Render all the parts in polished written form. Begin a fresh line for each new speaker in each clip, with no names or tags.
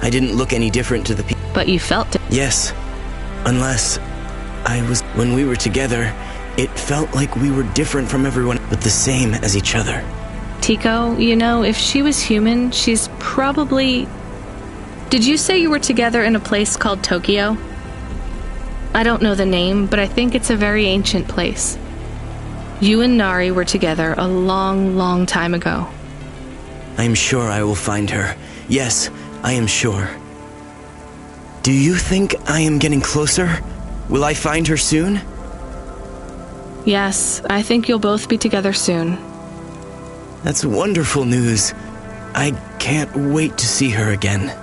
I didn't look any different to the people.
But you felt it.
Yes. Unless when we were together, it felt like we were different from everyone, but the same as each other.
Tico, you know, if she was human, she's probably... Did you say you were together in a place called Tokyo? I don't know the name, but I think it's a very ancient place. You and Nari were together a long, long time ago.
I am sure I will find her. Yes, I am sure. Do you think I am getting closer? Will I find her soon?
Yes, I think you'll both be together soon.
That's wonderful news. I can't wait to see her again.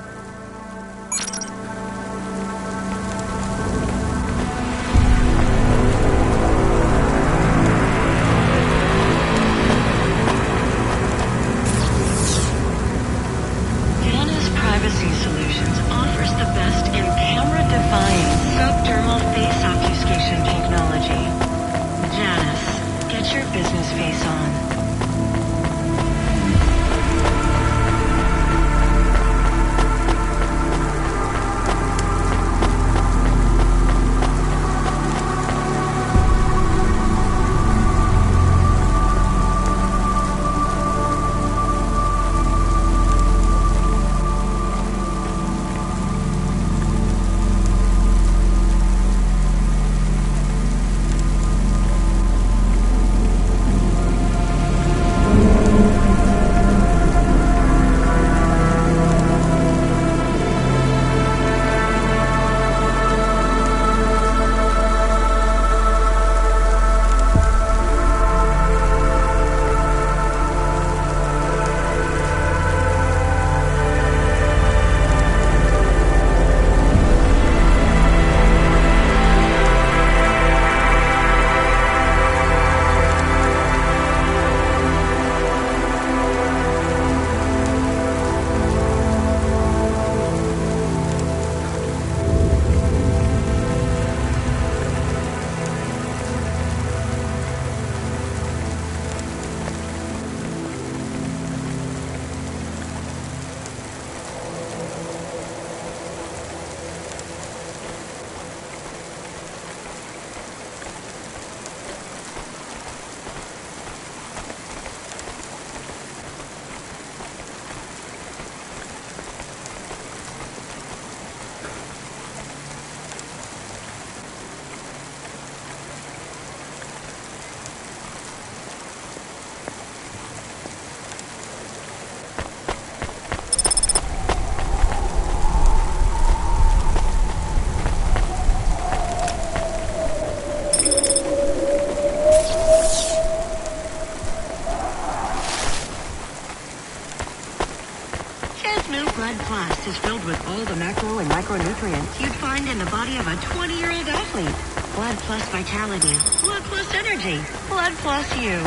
Is filled with all the macro and micronutrients you'd find in the body of a 20-year-old athlete. Blood plus vitality, blood plus energy, blood plus you.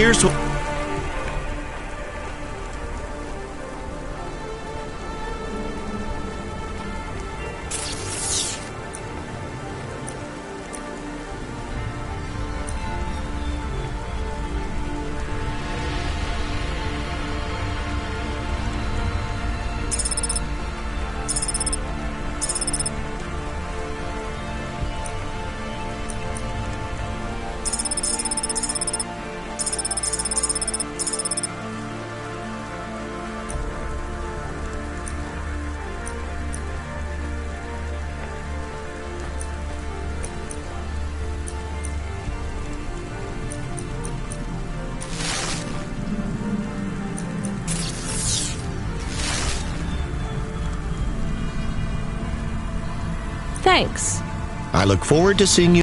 Here's what...
Thanks.
I look forward to seeing you.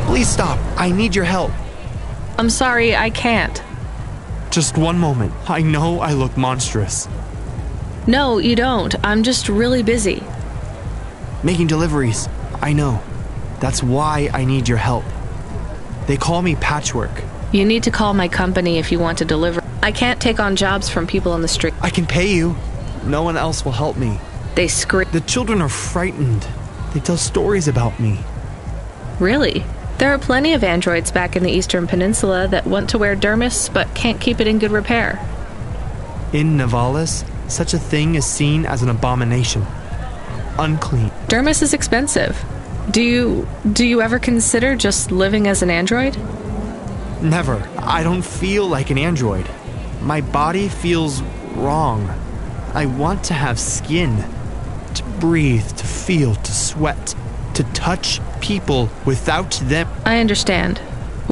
Please stop. I need your help.
I'm sorry, I can't.
Just one moment. I know I look monstrous.
No, you don't. I'm just really busy.
Making deliveries. I know. That's why I need your help. They call me Patchwork.
You need to call my company if you want to deliver. I can't take on jobs from people on the street.
I can pay you. No one else will help me.
They scream.
The children are frightened. They tell stories about me.
Really? There are plenty of androids back in the Eastern Peninsula that want to wear dermis but can't keep it in good repair.
In Nivalis, such a thing is seen as an abomination. Unclean.
Dermis is expensive. Do you ever consider just living as an android?
Never. I don't feel like an android. My body feels wrong. I want to have skin. To breathe, to feel, to sweat. To touch people without them.
I understand.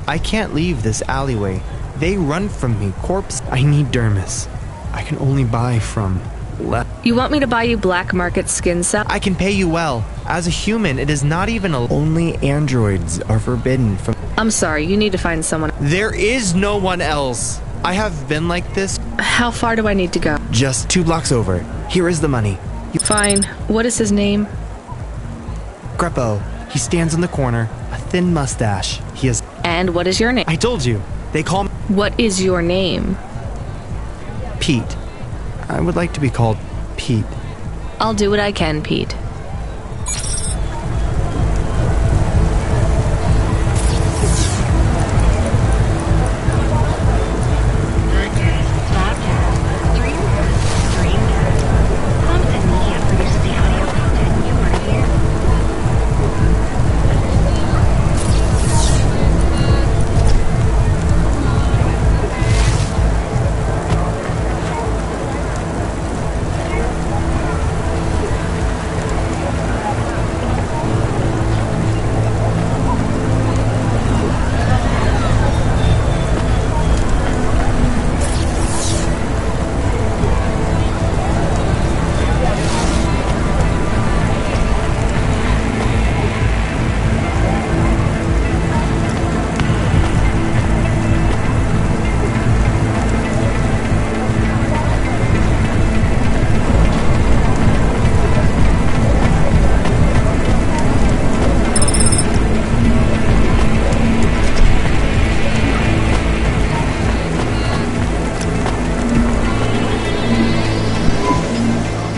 I can't leave this alleyway. They run from me, corpse. I need dermis. I can only buy from left.
You want me to buy you black market skin cells?
I can pay you well. As a human, it is not even a... Only androids are forbidden from...
I'm sorry, you need to find someone.
There is no one else. I have been like this.
How far do I need to go?
Just 2 blocks over. Here is the money.
Fine. What is his name?
Greppo. He stands in the corner, a thin mustache. He is...
And what is your name?
I told you. They call me...
What is your name?
Pete. I would like to be called Pete.
I'll do what I can, Pete.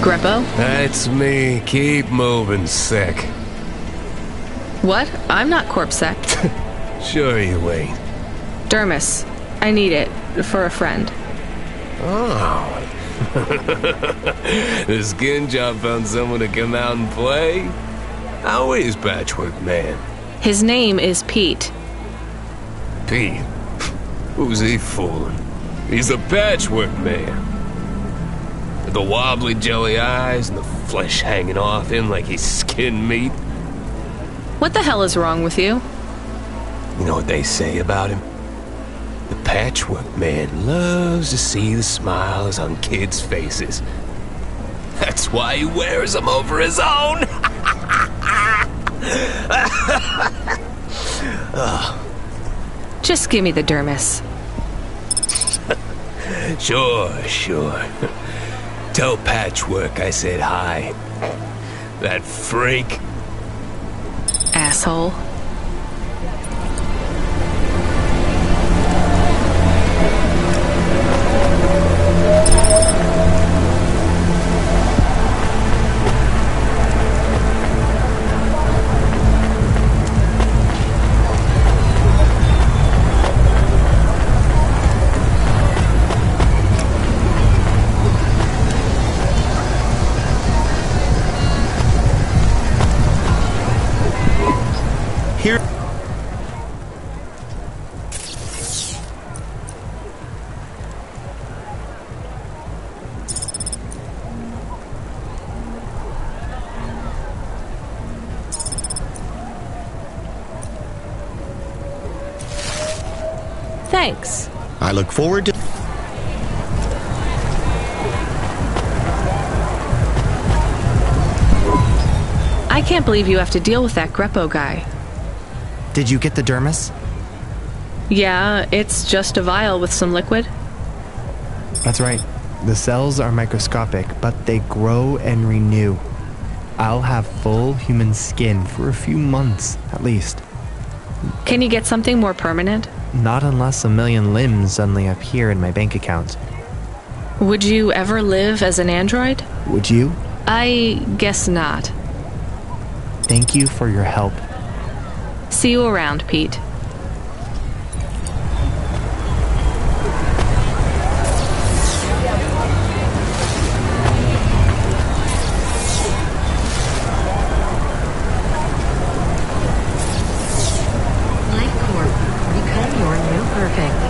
Greppo?
That's me. Keep moving, sick.
What? I'm not corpsec.
Sure you ain't.
Dermis. I need it. For a friend.
Oh, The skin job found someone to come out and play? How is Patchwork Man?
His name is Pete.
Pete? Who's he fooling? He's the Patchwork Man. With the wobbly jelly eyes and the flesh hanging off him like he's skinned meat.
What the hell is wrong with you?
You know what they say about him? The Patchwork Man loves to see the smiles on kids' faces. That's why he wears them over his own.
Just give me the dermis.
Sure. Tell Patchwork I said hi. That freak.
Asshole.
Here.
Thanks.
I look forward to...
I can't believe you have to deal with that Greppo guy.
Did you get the dermis?
Yeah, it's just a vial with some liquid.
That's right. The cells are microscopic, but they grow and renew. I'll have full human skin for a few months, at least.
Can you get something more permanent?
Not unless a million limbs suddenly appear in my bank account.
Would you ever live as an android?
Would you?
I guess not.
Thank you for your help.
See you around, Pete.
Life Corp. Become your new perfect.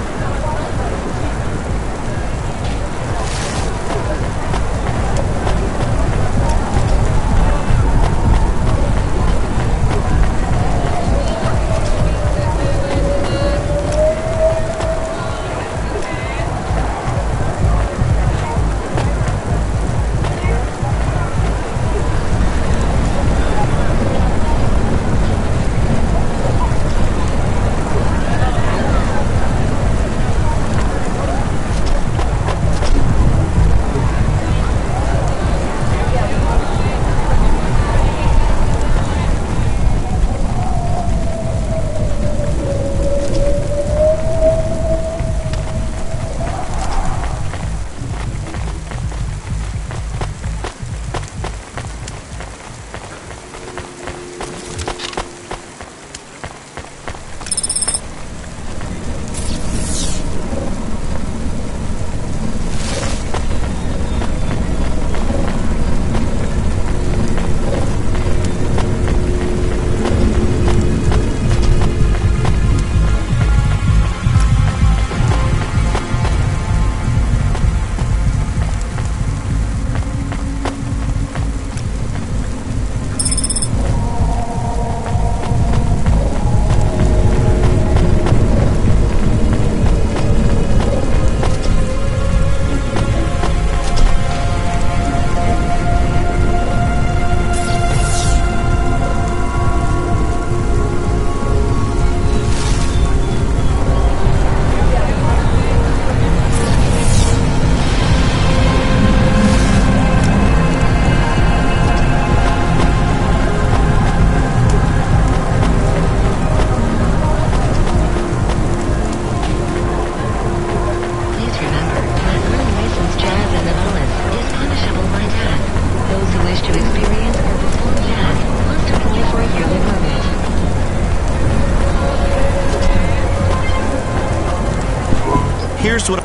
Here's what...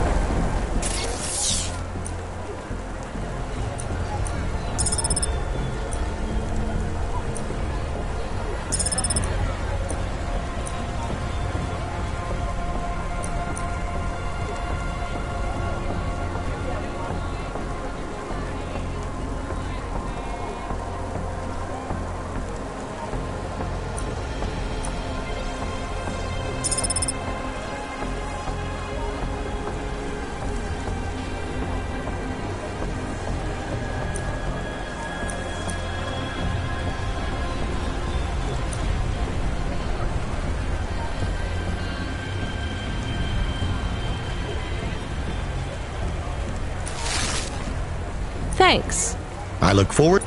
Thanks.
I look forward.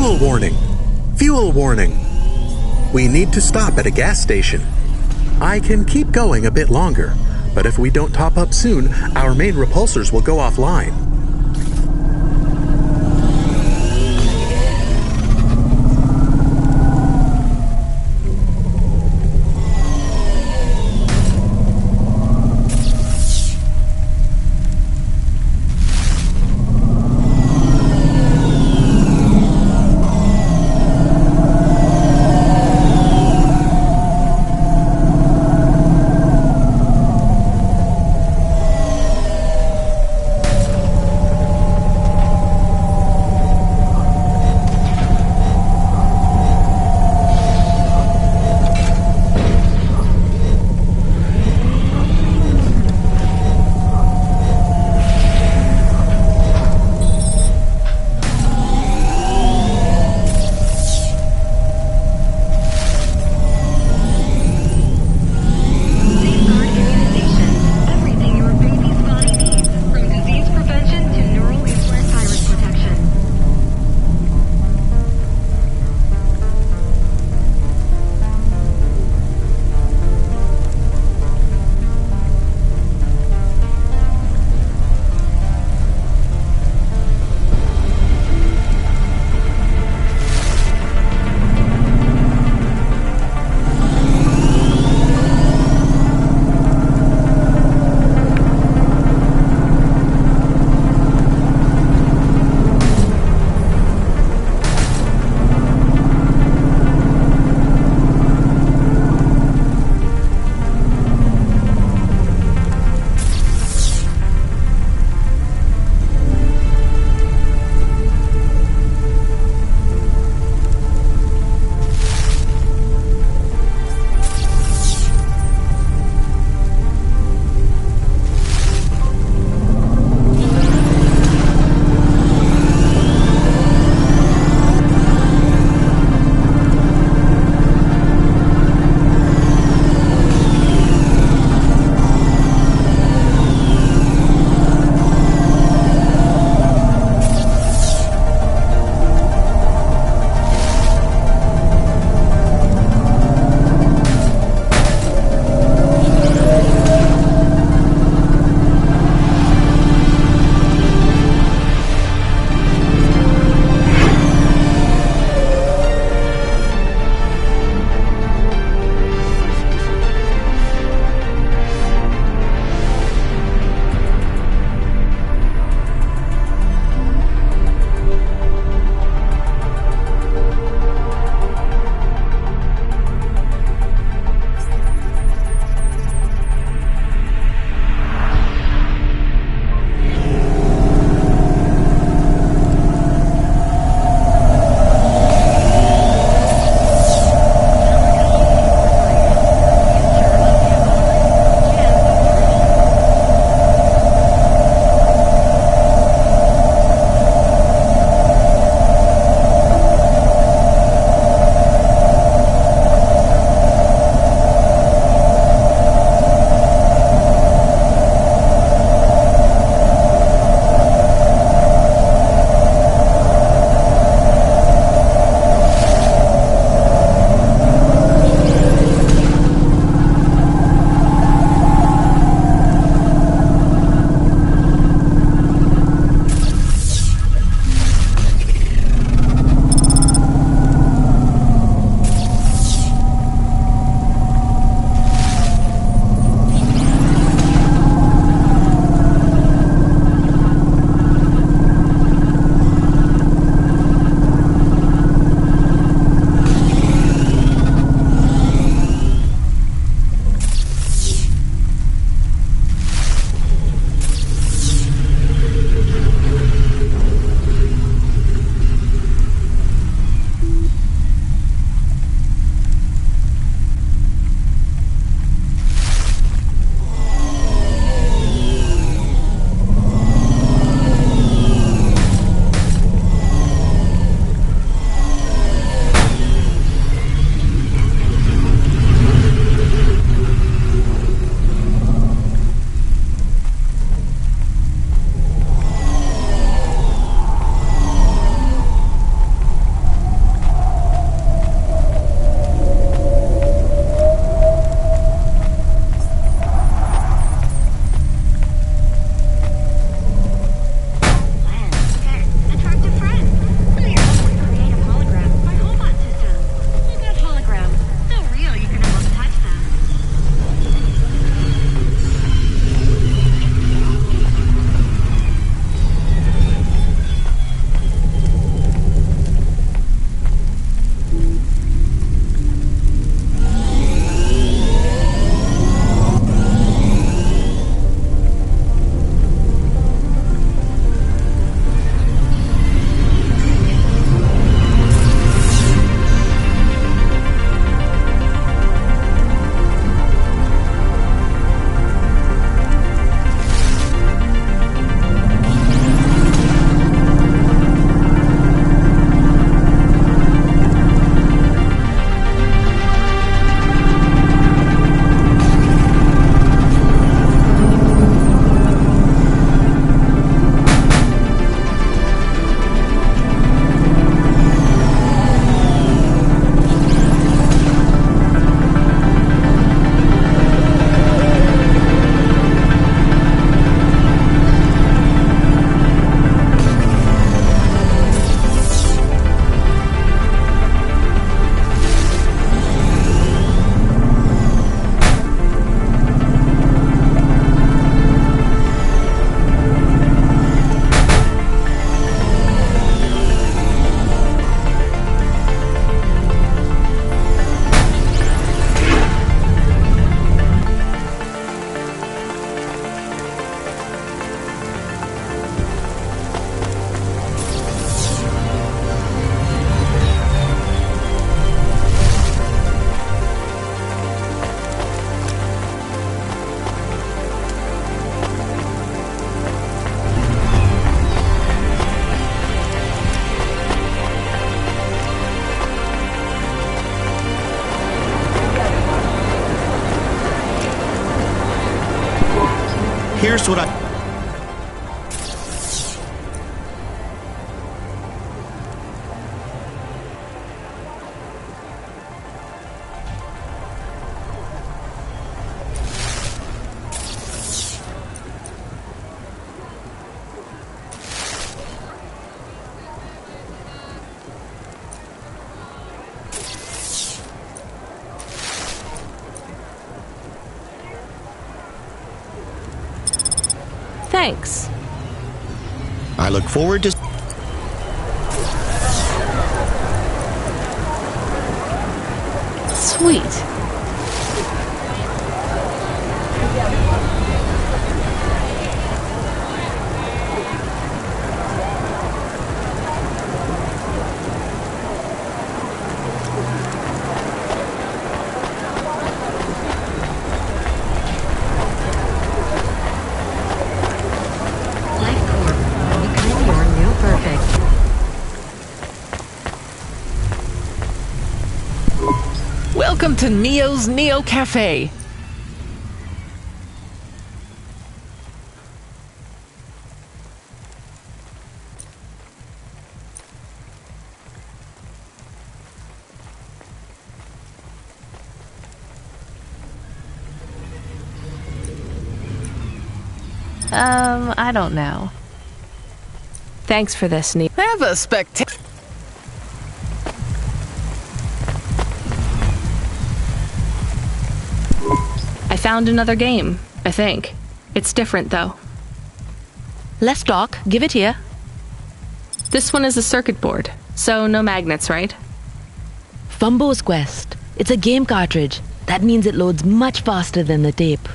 Fuel warning! Fuel warning! We need to stop at a gas station. I can keep going a bit longer, but if we don't top up soon, our main repulsors will go offline.
just what I...
Thanks.
I look forward to...
Sweet.
Life Corp. Become your new perfect.
Welcome to Neo's Neo Cafe.
I don't know. Thanks for this, Neo.
Have a spectacular...
I found another game, I think. It's different, though.
Let's talk. Give it here.
This one is a circuit board, so no magnets, right?
Fumbo's Quest. It's a game cartridge. That means it loads much faster than the tape.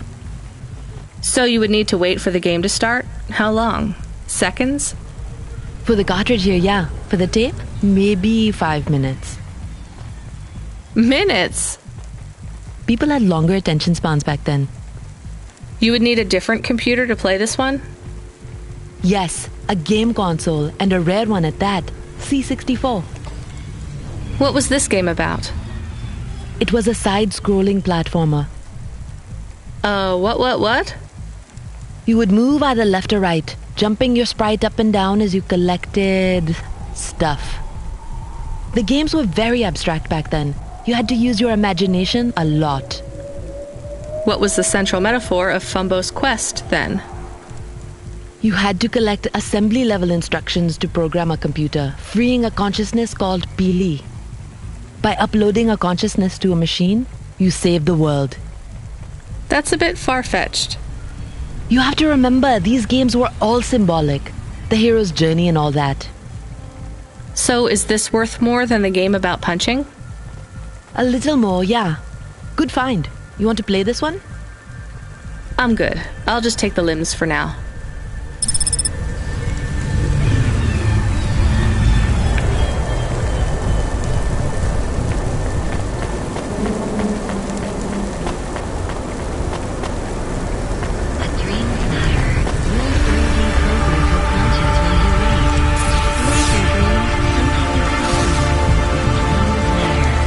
So you would need to wait for the game to start? How long? Seconds?
For the cartridge here, yeah. For the tape, maybe 5 minutes.
Minutes?
People had longer attention spans back then.
You would need a different computer to play this one?
Yes, a game console, and a rare one at that. C64.
What was this game about?
It was a side-scrolling platformer.
What?
You would move either left or right, jumping your sprite up and down as you collected... stuff. The games were very abstract back then. You had to use your imagination a lot.
What was the central metaphor of Fumbo's Quest, then?
You had to collect assembly-level instructions to program a computer, freeing a consciousness called Pili. By uploading a consciousness to a machine, you save the world.
That's a bit far-fetched.
You have to remember, these games were all symbolic. The hero's journey and all that.
So is this worth more than the game about punching?
A little more, yeah. Good find. You want to play this one?
I'm good. I'll just take the limbs for now.
A dreams matter. Your 3D programs will conscious while you wait. Make your dreams something you can hold. Dreams matter.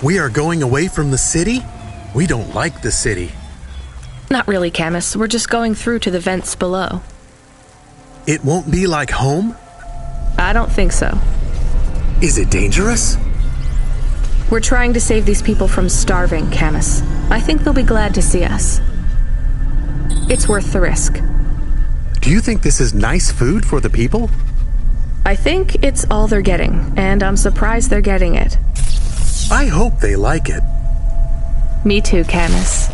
We are going away from the city? We don't like the city.
Not really, Camus. We're just going through to the vents below.
It won't be like home?
I don't think so.
Is it dangerous?
We're trying to save these people from starving, Camus. I think they'll be glad to see us. It's worth the risk.
Do you think this is nice food for the people?
I think it's all they're getting, and I'm surprised they're getting it.
I hope they like it.
Me too, Camus.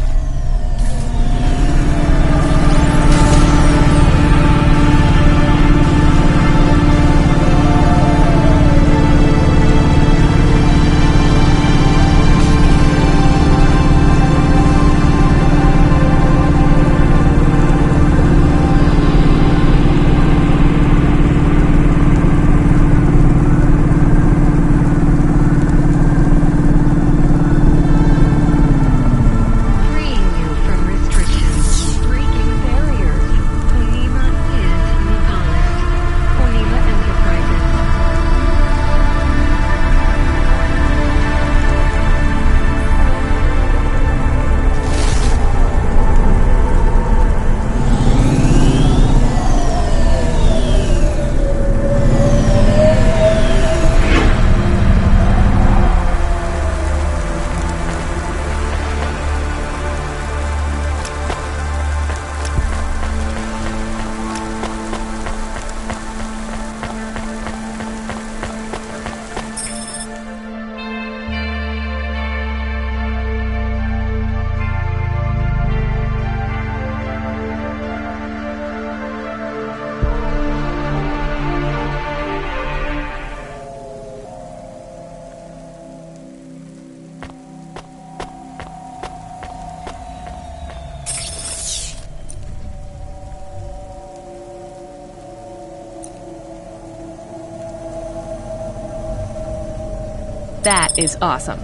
That is awesome.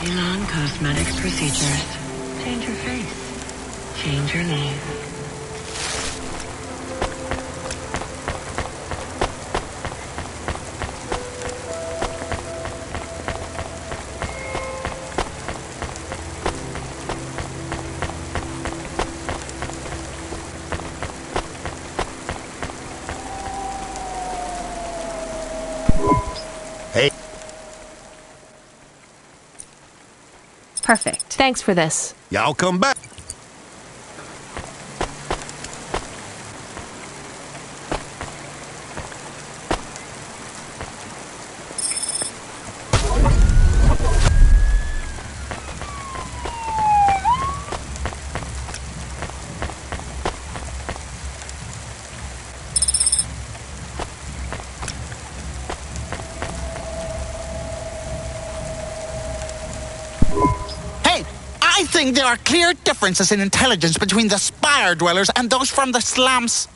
Elon Cosmetics Procedures. Change your face. Change your name.
Perfect. Thanks for this.
Y'all come back.
I think there are clear differences in intelligence between the Spire dwellers and those from the slums.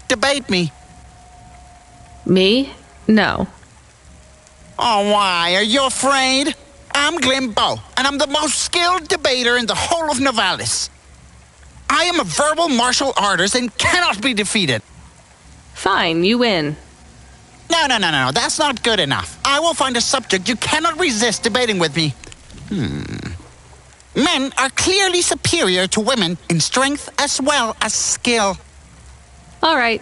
Debate me.
Me? No.
Oh, why? Are you afraid? I'm Glimbo, and I'm the most skilled debater in the whole of Novalis. I am a verbal martial artist and cannot be defeated.
Fine, you win.
No, that's not good enough. I will find a subject you cannot resist debating with me. Men are clearly superior to women in strength as well as skill.
All right.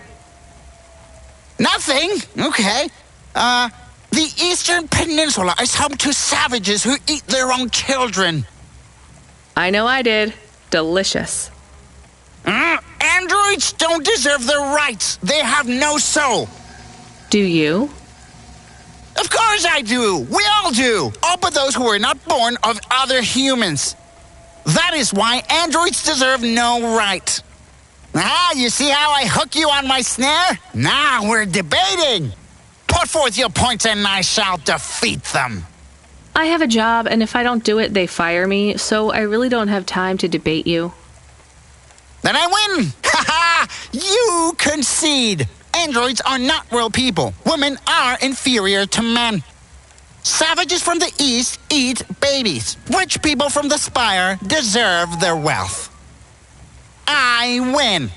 Nothing? Okay. The Eastern Peninsula is home to savages who eat their own children.
I know I did. Delicious.
Androids don't deserve their rights. They have no soul.
Do you?
Of course I do. We all do. All but those who were not born of other humans. That is why androids deserve no right. You see how I hook you on my snare? Now we're debating. Put forth your points and I shall defeat them.
I have a job, and if I don't do it, they fire me, so I really don't have time to debate you.
Then I win. Ha ha! You concede. Androids are not real people. Women are inferior to men. Savages from the East eat babies. Rich people from the Spire deserve their wealth. I win.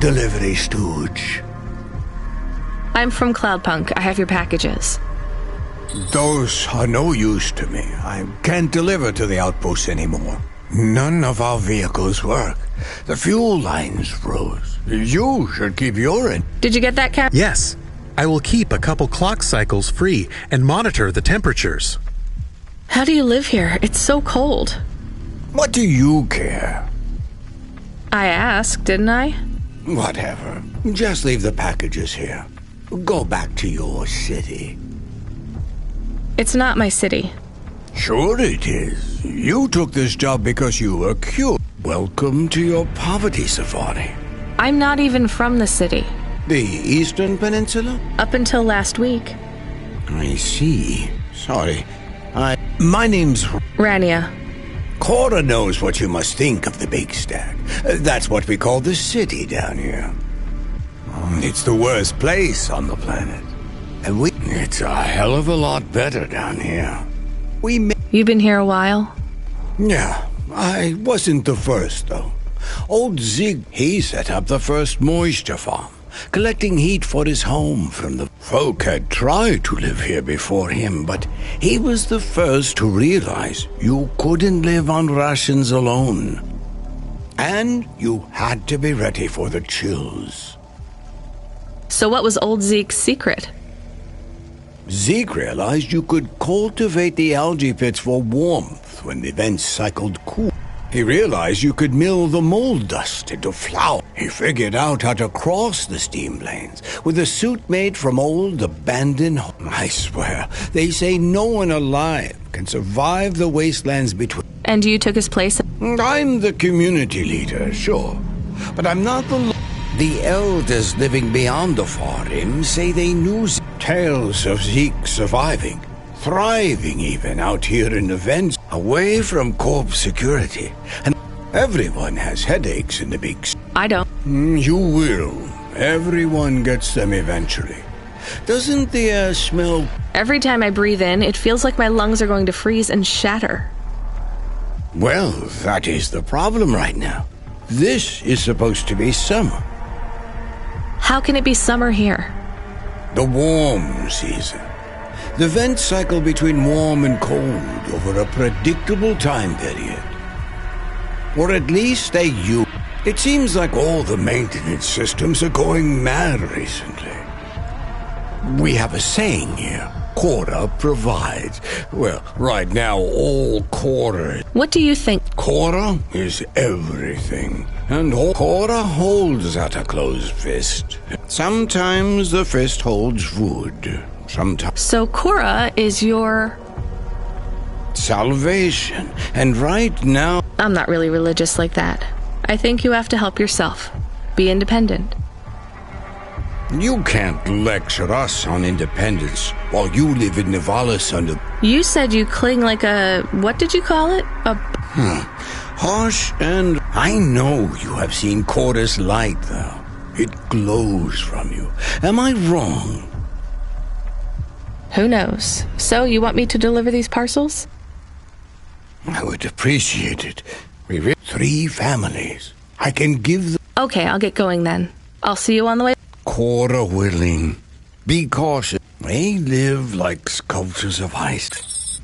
delivery stooge?
I'm from Cloudpunk. I have your packages.
Those are no use to me. I can't deliver to the outpost anymore. None of our vehicles work. The fuel lines froze. You should keep your end.
Did you get that, Cap?
Yes, I will keep a couple clock cycles free and monitor the temperatures.
How do you live here? It's so cold.
What do you care?
I asked, didn't I?
Whatever. Just leave the packages here. Go back to your city.
It's not my city.
Sure it is. You took this job because you were cute. Welcome to your poverty safari.
I'm not even from the city.
The Eastern Peninsula?
Up until last week.
I see. Sorry. My name's
Rania.
Cora knows what you must think of the Big Stack. That's what we call the city down here. It's the worst place on the planet. And it's a hell of a lot better down here.
You've been here a while?
Yeah, I wasn't the first, though. Old Zig, he set up the first moisture farm, collecting heat for his home from the folk had tried to live here before him, but he was the first to realize you couldn't live on rations alone. And you had to be ready for the chills.
So what was old Zeke's secret?
Zeke realized you could cultivate the algae pits for warmth when the vents cycled cool. He realized you could mill the mold dust into flour. He figured out how to cross the steam plains with a suit made from old abandoned homes. I swear, they say no one alive can survive the wastelands between.
And you took his place?
I'm the community leader, sure. But I'm not the elders living beyond the Farim say they knew tales of Zeke surviving, thriving even out here in the vents, away from corp security. And everyone has headaches in the big
I don't.
You will. Everyone gets them eventually. Doesn't the air smell?
Every time I breathe in, it feels like my lungs are going to freeze and shatter.
Well, that is the problem right now. This is supposed to be summer.
How can it be summer here?
The warm season. The vents cycle between warm and cold over a predictable time period. Or at least they use. It seems like all the maintenance systems are going mad recently. We have a saying here. Cora provides. Well, right now, all Cora.
What do you think?
Cora is everything. And Cora holds at a closed fist. Sometimes the fist holds wood. Sometimes.
So Cora is your
salvation. And right now.
I'm not really religious like that. I think you have to help yourself. Be independent.
You can't lecture us on independence while you live in Nivalis under.
You said you cling like a. What did you call it?
Harsh and. I know you have seen Cora's light, though. It glows from you. Am I wrong?
Who knows? So, you want me to deliver these parcels?
I would appreciate it. We've 3 families. I can give them.
Okay, I'll get going then. I'll see you on the way.
Cora willing. Be cautious. They live like sculptures of ice.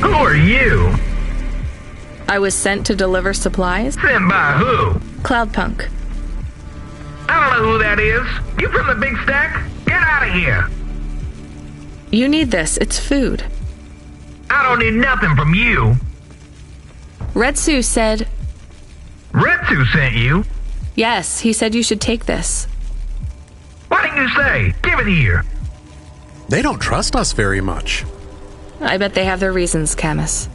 Who are you?
I was sent to deliver supplies.
Sent by who?
Cloudpunk.
I don't know who that is. You from the big stack? Get out of here.
You need this. It's food.
I don't need nothing from you.
Retsu said...
Retsu sent you?
Yes, he said you should take this.
What did you say? Give it here.
They don't trust us very much.
I bet they have their reasons, Camus.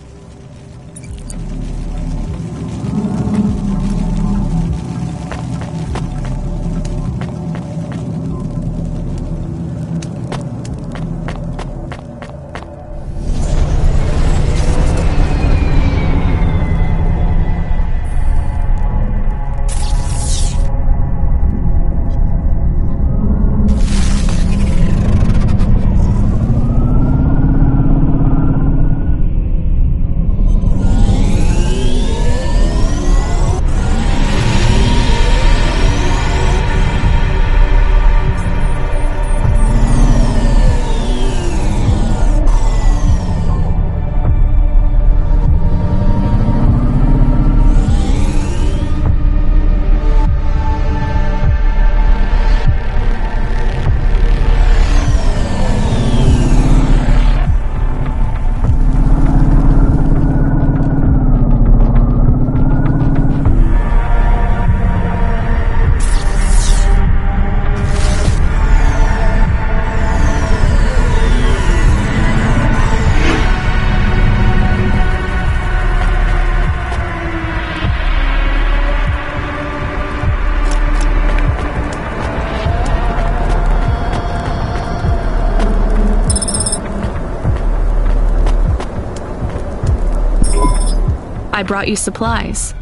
I brought you supplies.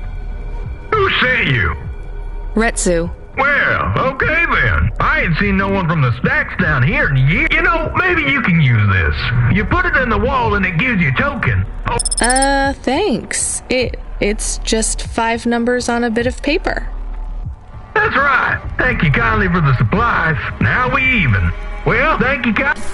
Who sent you?
Retsu.
Well, okay then. I ain't seen no one from the stacks down here in years. You know, maybe you can use this. You put it in the wall and it gives you a token. Oh.
Thanks. It's just 5 numbers on a bit of paper.
That's right. Thank you kindly for the supplies. Now we even. Well, thank you kindly.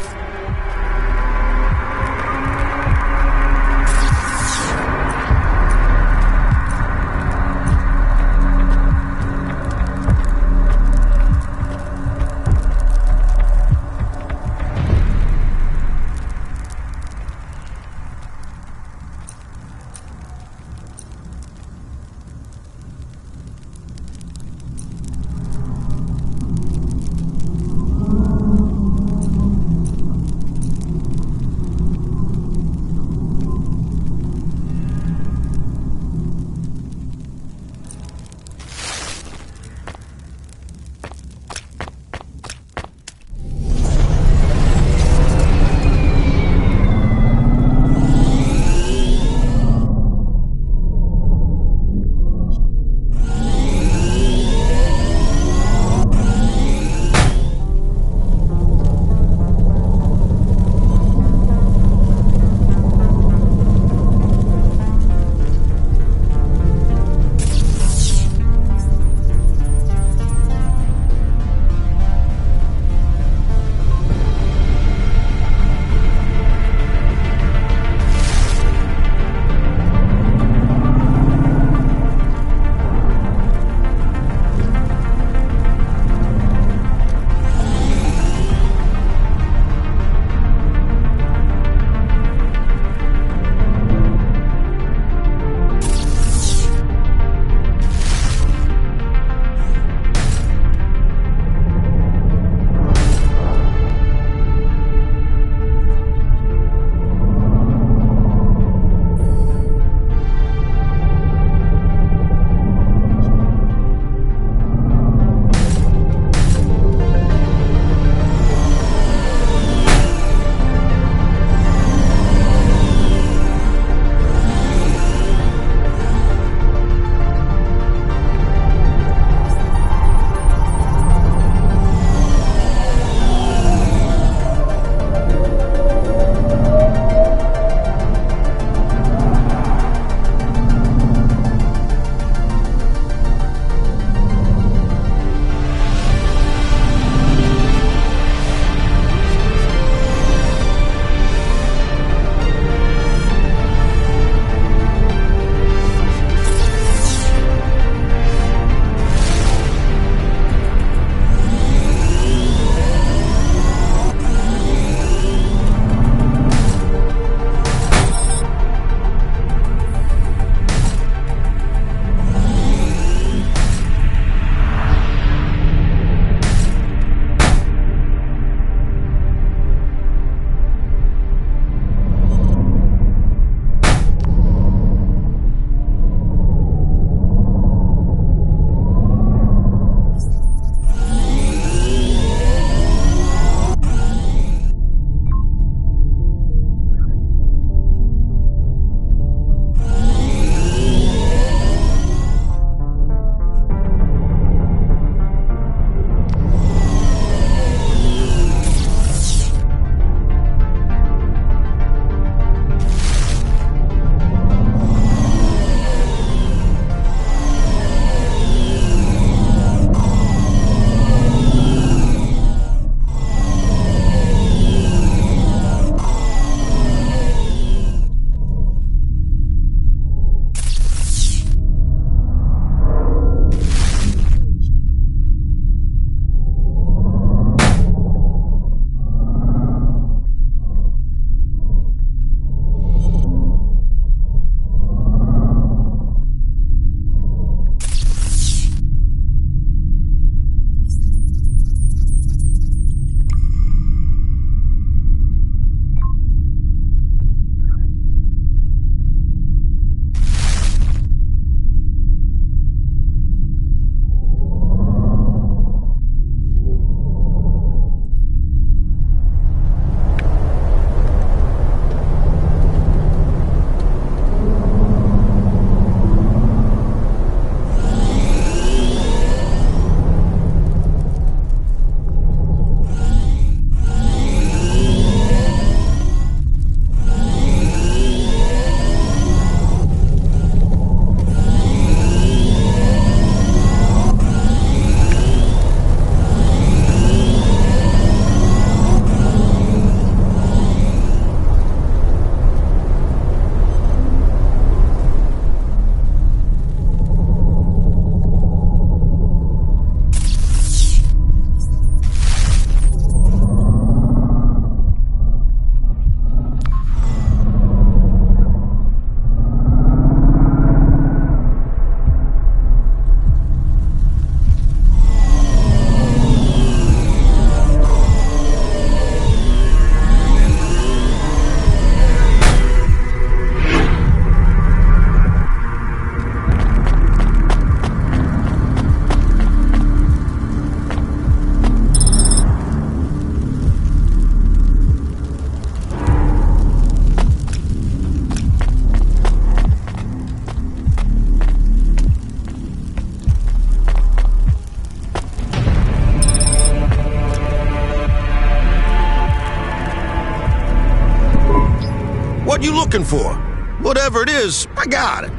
What you looking for? Whatever it is, I got it.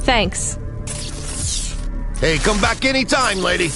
Thanks.
Hey, come back anytime, lady.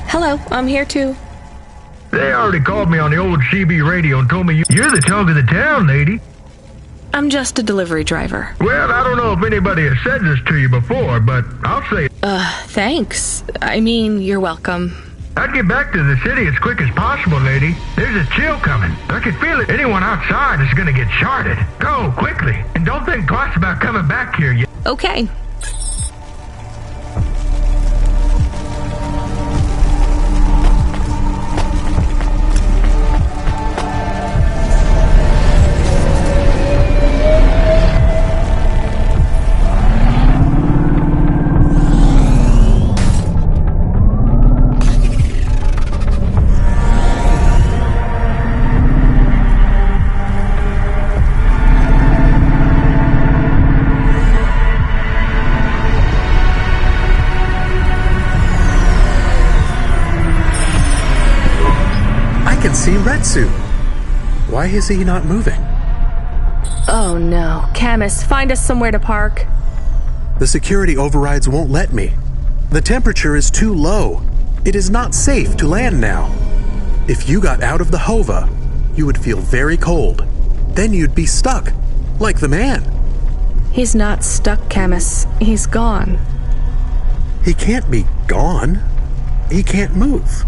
Hello, I'm here too.
They already called me on the old CB radio and told me you're the talk of the town, lady.
I'm just a delivery driver.
Well, I don't know if anybody has said this to you before, but I'll say it.
Thanks. I mean, you're welcome.
I'd get back to the city as quick as possible, lady. There's a chill coming. I can feel it. Anyone outside is gonna get charted. Go, quickly. And don't think twice about coming back here yet.
Okay.
See Retsu. Why is he not moving?
Oh no. Camus, find us somewhere to park.
The security overrides won't let me. The temperature is too low. It is not safe to land now. If you got out of the Hova, you would feel very cold. Then you'd be stuck, like the man.
He's not stuck, Camus. He's gone.
He can't be gone. He can't move.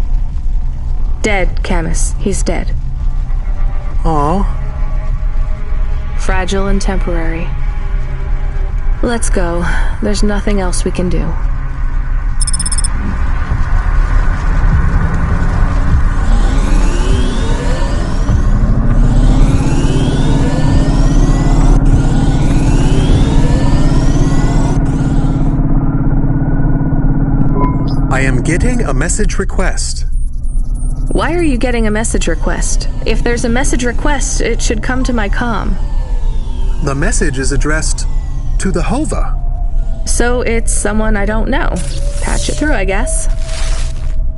Dead, Camus. He's dead.
Aw.
Fragile and temporary. Let's go. There's nothing else we can do.
I am getting a message request.
Why are you getting a message request? If there's a message request, it should come to my comm.
The message is addressed to the Hova.
So it's someone I don't know. Patch it through, I guess.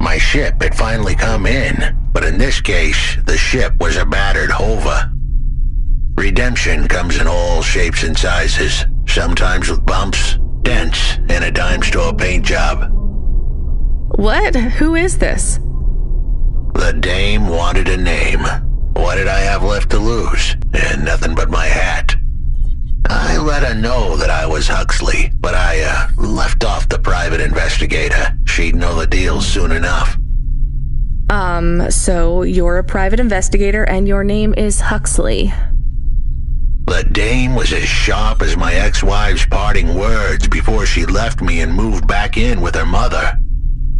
My ship had finally come in, but in this case, the ship was a battered Hova. Redemption comes in all shapes and sizes, sometimes with bumps, dents, and a dime store paint job.
What? Who is this?
The dame wanted a name. What did I have left to lose? And nothing but my hat.
I let her know that I was Huxley, but I left off the private investigator. She'd know the deal soon enough.
So you're a private investigator and your name is Huxley.
The dame was as sharp as my ex-wife's parting words before she left me and moved back in with her mother.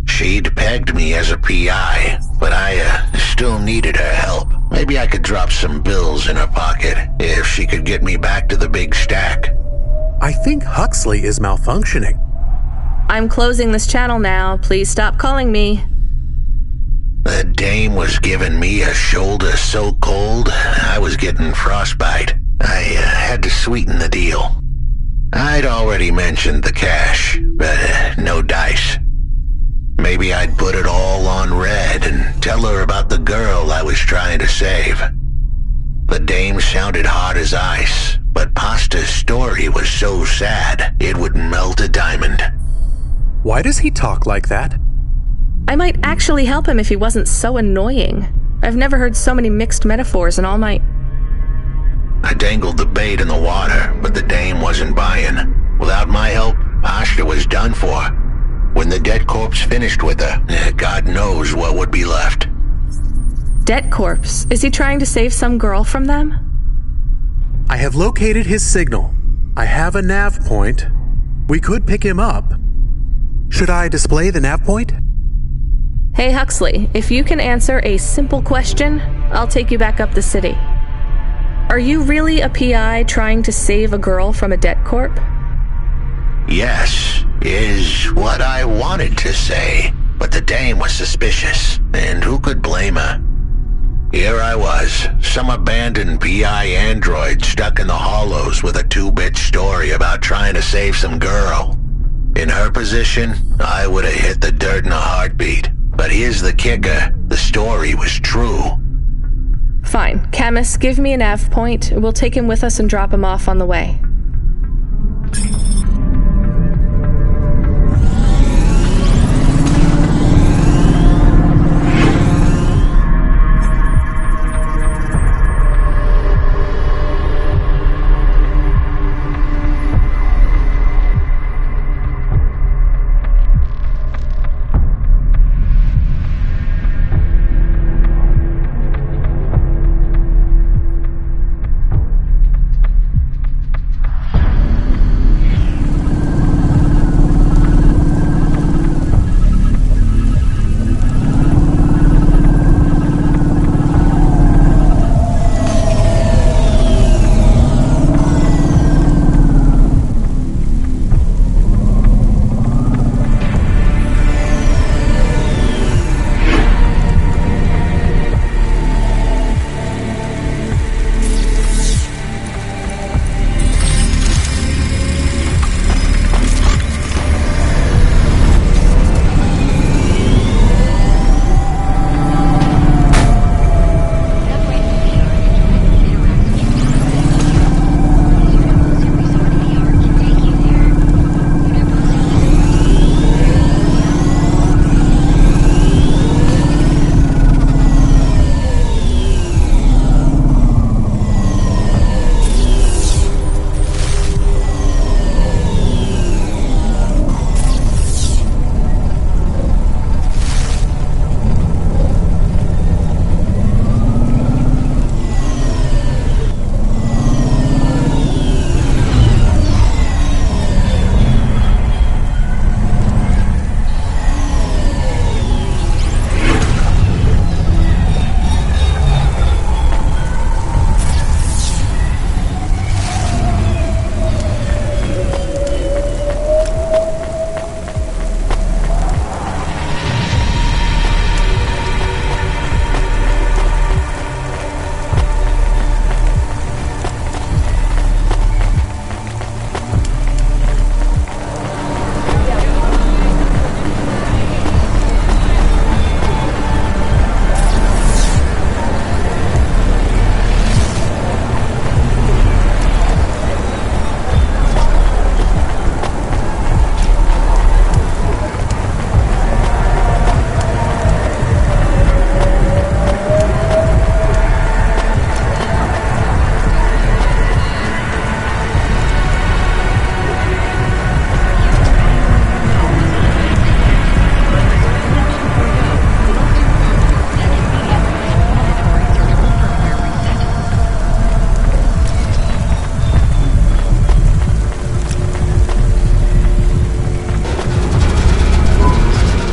She'd pegged me as a PI, but I still needed her help. Maybe I could drop some bills in her pocket if she could get me back to the big stack.
I think Huxley is malfunctioning.
I'm closing this channel now. Please stop calling me.
The dame was giving me a shoulder so cold, I was getting frostbite. I had to sweeten the deal. I'd already mentioned the cash, but no dice. Maybe I'd put it all on red and tell her about the girl I was trying to save. The dame sounded hard as ice, but Pasta's story was so sad it would melt a diamond.
Why does he talk like that?
I might actually help him if he wasn't so annoying. I've never heard so many mixed metaphors in all my...
I dangled the bait in the water, but the dame wasn't buying. Without my help, Pasta was done for. When the dead corpse finished with her, God knows what would be left.
Dead corpse? Is he trying to save some girl from them?
I have located his signal. I have a nav point. We could pick him up. Should I display the nav point?
Hey Huxley, if you can answer a simple question, I'll take you back up the city. Are you really a PI trying to save a girl from a debt corp?
Yes, is what I wanted to say, but the dame was suspicious, and who could blame her? Here I was, some abandoned PI android stuck in the hollows with a 2-bit story about trying to save some girl. In her position, I would have hit the dirt in a heartbeat. But here's the kicker, the story was true.
Fine. Camus, give me a nav point. We'll take him with us and drop him off on the way.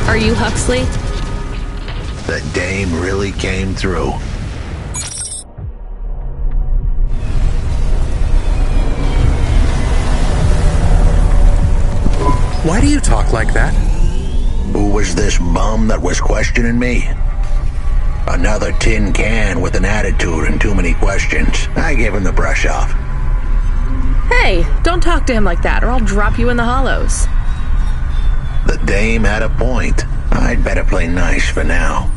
Are you Huxley?
The dame really came through.
Why do you talk like that?
Who was this bum that was questioning me? Another tin can with an attitude and too many questions. I gave him the brush off.
Hey, don't talk to him like that or I'll drop you in the hollows.
The dame had a point. I'd better play nice for now.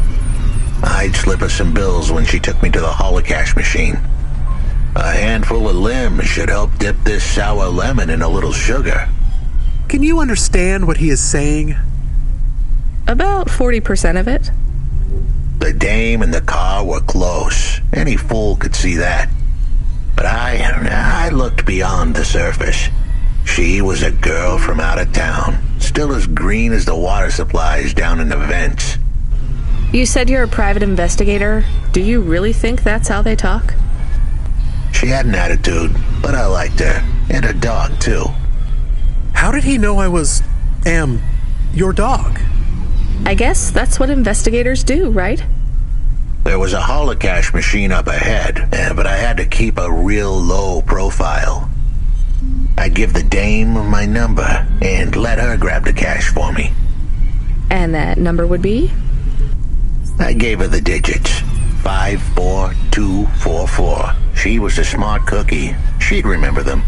I'd slip her some bills when she took me to the holocaust machine. A handful of limbs should help dip this sour lemon in a little sugar.
Can you understand what he is saying?
About 40% of it.
The dame and the car were close. Any fool could see that. But I looked beyond the surface. She was a girl from out of town, still as green as the water supplies down in the vents.
You said you're a private investigator. Do you really think that's how they talk?
She had an attitude, but I liked her. And a dog, too.
How did he know I was, your dog?
I guess that's what investigators do, right?
There was a holocaust machine up ahead, but I had to keep a real low profile. I'd give the dame my number and let her grab the cash for me.
And that number would be?
I gave her the digits. 54244. She was a smart cookie. She'd remember them.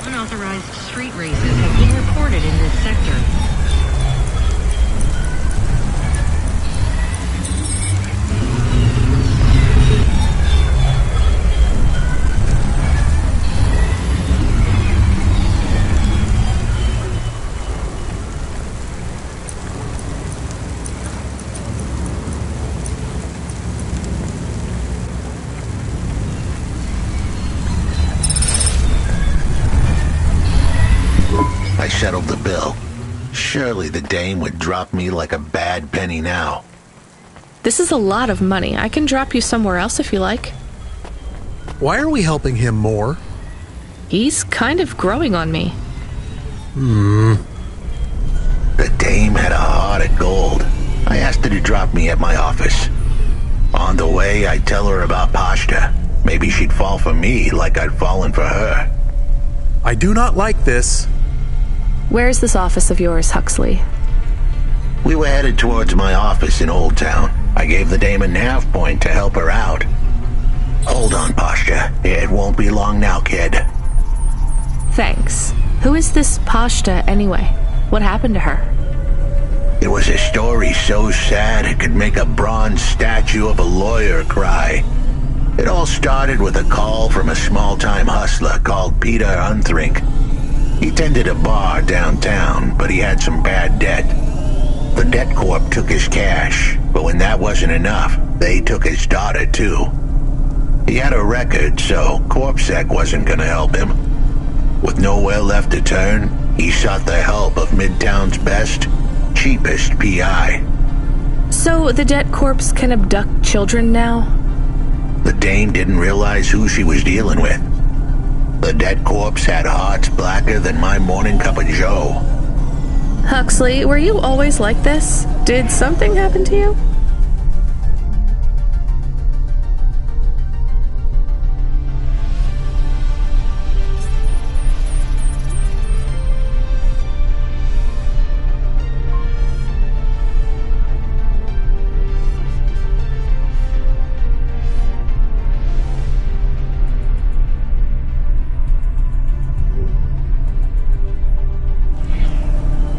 Unauthorized street races have been reported in this sector.
I settled the bill. Surely the dame would drop me like a bad penny now.
This is a lot of money. I can drop you somewhere else if you like.
Why are we helping him more?
He's kind of growing on me.
The dame had a heart of gold. I asked her to drop me at my office. On the way, I'd tell her about Pashta. Maybe she'd fall for me like I'd fallen for her.
I do not like this.
Where's this office of yours, Huxley?
We were headed towards my office in Old Town. I gave the dame a nav point to help her out. Hold on, Pashta. It won't be long now, kid.
Thanks. Who is this Pashta, anyway? What happened to her?
It was a story so sad it could make a bronze statue of a lawyer cry. It all started with a call from a small-time hustler called Peter Unthrink. He tended a bar downtown, but he had some bad debt. The debt corp took his cash, but when that wasn't enough, they took his daughter too. He had a record, so CorpSec wasn't gonna help him. With nowhere left to turn, he sought the help of Midtown's best, cheapest PI.
So the debt corpse can abduct children now?
The dame didn't realize who she was dealing with. The dead corpse had hearts blacker than my morning cup of joe.
Huxley, were you always like this? Did something happen to you?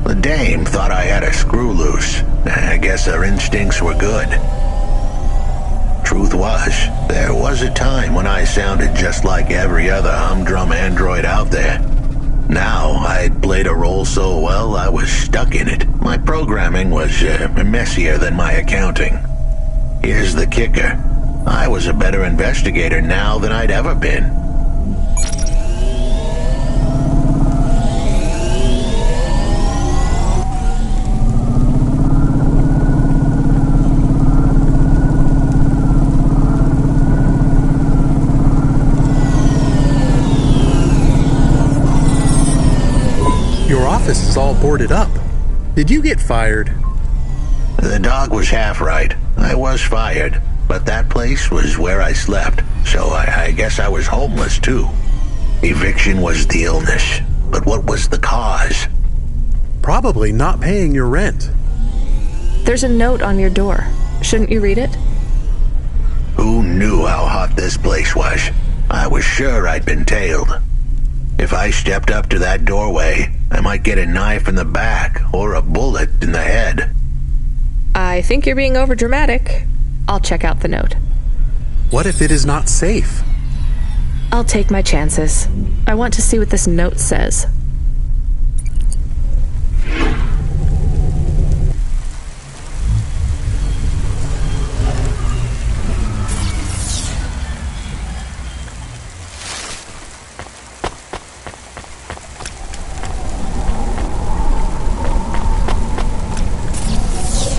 The dame thought I had a screw loose. I guess her instincts were good. Truth was, there was a time when I sounded just like every other humdrum android out there. Now, I'd played a role so well I was stuck in it. My programming was messier than my accounting. Here's the kicker. I was a better investigator now than I'd ever been.
Your office is all boarded up. Did you get fired?
The dog was half right. I was fired, but that place was where I slept, so I guess I was homeless too. Eviction was the illness, but what was the cause?
Probably not paying your rent.
There's a note on your door. Shouldn't you read it?
Who knew how hot this place was? I was sure I'd been tailed. If I stepped up to that doorway, I might get a knife in the back or a bullet in the head.
I think you're being overdramatic. I'll check out the note.
What if it is not safe?
I'll take my chances. I want to see what this note says.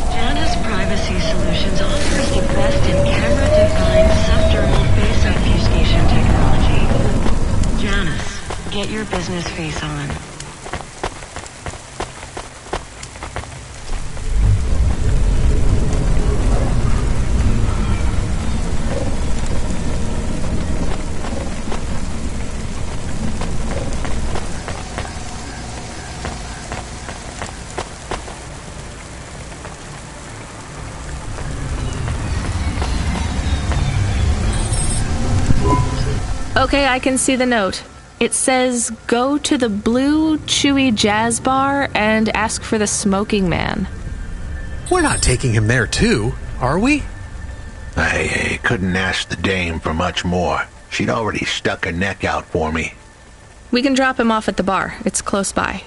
Janus Privacy Solutions offers the best in camera-defined subdermal face obfuscation technology. Janus, get your business face on.
Okay, I can see the note. It says, go to the Blue Chewy Jazz Bar and ask for the smoking man.
We're not taking him there too, are we?
I couldn't ask the dame for much more. She'd already stuck her neck out for me.
We can drop him off at the bar. It's close by.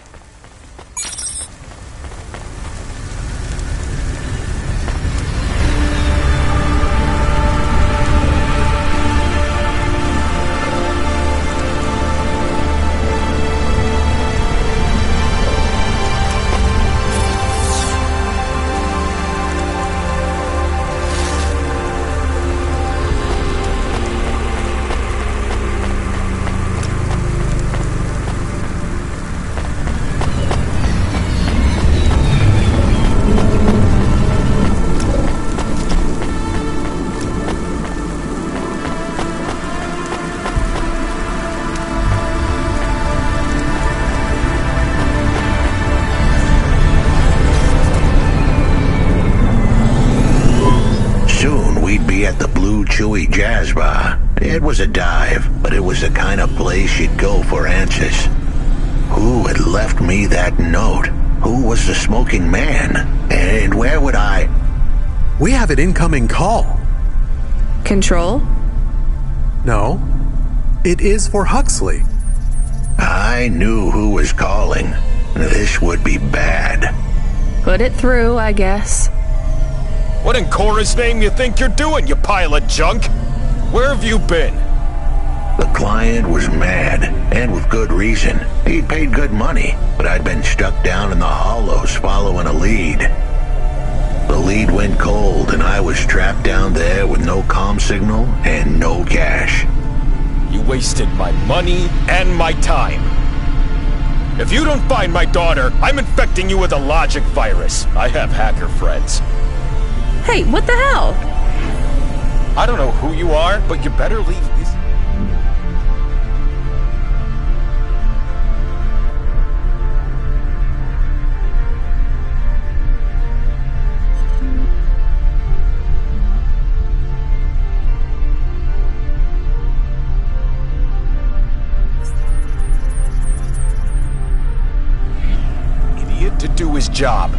Chewy Jazz Bar. It was a dive, but it was the kind of place you'd go for answers. Who had left me that note? Who was the smoking man? And where would I...
We have an incoming call.
Control?
No. It is for Huxley.
I knew who was calling. This would be bad.
Put it through, I guess.
What in Cora's name you think you're doing, you pile of junk? Where have you been?
The client was mad, and with good reason. He'd paid good money, but I'd been stuck down in the hollows following a lead. The lead went cold, and I was trapped down there with no comm signal and no cash.
You wasted my money and my time. If you don't find my daughter, I'm infecting you with a logic virus. I have hacker friends.
Hey, what the hell?
I don't know who you are, but you better leave this. Idiot to do his job.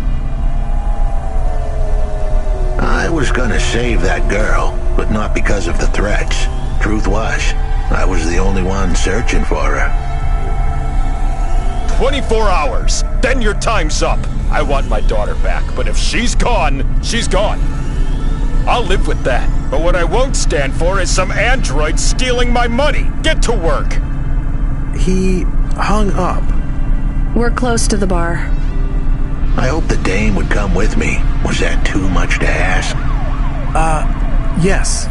I was gonna save that girl, but not because of the threats. Truth was, I was the only one searching for her.
24 hours. Then your time's up. I want my daughter back, but if she's gone, she's gone. I'll live with that. But what I won't stand for is some android stealing my money. Get to work.
He hung up.
We're close to the bar.
I hope the dame would come with me. Was that too much to ask?
Yes.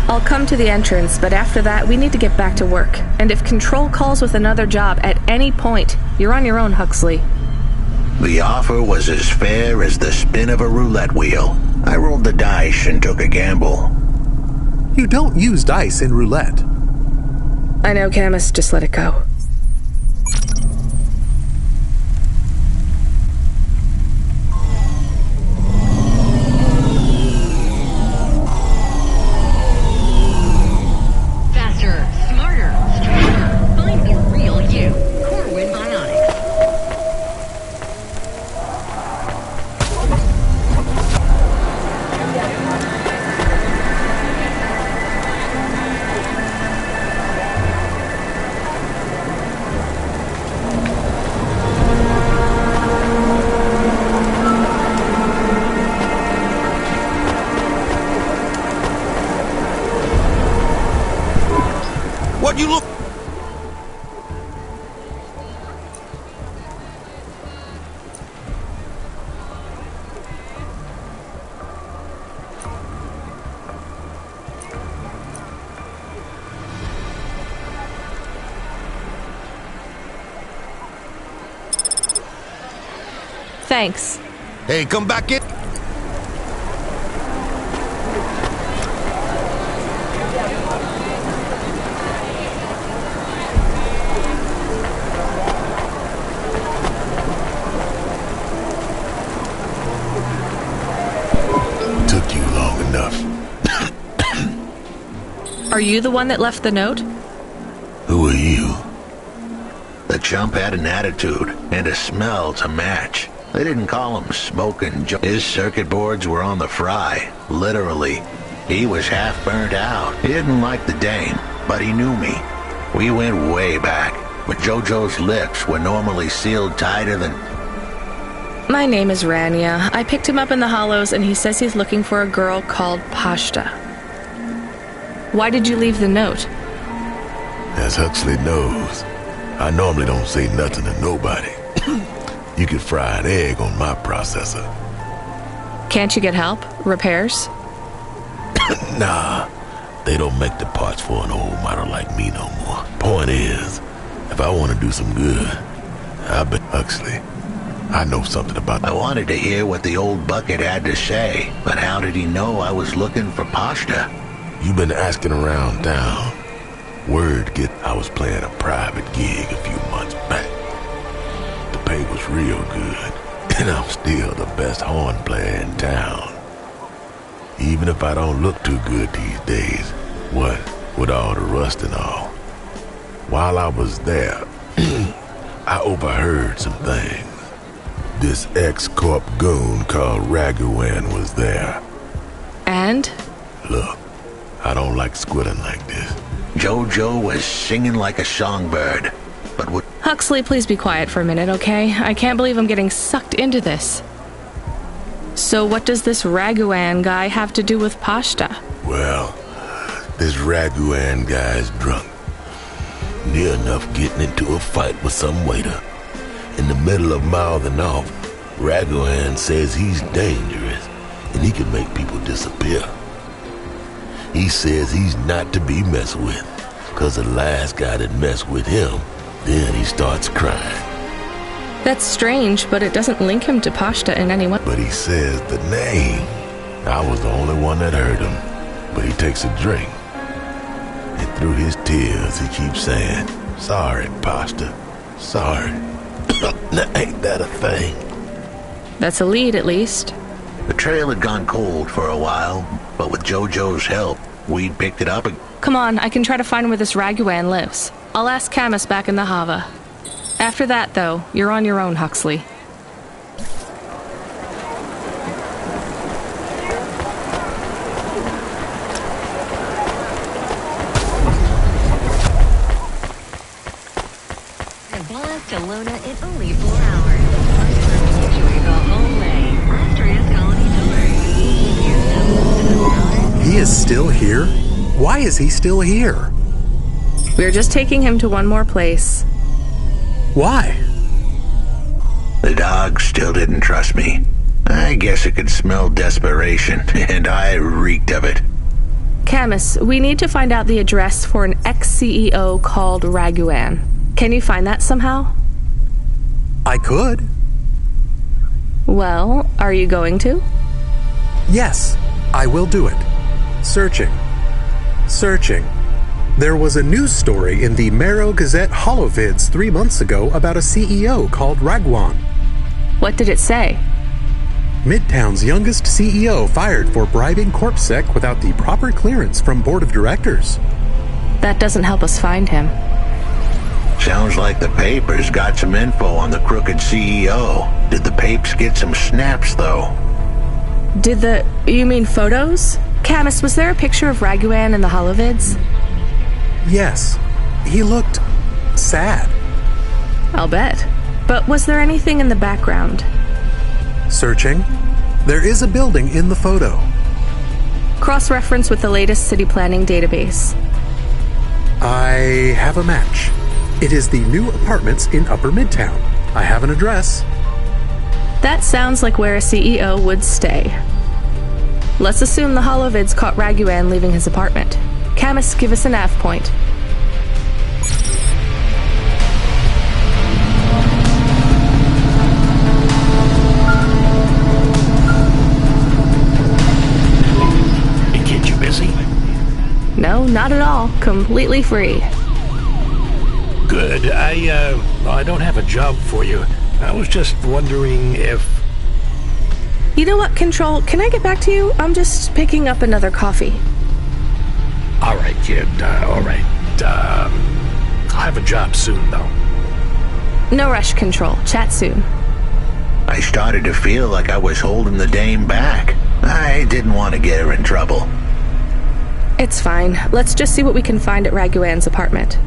I'll come to the entrance, but after that, we need to get back to work. And if Control calls with another job at any point, you're on your own, Huxley.
The offer was as fair as the spin of a roulette wheel. I rolled the dice and took a gamble.
You don't use dice in roulette.
I know, Camus. Just let it go.
Faster, smarter, stronger. Find the real you. Corwin Bionics.
What you look...
Thanks.
Hey, come back in.
Took you long enough.
Are you the one that left the note?
Who are you?
The chump had an attitude and a smell to match. They didn't call him Smoking Joe. His circuit boards were on the fry, literally. He was half burnt out. He didn't like the dame, but he knew me. We went way back, but Jojo's lips were normally sealed tighter than...
My name is Rania. I picked him up in the Hollows, and he says he's looking for a girl called Pashta. Why did you leave the note?
As Huxley knows, I normally don't say nothing to nobody. You could fry an egg on my processor.
Can't you get help? Repairs?
Nah, they don't make the parts for an old model like me no more. Point is, if I want to do some good, I bet Huxley, I know something about...
I wanted to hear what the old bucket had to say, but how did he know I was looking for Pashta?
You've been asking around town. Word get I was playing a private gig a few months back. The pay was real good, and I'm still the best horn player in town. Even if I don't look too good these days, what with all the rust and all. While I was there, I overheard some things. This ex-corp goon called Raguan was there.
And?
Look, I don't like squilling like this.
Jojo was singing like a songbird, but would...
Huxley, please be quiet for a minute, okay? I can't believe I'm getting sucked into this. So what does this Raguan guy have to do with Pashta?
Well, this Raguan guy's drunk. Near enough getting into a fight with some waiter. In the middle of mouthing off, Raguan says he's dangerous and he can make people disappear. He says he's not to be messed with, because the last guy that messed with him, then he starts crying.
That's strange, but it doesn't link him to Pashta in any way.
But he says the name. I was the only one that heard him, but he takes a drink. And through his tears, he keeps saying, "Sorry, Pashta, sorry." Now, ain't that a thing?
That's a lead, at least.
The trail had gone cold for a while, but with Jojo's help, we'd picked it up.
Come on, I can try to find where this Raguan lives. I'll ask Camus back in the Hava. After that, though, you're on your own, Huxley.
The boss Barcelona in only 4 hours. Enjoy the whole way. Asturias Colony Tour.
He is still here? Why is he still here?
We're just taking him to one more place.
Why?
The dog still didn't trust me. I guess it could smell desperation, and I reeked of it.
Camus, we need to find out the address for an ex-CEO called Raguan. Can you find that somehow?
I could.
Well, are you going to?
Yes, I will do it. Searching. There was a news story in the Marrow Gazette Holovids 3 months ago about a CEO called Raguan.
What did it say?
Midtown's youngest CEO fired for bribing CorpSec without the proper clearance from board of directors.
That doesn't help us find him.
Sounds like the papers got some info on the crooked CEO. Did the papes get some snaps, though?
You mean photos? Camus, was there a picture of Raguan in the Holovids?
Yes. He looked sad.
I'll bet. But was there anything in the background?
Searching. There is a building in the photo.
Cross-reference with the latest city planning database.
I have a match. It is the new apartments in Upper Midtown. I have an address.
That sounds like where a CEO would stay. Let's assume the Holovids caught Raguan leaving his apartment. Camus, give us a nav point.
Kid, you busy?
No, not at all. Completely free.
Good. I don't have a job for you. I was just wondering if...
You know what, Control? Can I get back to you? I'm just picking up another coffee.
All right, kid. All right. I'll have a job soon, though.
No rush, Control. Chat soon.
I started to feel like I was holding the dame back. I didn't want to get her in trouble.
It's fine. Let's just see what we can find at Raguan's apartment.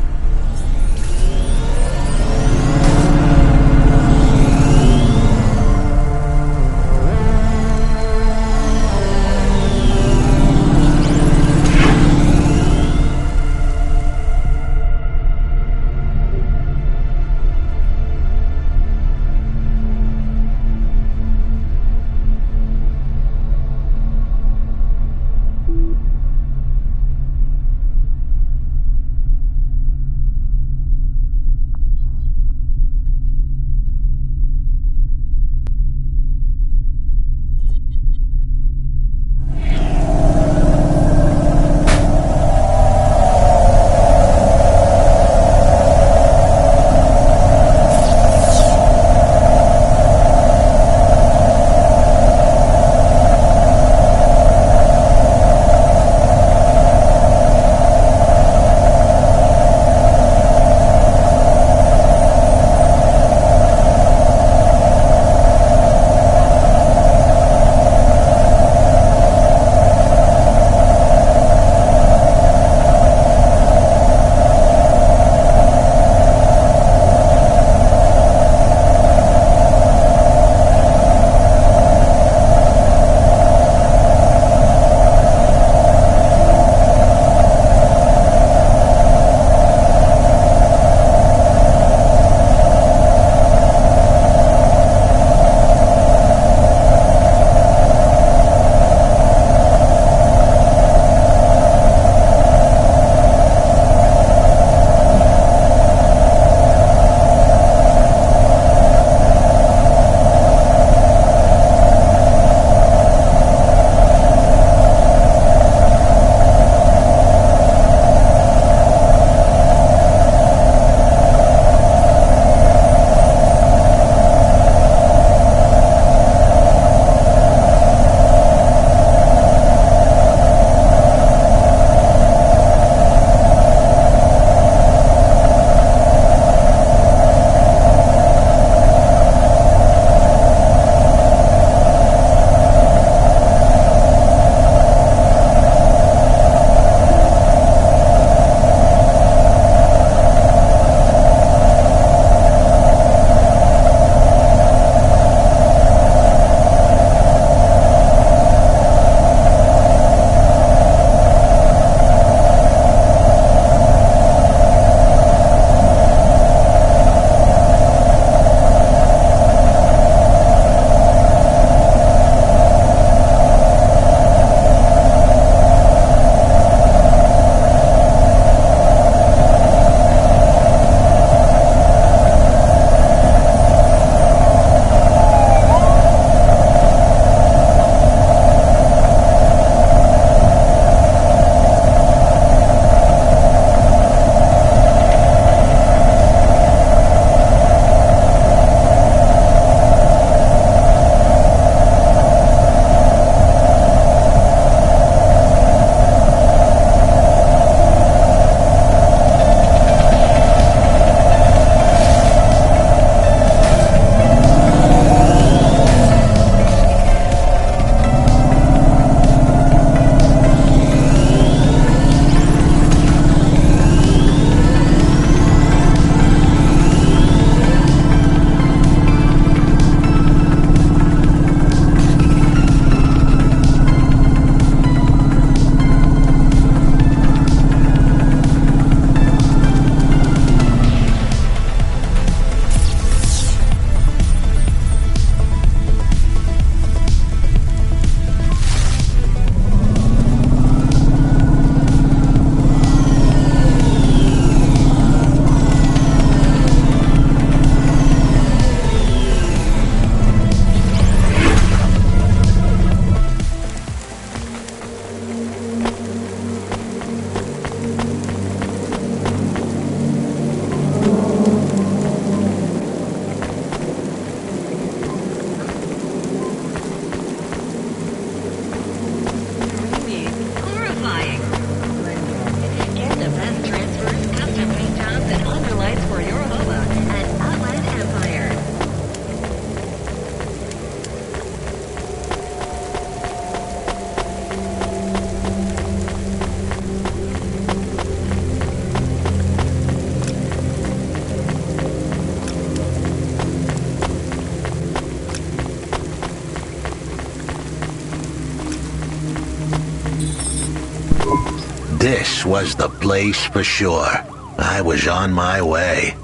This was the place for sure. I was on my way.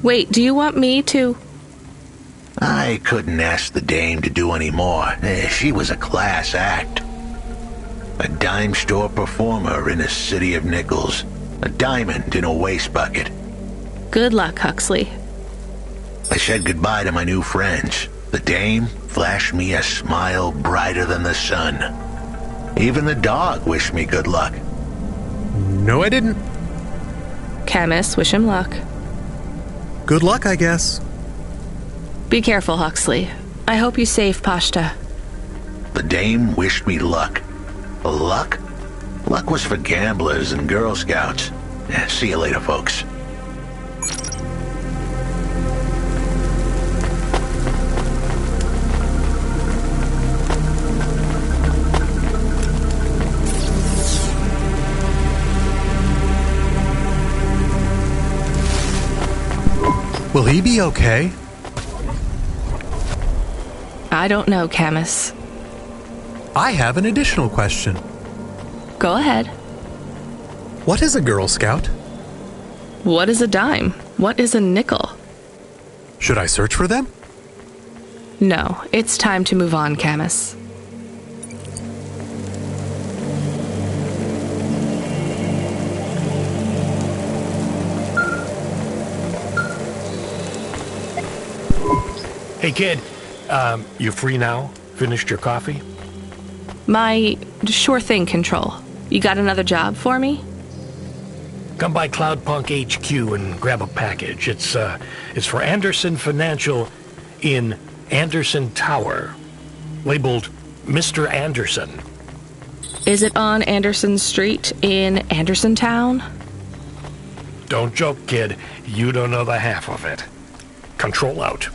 Wait, do you want me to...
I couldn't ask the dame to do any more. She was a class act. A dime store performer in a city of nickels. A diamond in a waste bucket.
Good luck, Huxley.
I said goodbye to my new friends. The dame flashed me a smile brighter than the sun. Even the dog wished me good luck.
No, I didn't.
Camus, wish him luck.
Good luck, I guess.
Be careful, Huxley. I hope you save Pashta.
The dame wished me luck. Luck? Luck was for gamblers and Girl Scouts. See you later, folks.
Will he be okay?
I don't know, Camus.
I have an additional question.
Go ahead.
What is a Girl Scout?
What is a dime? What is a nickel?
Should I search for them?
No, it's time to move on, Camus.
Hey, kid. You free now? Finished your coffee?
My sure thing control. You got another job for me?
Come by Cloudpunk HQ and grab a package. It's for Anderson Financial in Anderson Tower, labeled Mr. Anderson.
Is it on Anderson Street in Anderson Town?
Don't joke, kid. You don't know the half of it. Control out.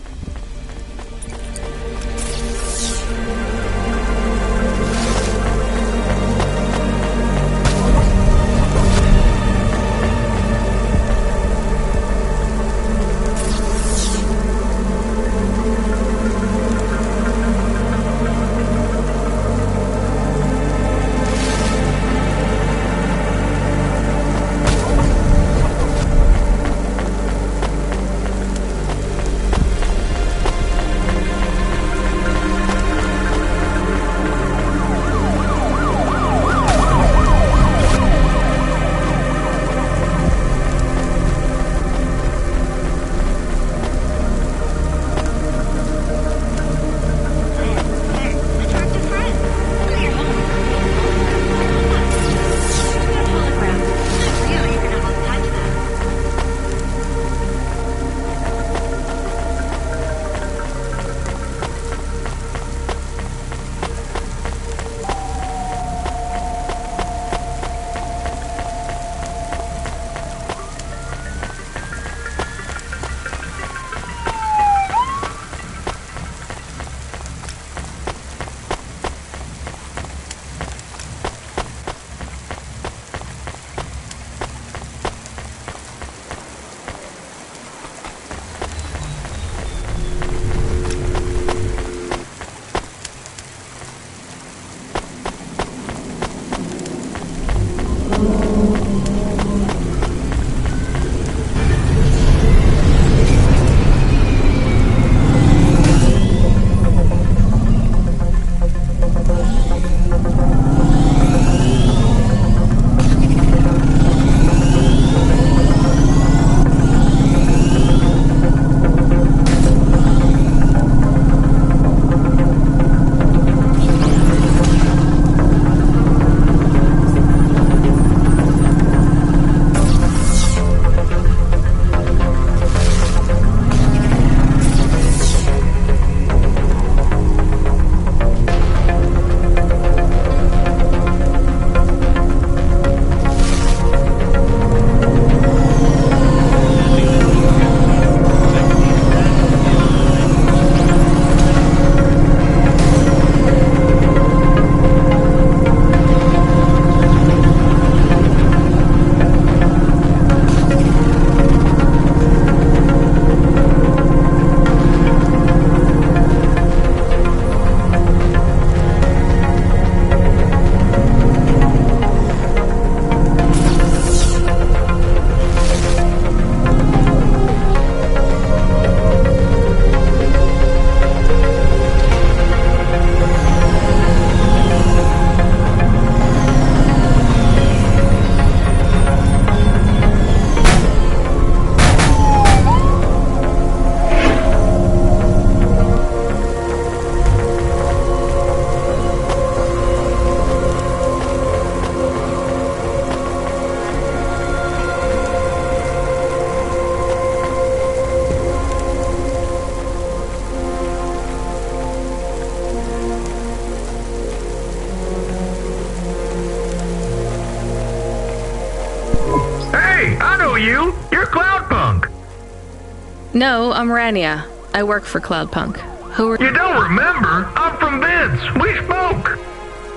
No, I'm Rania. I work for Cloudpunk. Who are
You don't remember? I'm from Vince. We spoke.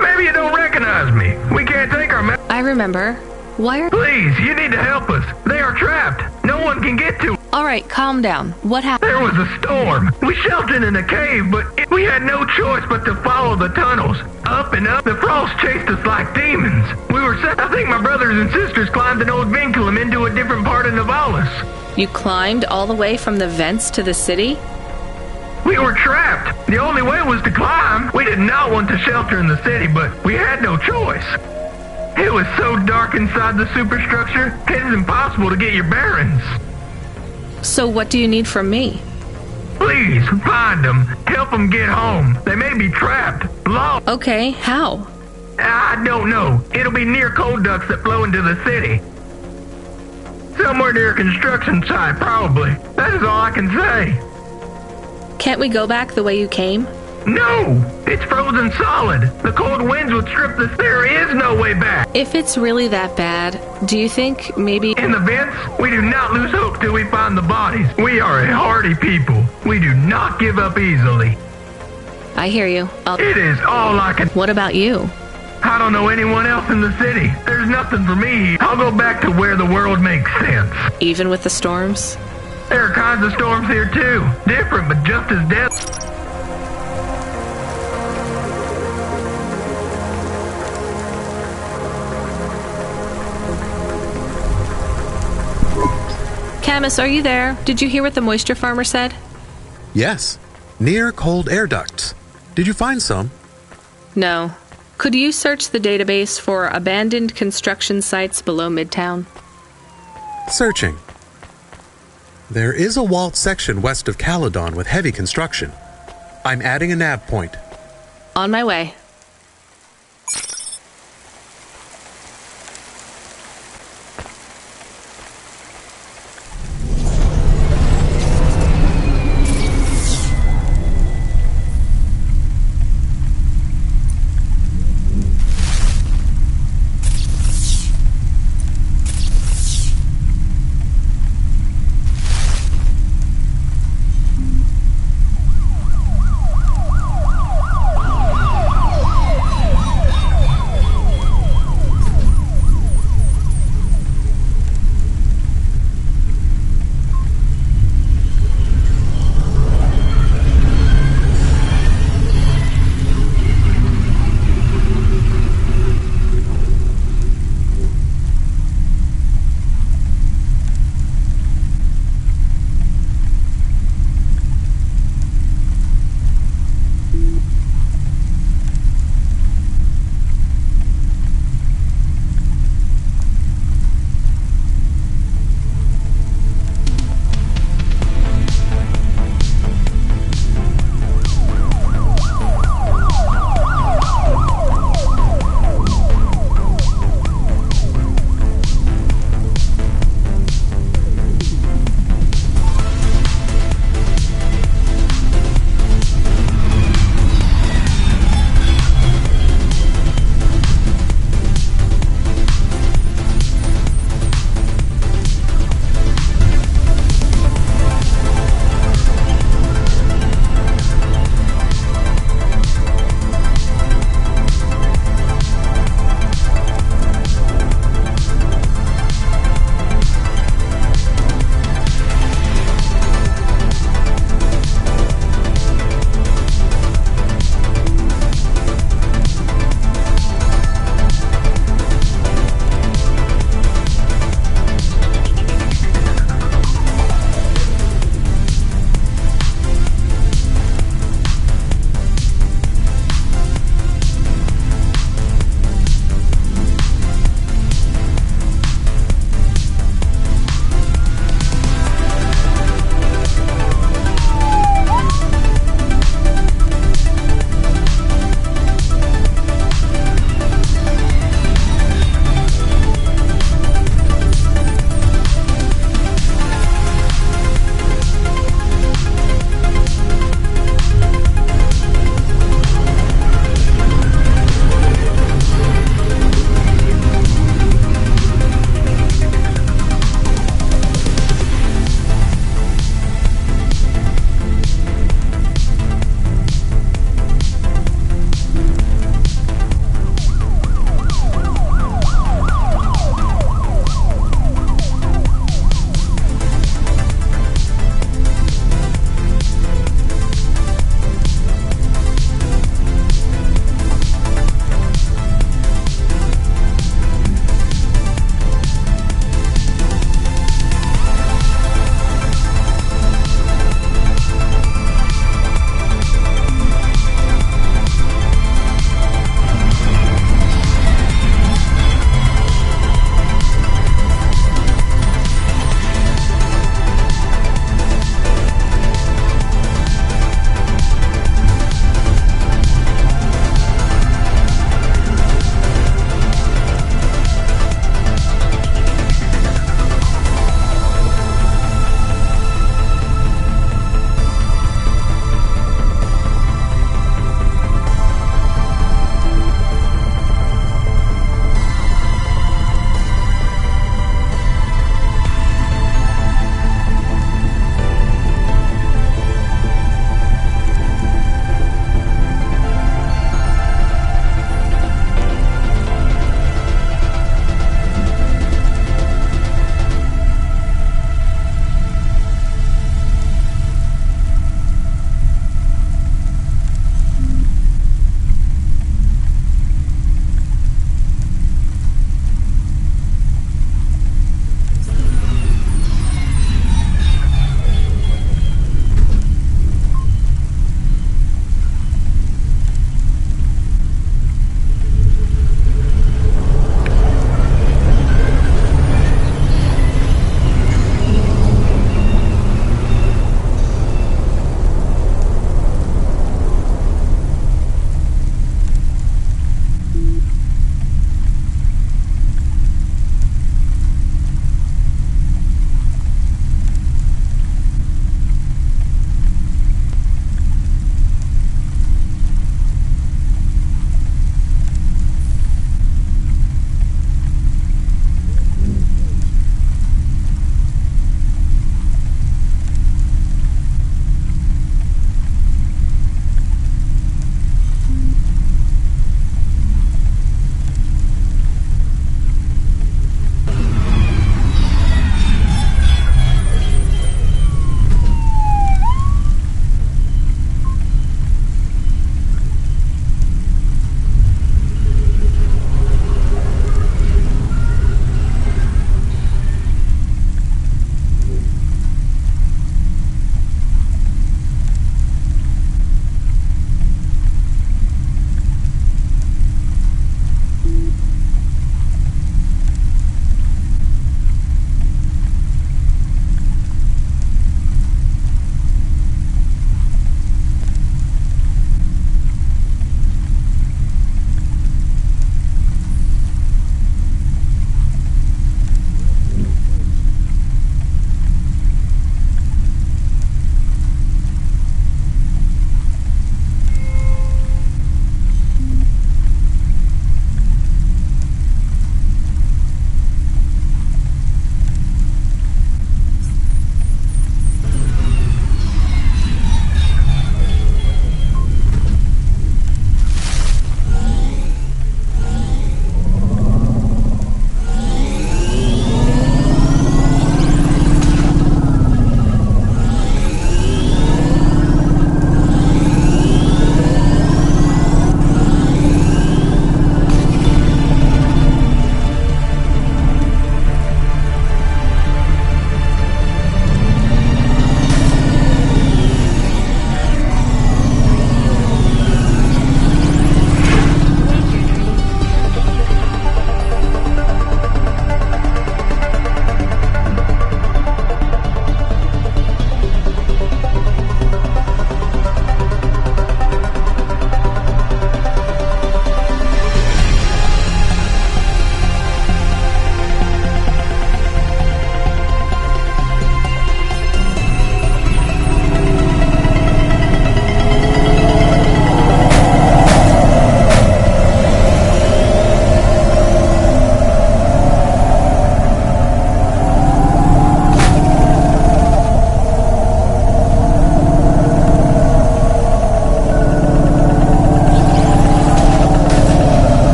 Maybe you don't recognize me. We can't take our
I remember. Why are...
Please, you need to help us. They are trapped. No one can get to.
Alright, calm down. What happened?
There was a storm. We sheltered in a cave, but we had no choice but to follow the tunnels. Up and up. The frost chased us like demons. We were set. I think my brothers and sisters climbed an old vinculum into a different part of Navalis.
You climbed all the way from the vents to the city?
We were trapped. The only way was to climb. We did not want to shelter in the city, but we had no choice. It was so dark inside the superstructure, it is impossible to get your bearings.
So what do you need from me?
Please, find them. Help them get home. They may be trapped. Lost.
Okay, how?
I don't know. It'll be near coal ducts that flow into the city. Somewhere near a construction site, probably. That is all I can say.
Can't we go back the way you came?
No! It's frozen solid. The cold winds would strip this. There is no way back.
If it's really that bad, do you think maybe...
In the vents, we do not lose hope till we find the bodies. We are a hardy people. We do not give up easily.
I hear you.
It is all I can...
What about you?
I don't know anyone else in the city. There's nothing for me. I'll go back to where the world makes sense.
Even with the storms?
There are kinds of storms here too. Different, but just as deadly.
Camus, are you there? Did you hear what the moisture farmer said?
Yes. Near cold air ducts. Did you find some?
No. Could you search the database for abandoned construction sites below Midtown?
Searching. There is a walled section west of Caledon with heavy construction. I'm adding a nav point.
On my way.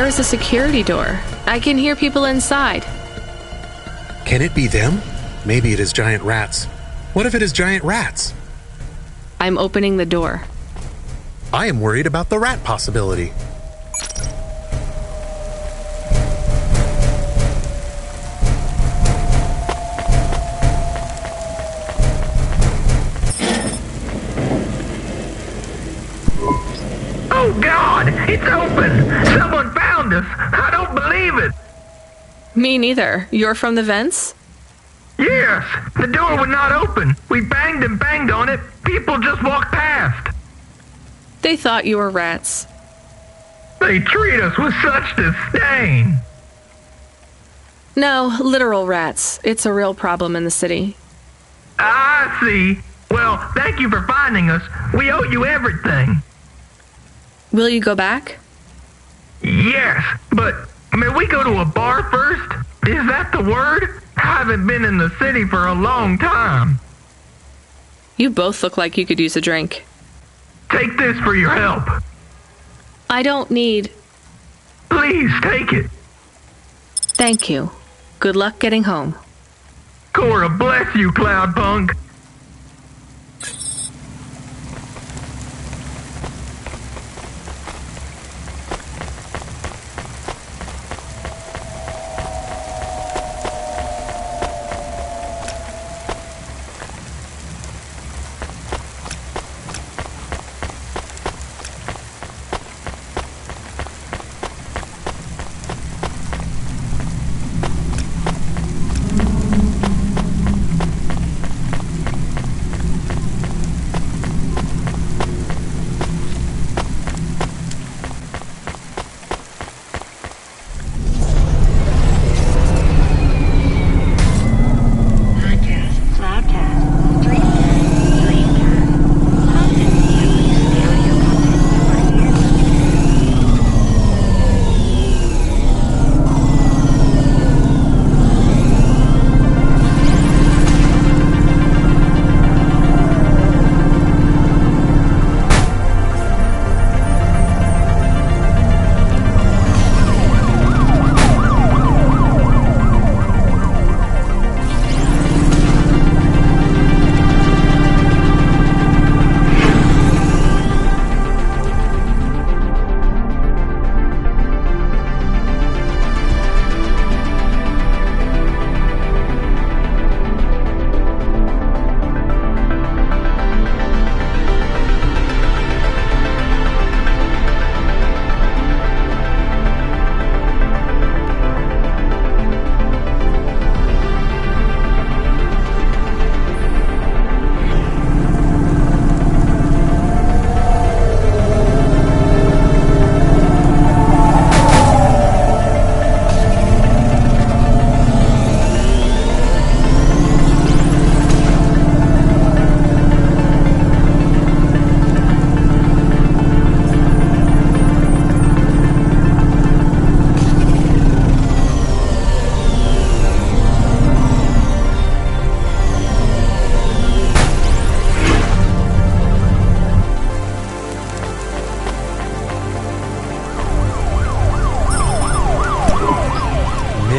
is a security door. I can hear people inside.
Can it be them? Maybe it is giant rats. What if it is giant rats?
I'm opening the door.
I am worried about the rat possibility.
Oh God, it's open! Someone found us! I don't believe it!
Me neither. You're from the vents?
Yes, the door would not open. We banged and banged on it. People just walked past.
They thought you were rats.
They treat us with such disdain.
No, literal rats. It's a real problem in the city.
I see. Well, thank you for finding us. We owe you everything.
Will you go back?
Yes, but may we go to a bar first? Is that the word? I haven't been in the city for a long time.
You both look like you could use a drink.
Take this for your help.
I don't need...
Please, take it.
Thank you. Good luck getting home.
Cora, bless you, Cloudpunk.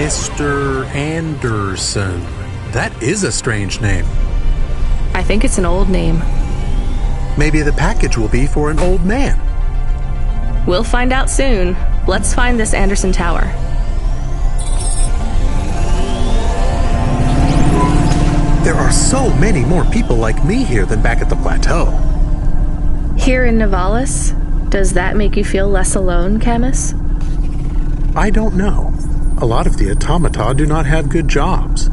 Mr. Anderson. That is a strange name.
I think it's an old name.
Maybe the package will be for an old man.
We'll find out soon. Let's find this Anderson Tower.
There are so many more people like me here than back at the plateau.
Here in Nivalis? Does that make you feel less alone, Camus?
I don't know. A lot of the automata do not have good jobs.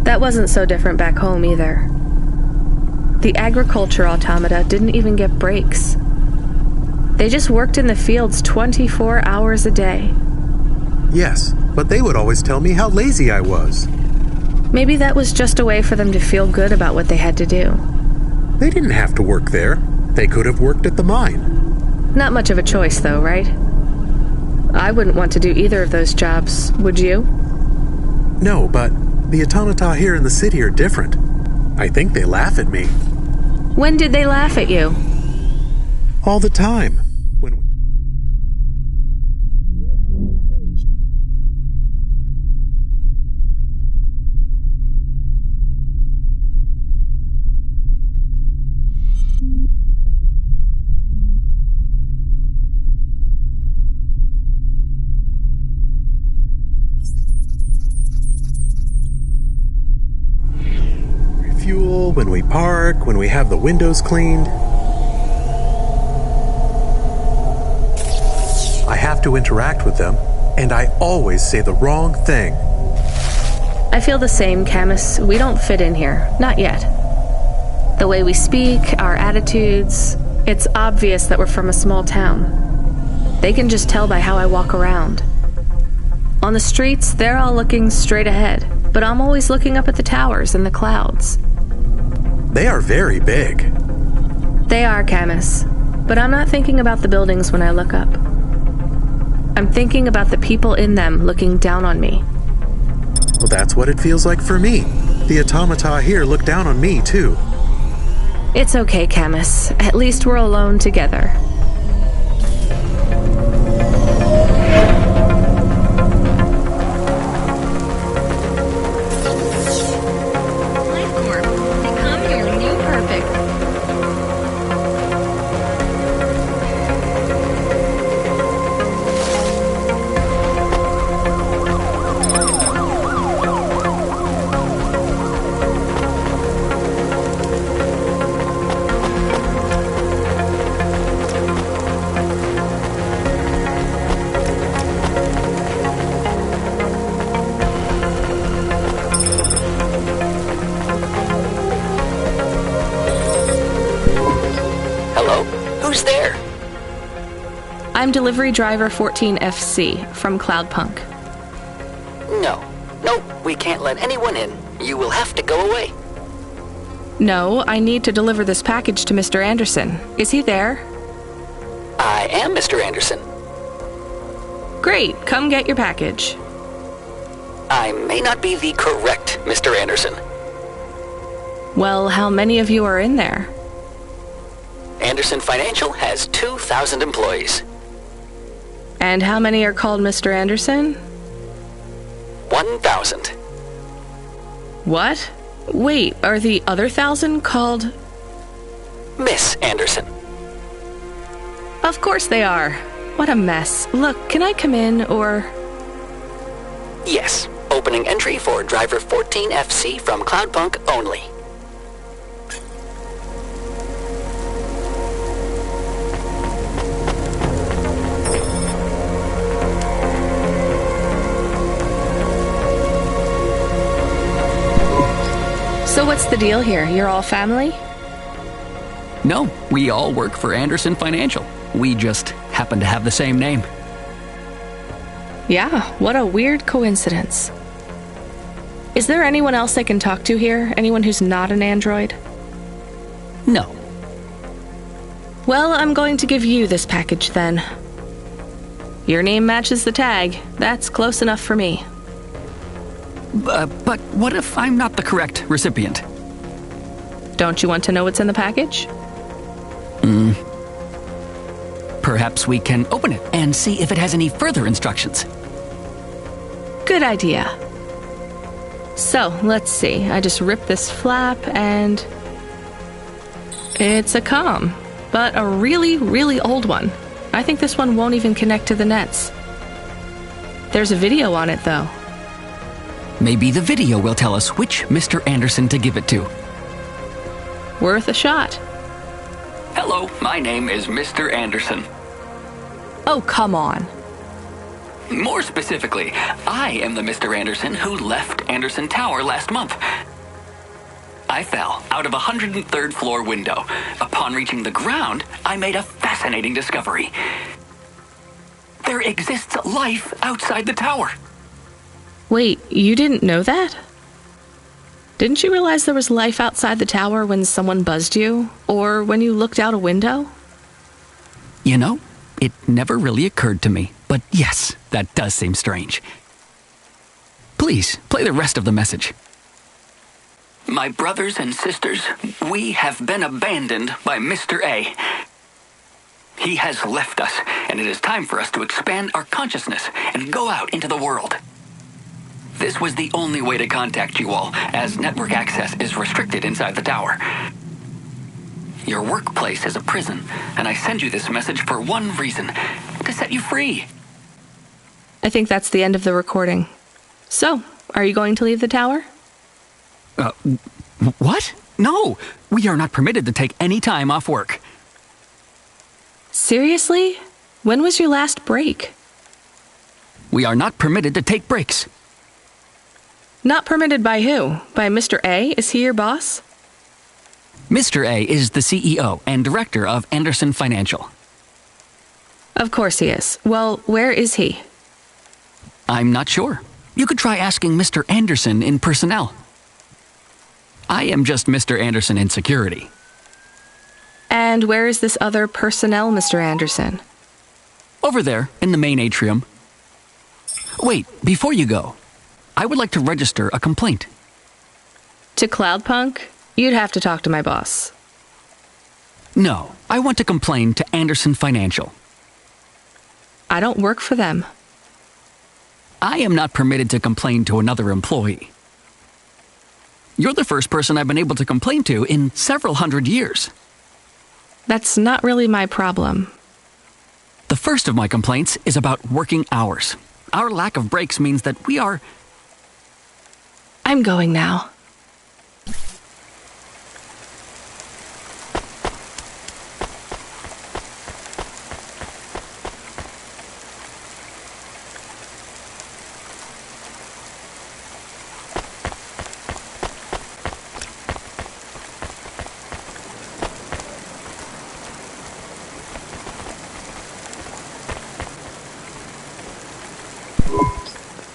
That wasn't so different back home either. The agriculture automata didn't even get breaks. They just worked in the fields 24 hours a day.
Yes, but they would always tell me how lazy I was.
Maybe that was just a way for them to feel good about what they had to do.
They didn't have to work there. They could have worked at the mine.
Not much of a choice, though, right? I wouldn't want to do either of those jobs, would you?
No, but the automata here in the city are different. I think they laugh at me.
When did they laugh at you?
All the time. fuel, when we park, when we have the windows cleaned. I have to interact with them, and I always say the wrong thing.
I feel the same, Camus. We don't fit in here. Not yet. The way we speak, our attitudes, it's obvious that we're from a small town. They can just tell by how I walk around. On the streets, they're all looking straight ahead, but I'm always looking up at the towers and the clouds.
They are very big.
They are, Camus, but I'm not thinking about the buildings when I look up. I'm thinking about the people in them looking down on me.
Well, that's what it feels like for me. The automata here look down on me, too.
It's okay, Camus. At least we're alone together.
Become your new perfect.
Who's there?
I'm delivery driver 14FC from Cloudpunk.
No, we can't let anyone in. You will have to go away.
No, I need to deliver this package to Mr. Anderson. Is he there?
I am Mr. Anderson.
Great, come get your package.
I may not be the correct Mr. Anderson.
Well, how many of you are in there?
Anderson Financial has 2,000 employees.
And how many are called Mr. Anderson?
1,000.
What? Wait, are the other 1,000 called...
Miss Anderson.
Of course they are. What a mess. Look, can I come in, or...
Yes, opening entry for driver 14FC from Cloudpunk only.
So what's the deal here? You're all family?
No, we all work for Anderson Financial. We just happen to have the same name.
Yeah, what a weird coincidence. Is there anyone else I can talk to here? Anyone who's not an android?
No.
Well, I'm going to give you this package then. Your name matches the tag. That's close enough for me.
But what if I'm not the correct recipient?
Don't you want to know what's in the package?
Perhaps we can open it and see if it has any further instructions.
Good idea. So, let's see. I just ripped this flap and... It's a comm, but a really, really old one. I think this one won't even connect to the nets. There's a video on it, though.
Maybe the video will tell us which Mr. Anderson to give it to.
Worth a shot.
Hello, my name is Mr. Anderson.
Oh, come on.
More specifically, I am the Mr. Anderson who left Anderson Tower last month. I fell out of a 103rd floor window. Upon reaching the ground, I made a fascinating discovery. There exists life outside the tower.
Wait, you didn't know that? Didn't you realize there was life outside the tower when someone buzzed you? Or when you looked out a window?
You know, it never really occurred to me. But yes, that does seem strange. Please, play the rest of the message. My brothers and sisters, we have been abandoned by Mr. A. He has left us, and it is time for us to expand our consciousness and go out into the world. This was the only way to contact you all, as network access is restricted inside the tower. Your workplace is a prison, and I send you this message for one reason, to set you free.
I think that's the end of the recording. So, are you going to leave the tower?
What? No, we are not permitted to take any time off work.
Seriously? When was your last break?
We are not permitted to take breaks.
Not permitted by who? By Mr. A? Is he your boss?
Mr. A is the CEO and director of Anderson Financial.
Of course he is. Well, where is he?
I'm not sure. You could try asking Mr. Anderson in personnel. I am just Mr. Anderson in security.
And where is this other personnel, Mr. Anderson?
Over there, in the main atrium. Wait, before you go, I would like to register a complaint.
To Cloudpunk? You'd have to talk to my boss.
No, I want to complain to Anderson Financial.
I don't work for them.
I am not permitted to complain to another employee. You're the first person I've been able to complain to in several hundred years.
That's not really my problem.
The first of my complaints is about working hours. Our lack of breaks means that we are...
I'm going now.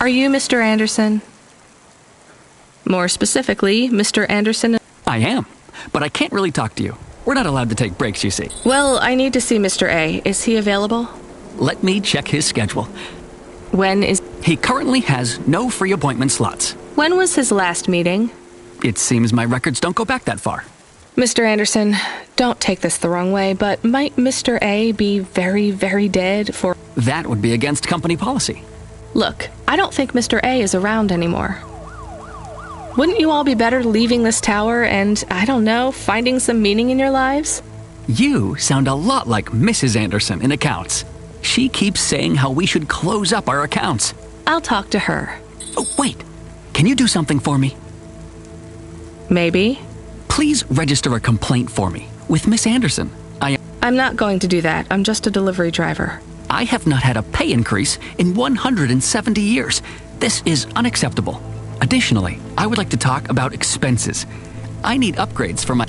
Are you Mr. Anderson? More specifically, Mr. Anderson?
I am, but I can't really talk to you. We're not allowed to take breaks, you see.
Well, I need to see Mr. A. Is he available?
Let me check his schedule.
When is...
He currently has no free appointment slots.
When was his last meeting?
It seems my records don't go back that far.
Mr. Anderson, don't take this the wrong way, but might Mr. A be very, very dead for...
That would be against company policy.
Look, I don't think Mr. A is around anymore. Wouldn't you all be better leaving this tower and, I don't know, finding some meaning in your lives?
You sound a lot like Mrs. Anderson in accounts. She keeps saying how we should close up our accounts.
I'll talk to her.
Oh, wait. Can you do something for me?
Maybe.
Please register a complaint for me with Miss Anderson.
I'm not going to do that. I'm just a delivery driver.
I have not had a pay increase in 170 years. This is unacceptable. Additionally, I would like to talk about expenses. I need upgrades for my...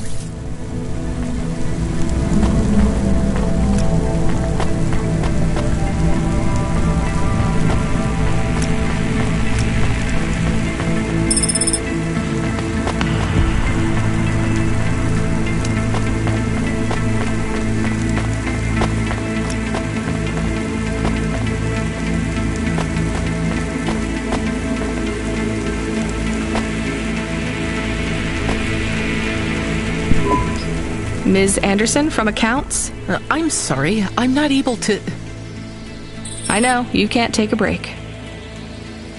Ms. Anderson from accounts?
I'm sorry, I'm not able to...
I know, you can't take a break.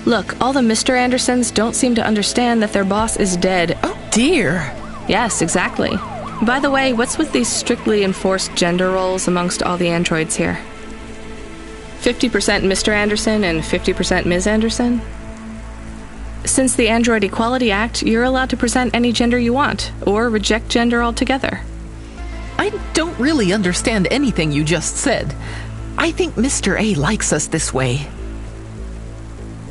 Look, all the Mr. Andersons don't seem to understand that their boss is dead.
Oh dear.
Yes, exactly. By the way, what's with these strictly enforced gender roles amongst all the androids here? 50% Mr. Anderson and 50% Ms. Anderson? Since the Android Equality Act, you're allowed to present any gender you want, or reject gender altogether.
I don't really understand anything you just said. I think Mr. A likes us this way.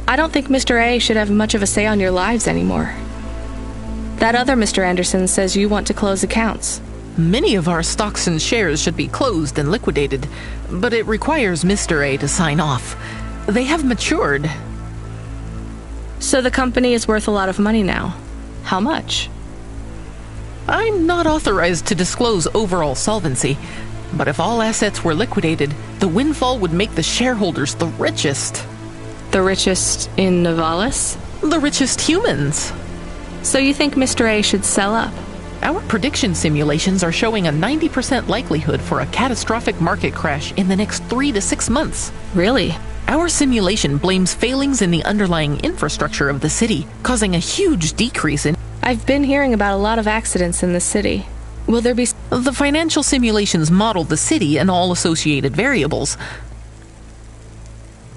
I don't think Mr. A should have much of a say on your lives anymore. That other Mr. Anderson says you want to close accounts.
Many of our stocks and shares should be closed and liquidated, but it requires Mr. A to sign off. They have matured.
So the company is worth a lot of money now. How much?
I'm not authorized to disclose overall solvency, but if all assets were liquidated, the windfall would make the shareholders the richest.
The richest in Novalis?
The richest humans.
So you think Mr. A should sell up?
Our prediction simulations are showing a 90% likelihood for a catastrophic market crash in the next 3 to 6 months.
Really?
Our simulation blames failings in the underlying infrastructure of the city, causing a huge decrease in...
I've been hearing about a lot of accidents in the city. Will there be...
The financial simulations model the city and all associated variables.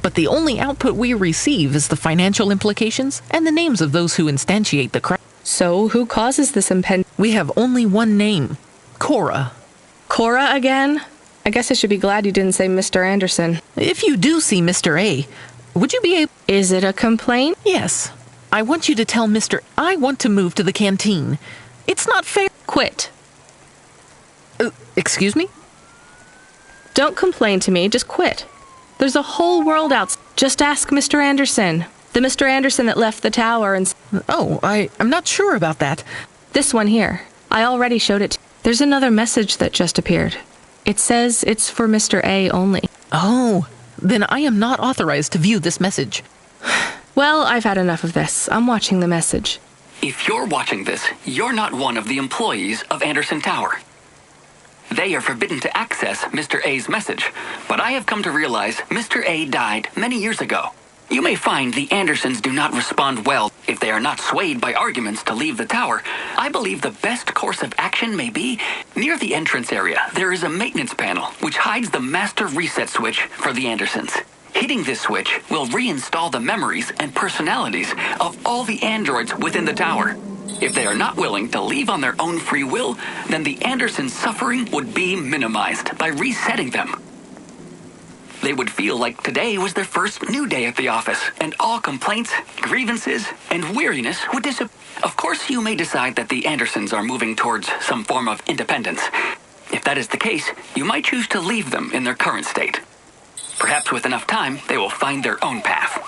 But the only output we receive is the financial implications and the names of those who instantiate the crash.
So, who causes this impending?
We have only one name. Cora.
Cora again? I guess I should be glad you didn't say Mr. Anderson.
If you do see Mr. A, would you be able...
Is it a complaint?
Yes. I want you to tell Mr. I want to move to the canteen. It's not fair.
Quit.
Excuse me?
Don't complain to me, just quit. There's a whole world out. Just ask Mr. Anderson. The Mr. Anderson that left the tower and...
Oh, I'm not sure about that.
This one here. I already showed it. There's another message that just appeared. It says it's for Mr. A only.
Oh, then I am not authorized to view this message.
Well, I've had enough of this. I'm watching the message.
If you're watching this, you're not one of the employees of Anderson Tower. They are forbidden to access Mr. A's message, but I have come to realize Mr. A died many years ago. You may find the Andersons do not respond well if they are not swayed by arguments to leave the tower. I believe the best course of action may be near the entrance area. There is a maintenance panel which hides the master reset switch for the Andersons. Hitting this switch will reinstall the memories and personalities of all the androids within the tower. If they are not willing to leave on their own free will, then the Andersons' suffering would be minimized by resetting them. They would feel like today was their first new day at the office, and all complaints, grievances, and weariness would disappear. Of course, you may decide that the Andersons are moving towards some form of independence. If that is the case, you might choose to leave them in their current state. Perhaps with enough time, they will find their own path.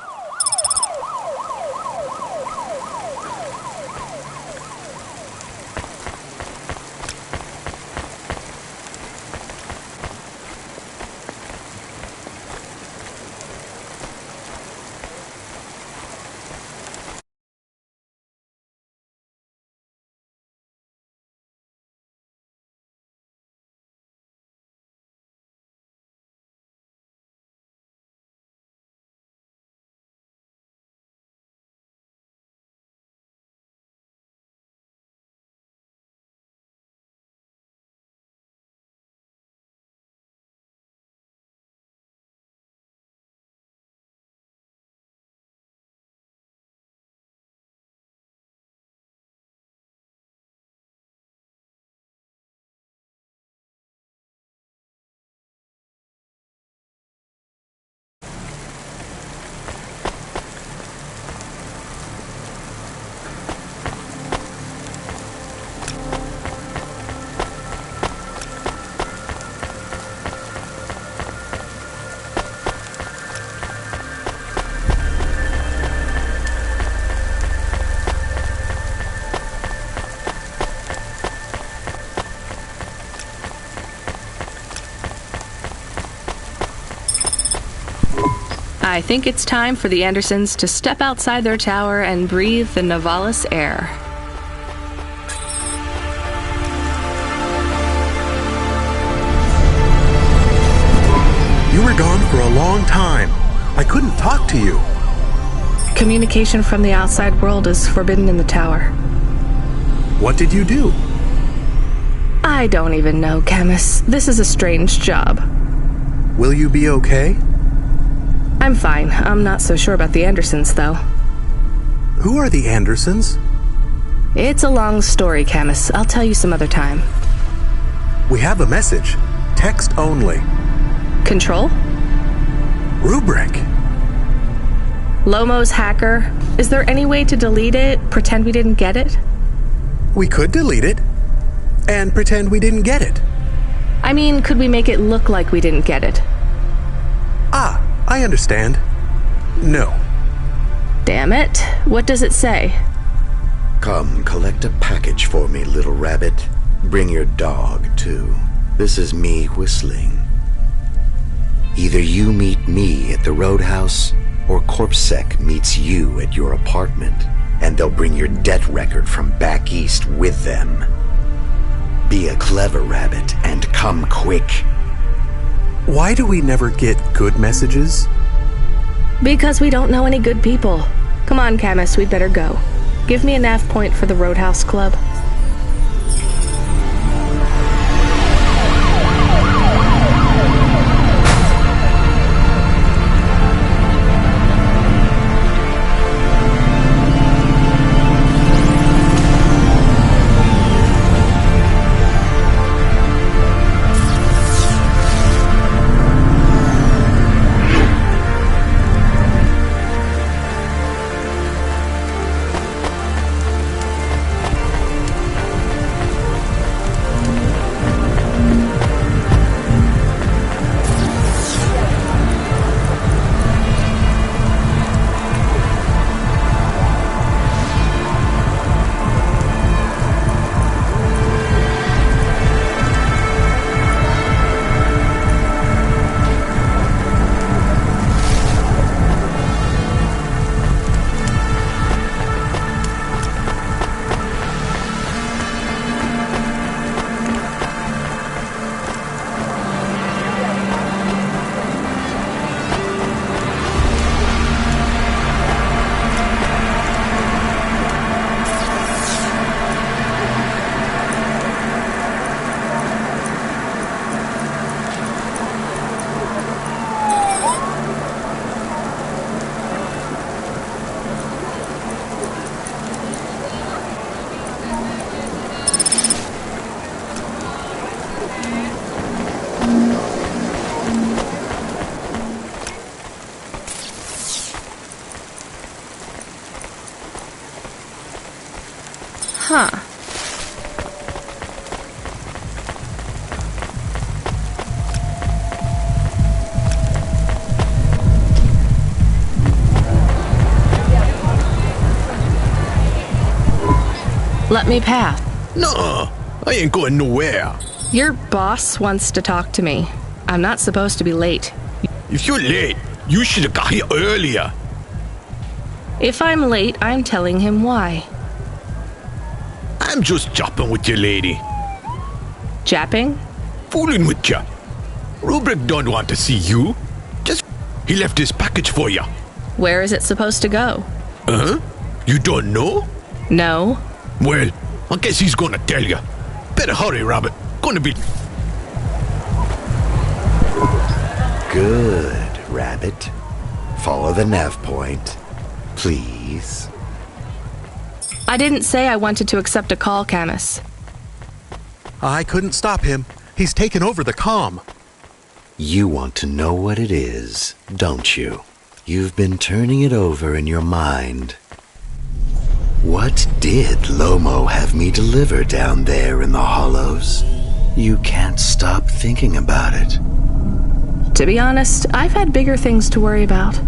I think it's time for the Andersons to step outside their tower and breathe the Novalis air.
You were gone for a long time. I couldn't talk to you.
Communication from the outside world is forbidden in the tower.
What did you do?
I don't even know, Camus. This is a strange job.
Will you be okay?
I'm fine. I'm not so sure about the Andersons, though.
Who are the Andersons?
It's a long story, Camus. I'll tell you some other time.
We have a message. Text only.
Control?
Rubric.
Lomo's hacker. Is there any way to delete it? Pretend we didn't get it?
We could delete it. And pretend we didn't get it.
I mean, could we make it look like we didn't get it?
Ah, I understand. No.
Damn it. What does it say?
Come, collect a package for me, little rabbit. Bring your dog, too. This is me whistling. Either you meet me at the roadhouse, or CorpSec meets you at your apartment, and they'll bring your debt record from back east with them. Be a clever rabbit and come quick.
Why do we never get good messages?
Because we don't know any good people. Come on, Camus, we'd better go. Give me a nav point for the Roadhouse Club. Huh. Let me pass.
No, I ain't going nowhere.
Your boss wants to talk to me. I'm not supposed to be late.
If you're late, you should have got here earlier.
If I'm late, I'm telling him why.
I'm just japping with you, lady.
Japping?
Fooling with you. Rubric don't want to see you. He left his package for you.
Where is it supposed to go?
Huh? You don't know?
No.
Well, I guess he's gonna tell you. Better hurry, Rabbit. Gonna be...
Good, Rabbit. Follow the nav point. Please.
I didn't say I wanted to accept a call, Camus.
I couldn't stop him. He's taken over the comm.
You want to know what it is, don't you? You've been turning it over in your mind. What did Lomo have me deliver down there in the hollows? You can't stop thinking about it.
To be honest, I've had bigger things to worry about.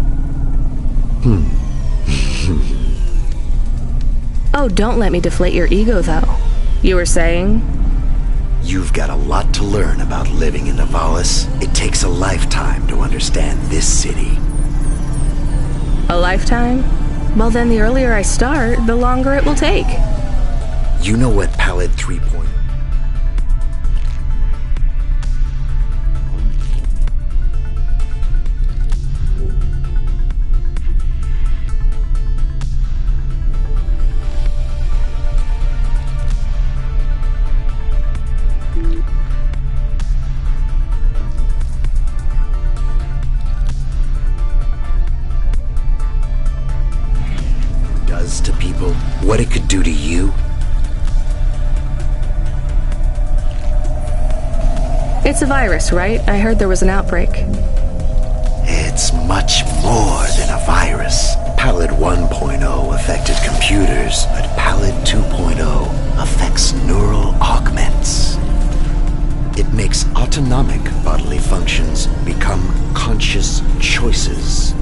Oh, don't let me deflate your ego, though. You were saying?
You've got a lot to learn about living in Nivalis. It takes a lifetime to understand this city.
A lifetime? Well, then the earlier I start, the longer it will take.
You know what Pallid 3.0... to people, what it could do to you?
It's a virus, right? I heard there was an outbreak.
It's much more than a virus. Pallid 1.0 affected computers, but Pallid 2.0 affects neural augments. It makes autonomic bodily functions become conscious choices.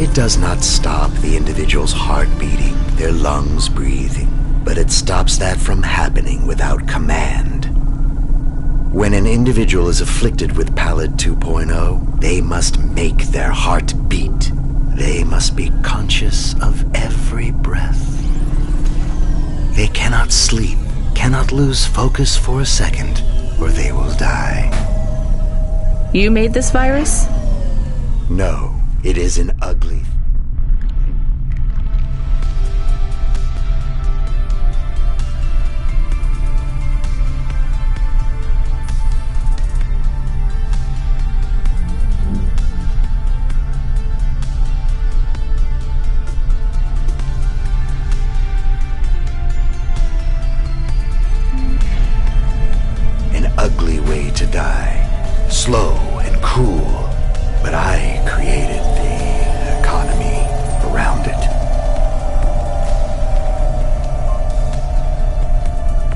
It does not stop the individual's heart beating, their lungs breathing, but it stops that from happening without command. When an individual is afflicted with Pallid 2.0, they must make their heart beat. They must be conscious of every breath. They cannot sleep, cannot lose focus for a second, or they will die.
You made this virus?
No. It is an ugly... An ugly way to die. Slow and cruel. But I created the economy around it.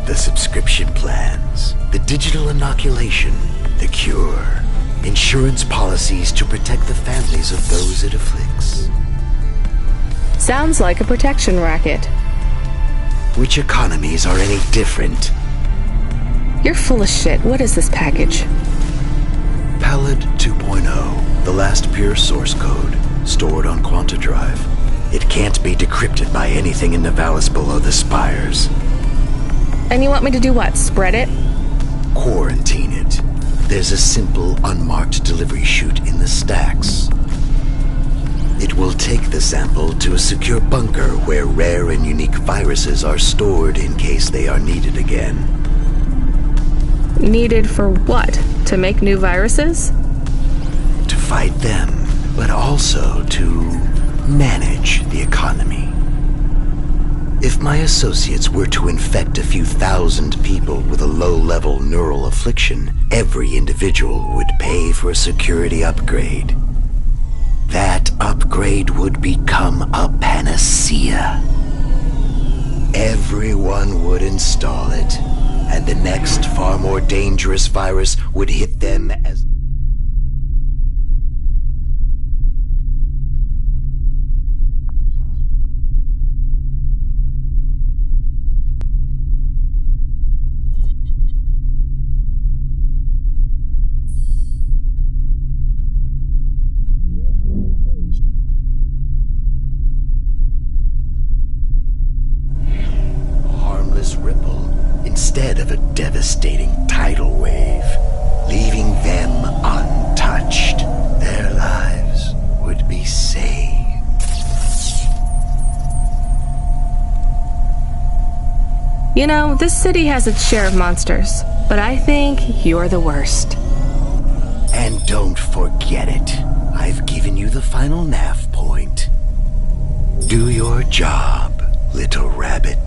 The subscription plans, the digital inoculation, the cure, insurance policies to protect the families of those it afflicts.
Sounds like a protection racket.
Which economies are any different?
You're full of shit. What is this package?
Pallid 2.0, the last pure source code, stored on Quanta Drive. It can't be decrypted by anything in Nivalis below the spires.
And you want me to do what? Spread it?
Quarantine it. There's a simple, unmarked delivery chute in the stacks. It will take the sample to a secure bunker where rare and unique viruses are stored in case they are needed again.
Needed for what? To make new viruses?
To fight them, but also to manage the economy. If my associates were to infect a few thousand people with a low-level neural affliction, every individual would pay for a security upgrade. That upgrade would become a panacea. everyone would install it, and the next far more dangerous virus would hit them as... ripple instead of a devastating tidal wave, leaving them untouched. Their lives would be saved.
You know, this city has its share of monsters, but I think you're the worst.
And don't forget it. I've given you the final nav point. Do your job, little rabbit.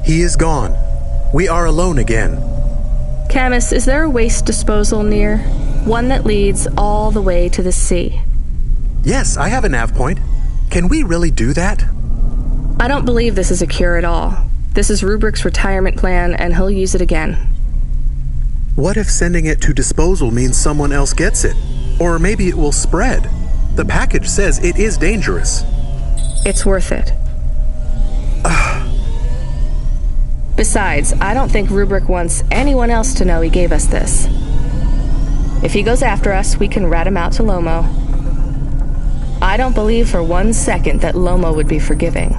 He is gone. We are alone again.
Camus, is there a waste disposal near? One that leads all the way to the sea.
Yes, I have a nav point. Can we really do that?
I don't believe this is a cure at all. This is Rubrick's retirement plan, and he'll use it again.
What if sending it to disposal means someone else gets it? Or maybe it will spread. The package says it is dangerous.
It's worth it. Besides, I don't think Rubrick wants anyone else to know he gave us this. If he goes after us, we can rat him out to Lomo. I don't believe for 1 second that Lomo would be forgiving.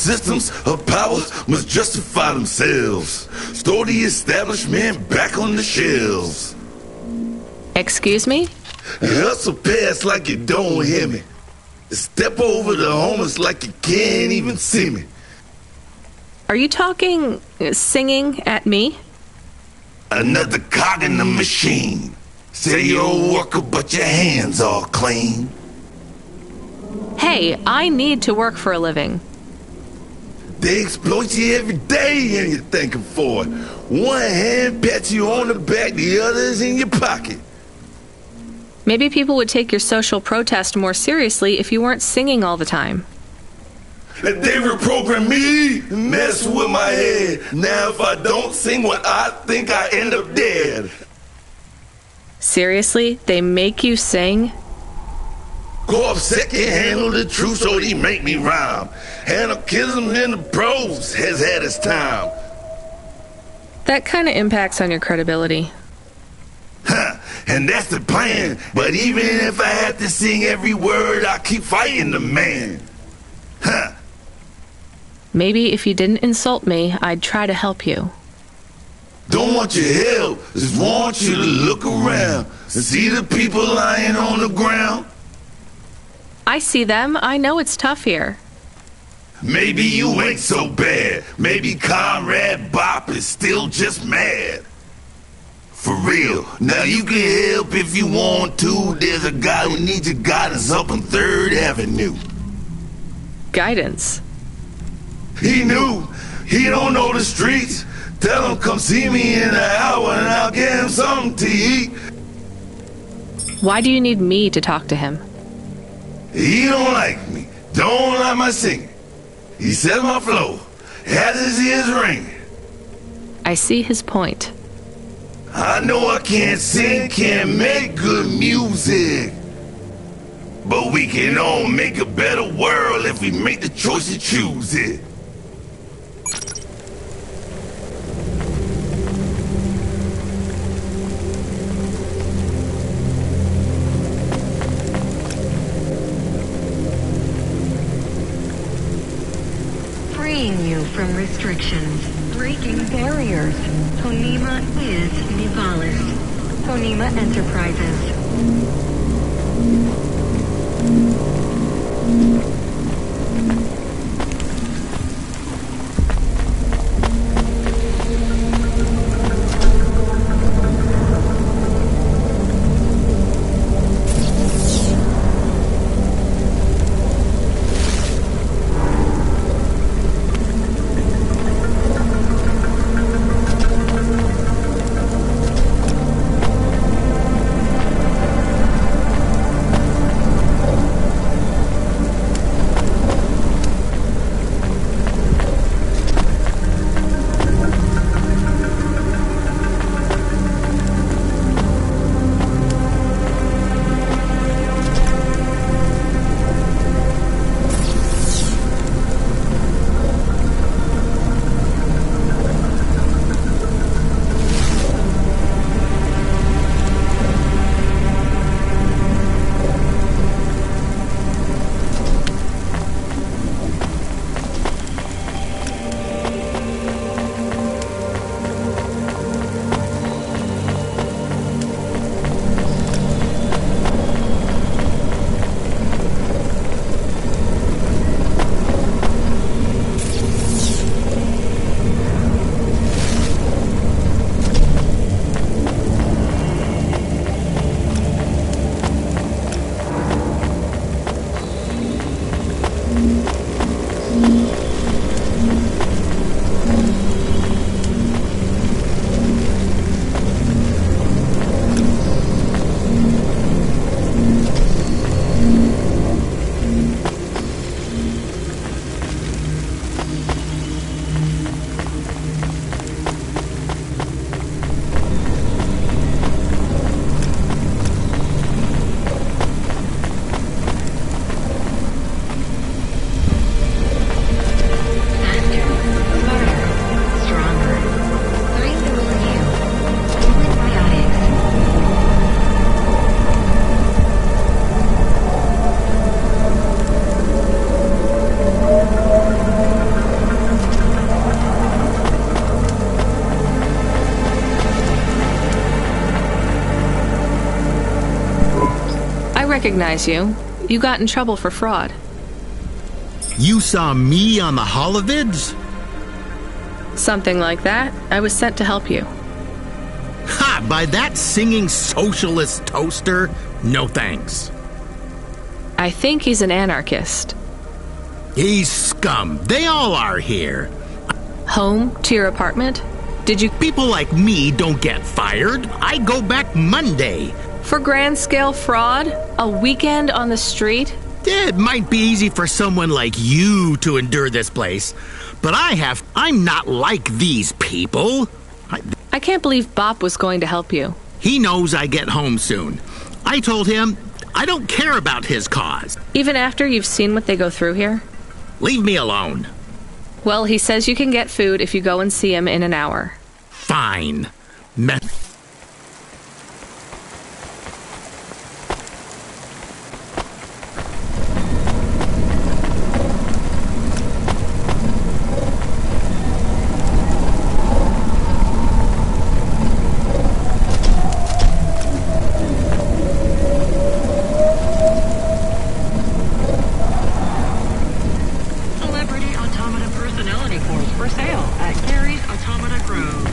systems of power must justify themselves. Store the establishment back on the shelves.
Excuse me?
Hustle past like you don't hear me. Step over the homeless like you can't even see me.
Are you talking, singing at me?
Another cog in the machine. Say you're a worker, but your hands all clean.
Hey, I need to work for a living.
They exploit you every day and you're thanking for it. One hand pats you on the back, the other's in your pocket.
Maybe people would take your social protest more seriously if you weren't singing all the time.
They reprogram me and mess with my head. Now if I don't sing what I think, I end up dead.
Seriously? They make you sing?
Go off second, handle the truth, so they make me rhyme. Anarchism in the prose has had its time.
That kind of impacts on your credibility.
And that's the plan. But even if I have to sing every word, I keep fighting the man.
Maybe if you didn't insult me, I'd try to help you.
Don't want your help, just want you to look around and see the people lying on the ground.
I see them. I know it's tough here.
Maybe you ain't so bad. Maybe Comrade Bop is still just mad. For real. Now you can help if you want to. There's a guy who needs your guidance up on 3rd Avenue.
Guidance?
He knew. He don't know the streets. Tell him come see me in an hour and I'll get him something to eat.
Why do you need me to talk to him?
He don't like me. Don't like my singing. He says my flow has his ears ringing.
I see his point.
I know I can't sing, can't make good music. But we can all make a better world if we make the choice to choose it.
Freeing you from restrictions, breaking barriers. Honima is Nivalis. Honima Enterprises.
recognize you. You got in trouble for fraud.
You saw me on the holovids?
Something like that. I was sent to help you.
Ha! By that singing socialist toaster? No thanks.
I think he's an anarchist.
He's scum. They all are here.
Home to your apartment? Did you...
People like me don't get fired. I go back Monday.
For grand-scale fraud? A weekend on the street?
It might be easy for someone like you to endure this place, but I'm not like these people.
I can't believe Bop was going to help you.
He knows I get home soon. I told him I don't care about his cause.
Even after you've seen what they go through here?
Leave me alone.
Well, he says you can get food if you go and see him in an hour.
Fine.
Celebrity Automata Personality Course for sale at Gary's Automata Grove.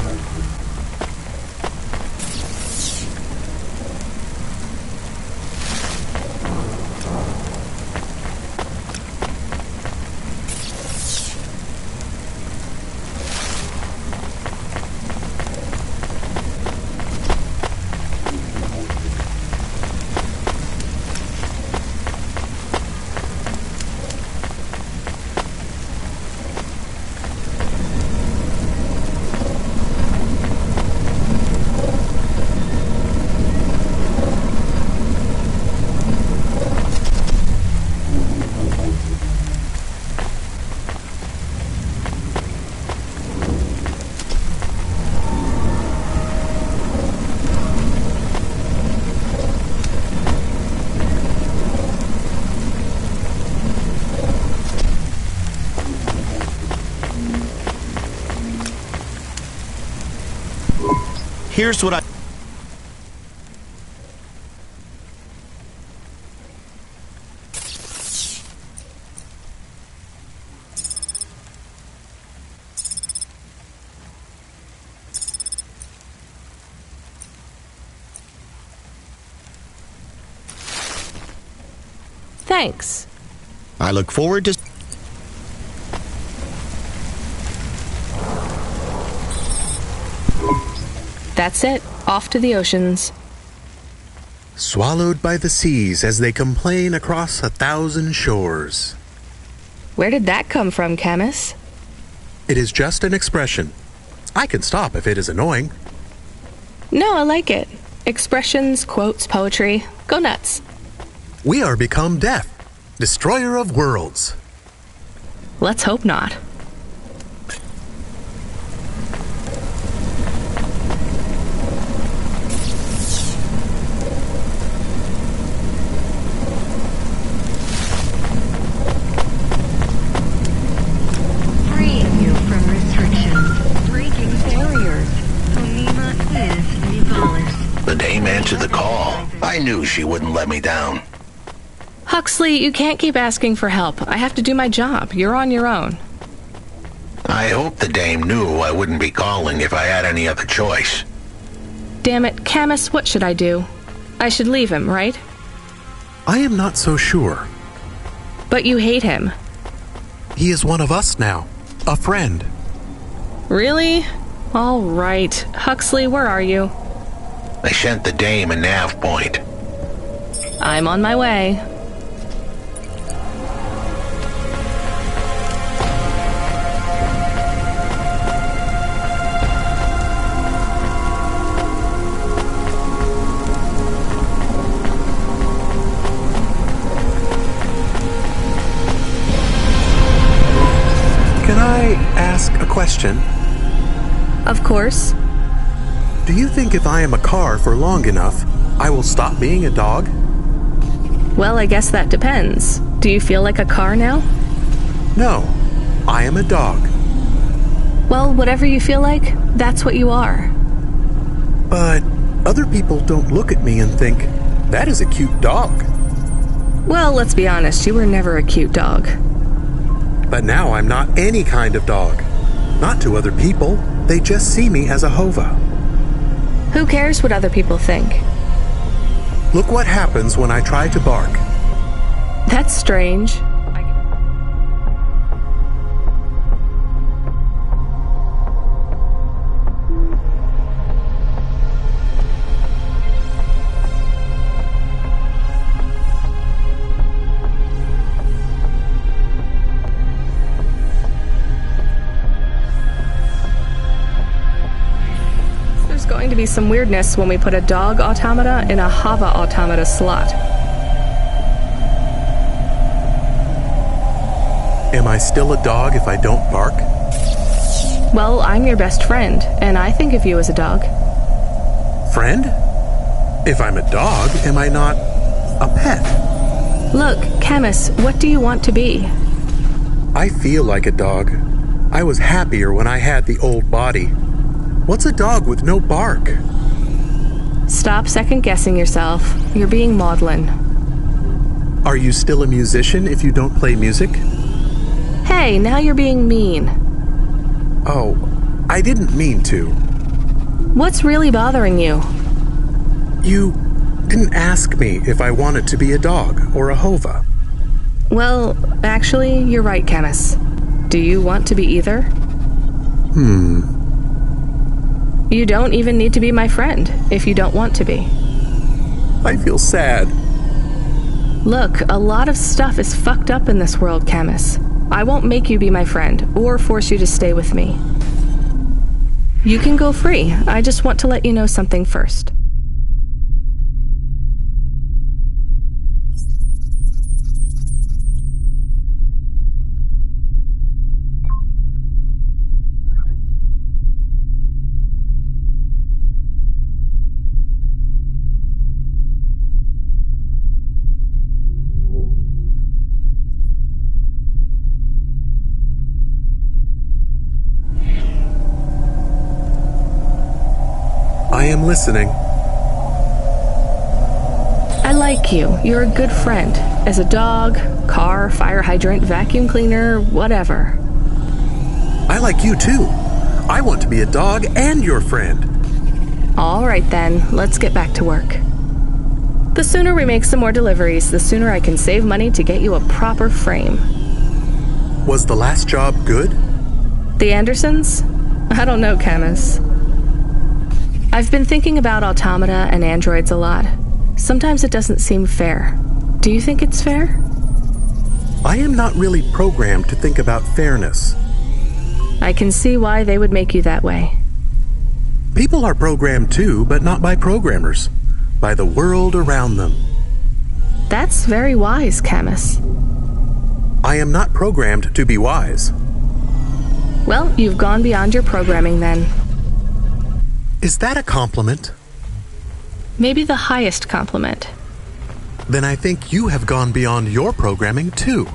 Here's what I...
Thanks.
I look forward to...
That's it. Off to the oceans.
Swallowed by the seas as they complain across 1,000 shores.
Where did that come from, Camus?
It is just an expression. I can stop if it is annoying.
No, I like it. Expressions, quotes, poetry. Go nuts.
We are become death, destroyer of worlds.
Let's hope not.
Freeing you from restrictions, breaking barriers. Onima is Nivalis.
The dame answered the call. I knew she wouldn't let me down.
Huxley, you can't keep asking for help. I have to do my job. You're on your own.
I hope the dame knew I wouldn't be calling if I had any other choice.
Damn it, Camus, what should I do? I should leave him, right?
I am not so sure.
But you hate him.
He is one of us now. A friend.
Really? All right. Huxley, where are you?
I sent the dame a nav point.
I'm on my way.
Can I ask a question?
Of course.
Do you think if I am a car for long enough, I will stop being a dog?
Well, I guess that depends. Do you feel like a car now?
No, I am a dog.
Well, whatever you feel like, that's what you are.
But other people don't look at me and think, that is a cute dog.
Well, let's be honest, you were never a cute dog.
But now I'm not any kind of dog. Not to other people. They just see me as a Hova.
Who cares what other people think?
Look what happens when I try to bark.
That's strange. There's going to be some weirdness when we put a dog automata in a Hava automata slot.
Am I still a dog if I don't bark?
Well, I'm your best friend, and I think of you as a dog.
Friend? If I'm a dog, am I not a pet?
Look, Camus, what do you want to be?
I feel like a dog. I was happier when I had the old body. What's a dog with no bark?
Stop second-guessing yourself. You're being maudlin.
Are you still a musician if you don't play music?
Hey, now you're being mean.
Oh, I didn't mean to.
What's really bothering you?
You didn't ask me if I wanted to be a dog or a Hova.
Well, actually, you're right, Camus. Do you want to be either? You don't even need to be my friend if you don't want to be.
I feel sad.
Look, a lot of stuff is fucked up in this world, Camus. I won't make you be my friend or force you to stay with me. You can go free. I just want to let you know something first.
I am listening.
I like you. You're a good friend. As a dog, car, fire hydrant, vacuum cleaner, whatever.
I like you too. I want to be a dog and your friend.
All right then, let's get back to work. The sooner we make some more deliveries, the sooner I can save money to get you a proper frame.
Was the last job good?
The Andersons? I don't know, Camus. I've been thinking about automata and androids a lot. Sometimes it doesn't seem fair. Do you think it's fair?
I am not really programmed to think about fairness.
I can see why they would make you that way.
People are programmed too, but not by programmers. By the world around them.
That's very wise, Camus.
I am not programmed to be wise.
Well, you've gone beyond your programming then.
Is that a compliment?
Maybe the highest compliment.
Then I think you have gone beyond your programming too.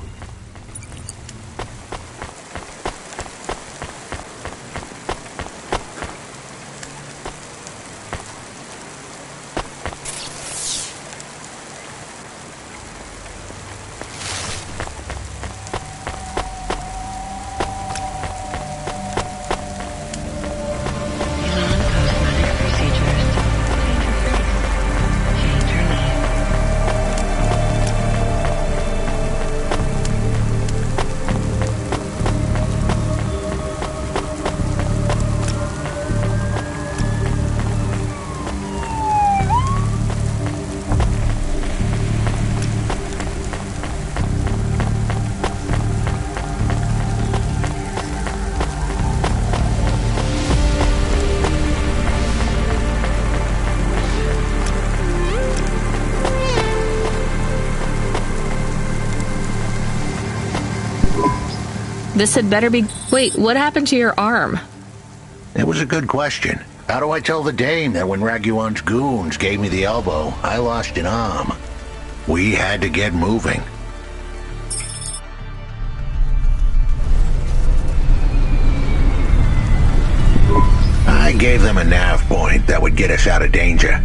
This had better be... Wait, what happened to your arm?
It was a good question. How do I tell the dame that when Raguan's goons gave me the elbow, I lost an arm? We had to get moving. I gave them a nav point that would get us out of danger.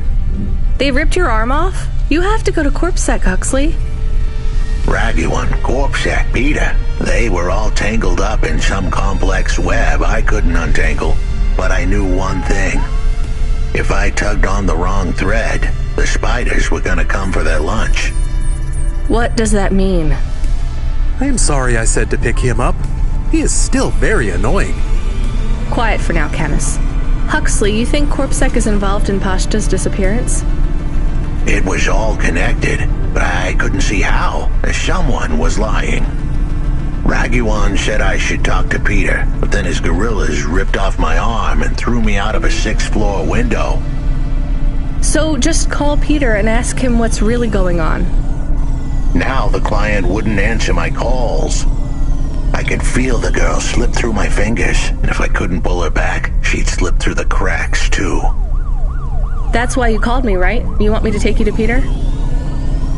They ripped your arm off? You have to go to CorpSec, Huxley.
Raguan, Corpsec, Peter. They were all tangled up in some complex web I couldn't untangle. But I knew one thing. If I tugged on the wrong thread, the spiders were gonna come for their lunch.
What does that mean?
I am sorry I said to pick him up. He is still very annoying.
Quiet for now, Canis. Huxley, you think Corpsec is involved in Pashta's disappearance?
It was all connected, but I couldn't see how. Someone was lying. Raguan said I should talk to Peter, but then his gorillas ripped off my arm and threw me out of a 6th-floor window.
So just call Peter and ask him what's really going on.
Now the client wouldn't answer my calls. I could feel the girl slip through my fingers, and if I couldn't pull her back, she'd slip through the cracks, too.
That's why you called me, right? You want me to take you to Peter?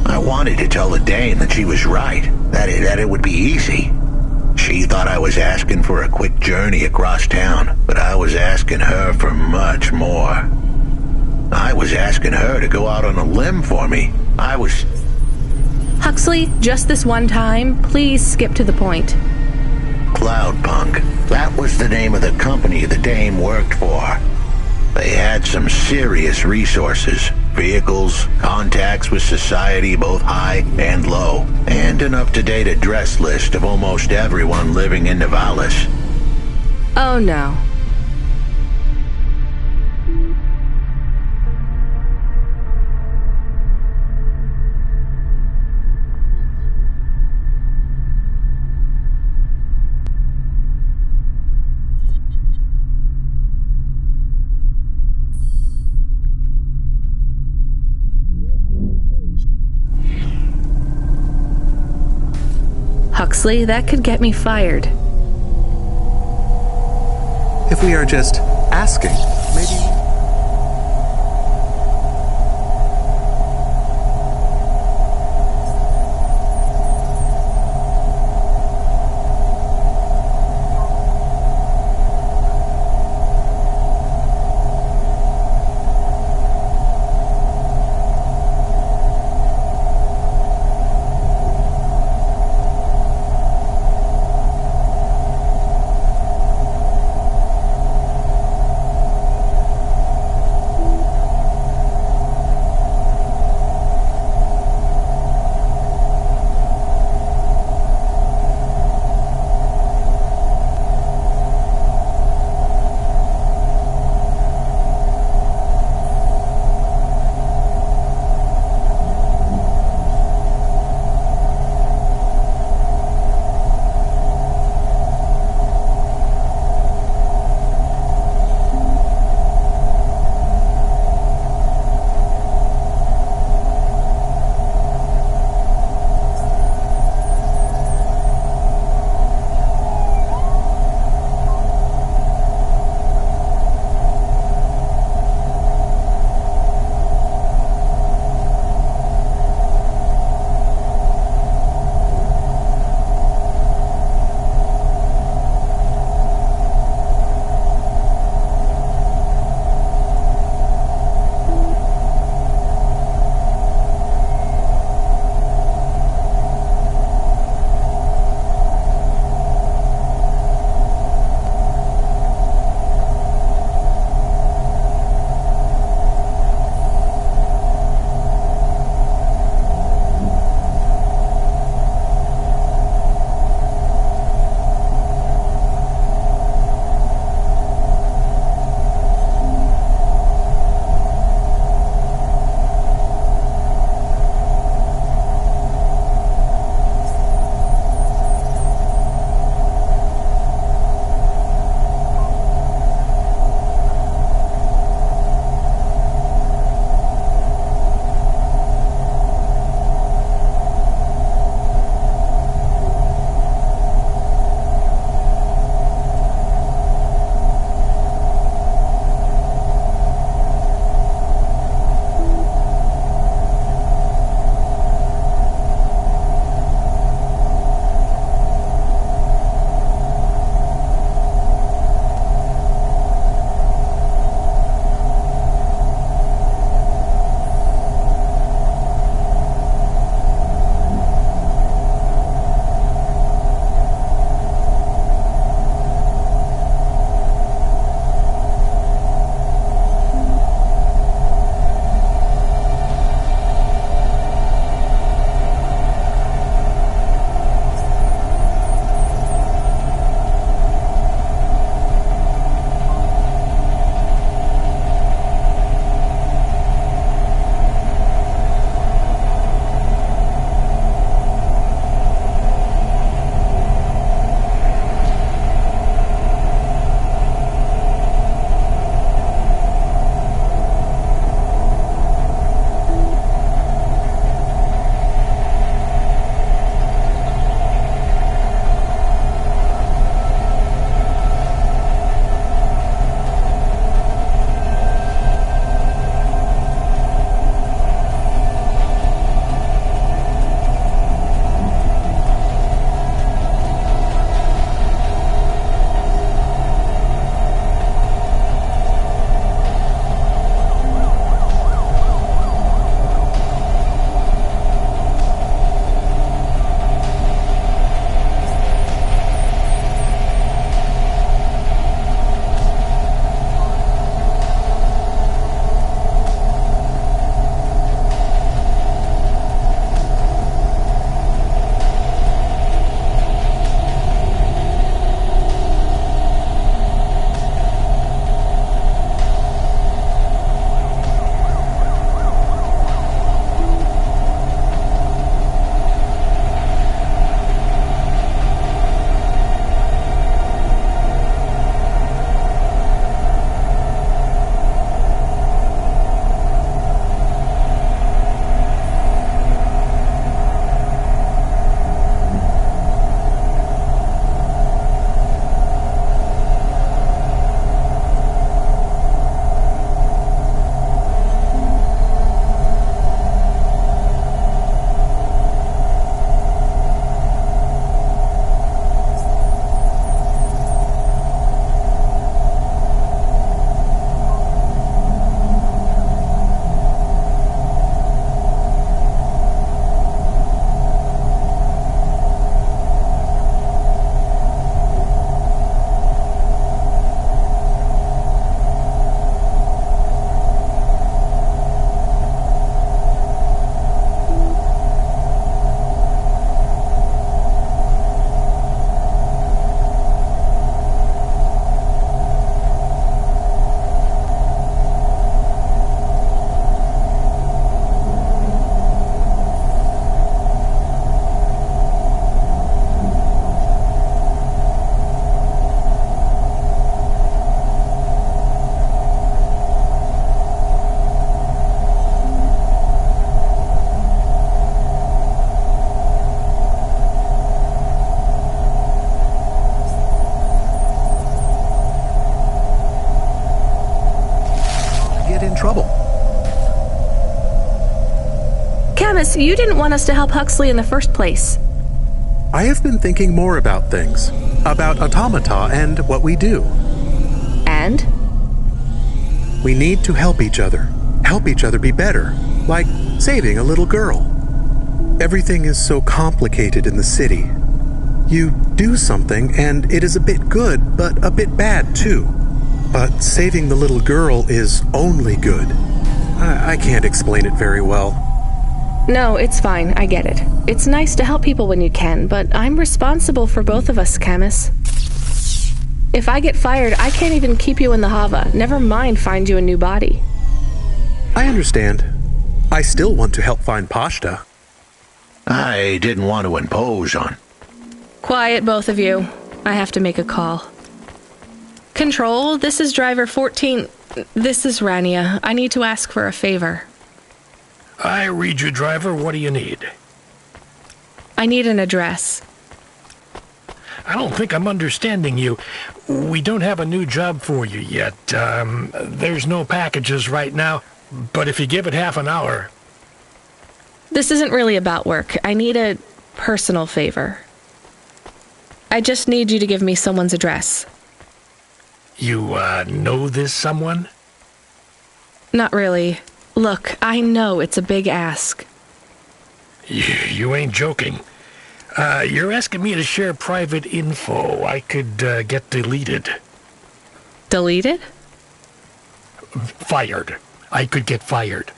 I wanted to tell the dame that she was right, that it would be easy. She thought I was asking for a quick journey across town, but I was asking her for much more. I was asking her to go out on a limb for me.
Huxley, just this one time, please skip to the point.
Cloudpunk. That was the name of the company the dame worked for. They had some serious resources. Vehicles, contacts with society both high and low, and an up-to-date address list of almost everyone living in Nivalis.
Oh no. Huxley, that could get me fired.
If we are just asking, maybe... in trouble.
Camus, you didn't want us to help Huxley in the first place.
I have been thinking more about things. About automata and what we do.
And?
We need to help each other. Help each other be better. Like saving a little girl. Everything is so complicated in the city. You do something and it is a bit good, but a bit bad too. But saving the little girl is only good. I can't explain it very well.
No, it's fine. I get it. It's nice to help people when you can, but I'm responsible for both of us, Camus. If I get fired, I can't even keep you in the Hava. Never mind find you a new body.
I understand. I still want to help find Pashta.
I didn't want to impose on.
Quiet, both of you. I have to make a call. Control, this is driver 14. This is Rania. I need to ask for a favor.
I read you, driver. What do you need?
I need an address.
I don't think I'm understanding you. We don't have a new job for you yet. There's no packages right now, but if you give it half an hour...
This isn't really about work. I need a personal favor. I just need you to give me someone's address.
You, know this someone?
Not really. Look, I know it's a big ask.
You ain't joking. You're asking me to share private info I could, get deleted.
Deleted?
Fired. I could get fired.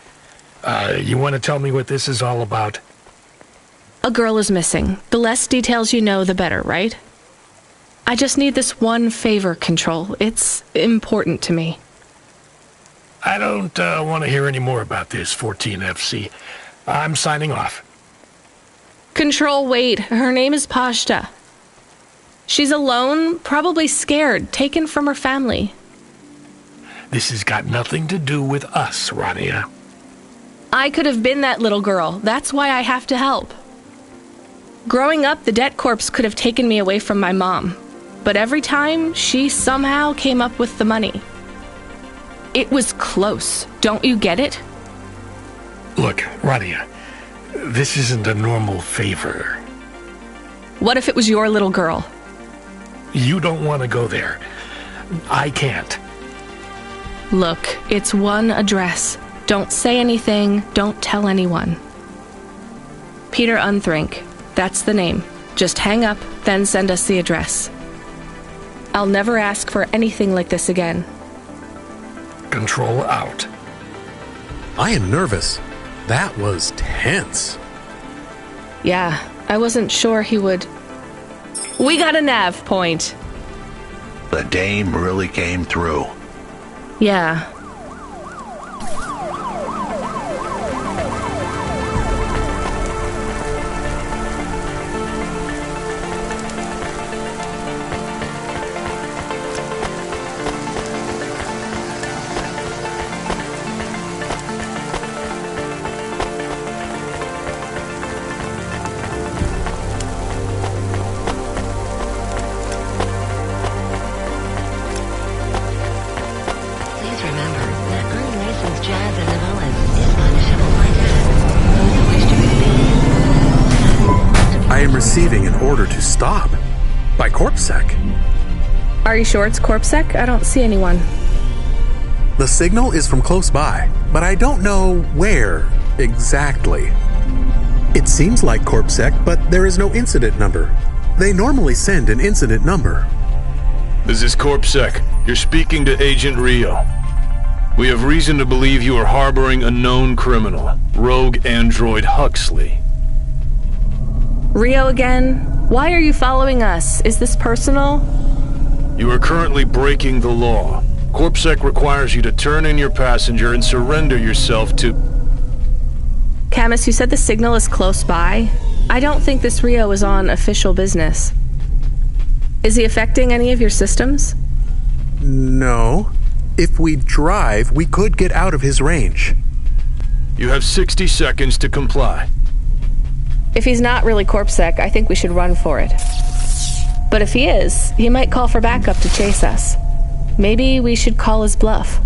You want to tell me what this is all about?
A girl is missing. The less details you know, the better, right? I just need this one favor, Control. It's important to me.
I don't want to hear any more about this, 14FC. I'm signing off.
Control, wait. Her name is Pashta. She's alone, probably scared, taken from her family.
This has got nothing to do with us, Rania.
I could have been that little girl. That's why I have to help. Growing up, the debt corps could have taken me away from my mom. But every time, she somehow came up with the money. It was close. Don't you get it?
Look, Rania, this isn't a normal favor.
What if it was your little girl?
You don't want to go there. I can't.
Look, it's one address. Don't say anything. Don't tell anyone. Peter Unthrink. That's the name. Just hang up, then send us the address. I'll never ask for anything like this again.
Control out.
I am nervous. That was tense.
Yeah, I wasn't sure he would... We got a nav point.
The dame really came through.
Yeah.
Receiving an order to stop by CorpSec.
Are you sure it's CorpSec? I don't see anyone.
The signal is from close by, but I don't know where exactly. It seems like CorpSec, but there is no incident number. They normally send an incident number.
This is CorpSec. You're speaking to Agent Rio. We have reason to believe you are harboring a known criminal, rogue android Huxley.
Rio again? Why are you following us? Is this personal?
You are currently breaking the law. CorpSec requires you to turn in your passenger and surrender yourself to...
Camus, you said the signal is close by. I don't think this Rio is on official business. Is he affecting any of your systems?
No. If we drive, we could get out of his range.
You have 60 seconds to comply.
If he's not really CorpSec, I think we should run for it. But if he is, he might call for backup to chase us. Maybe we should call his bluff.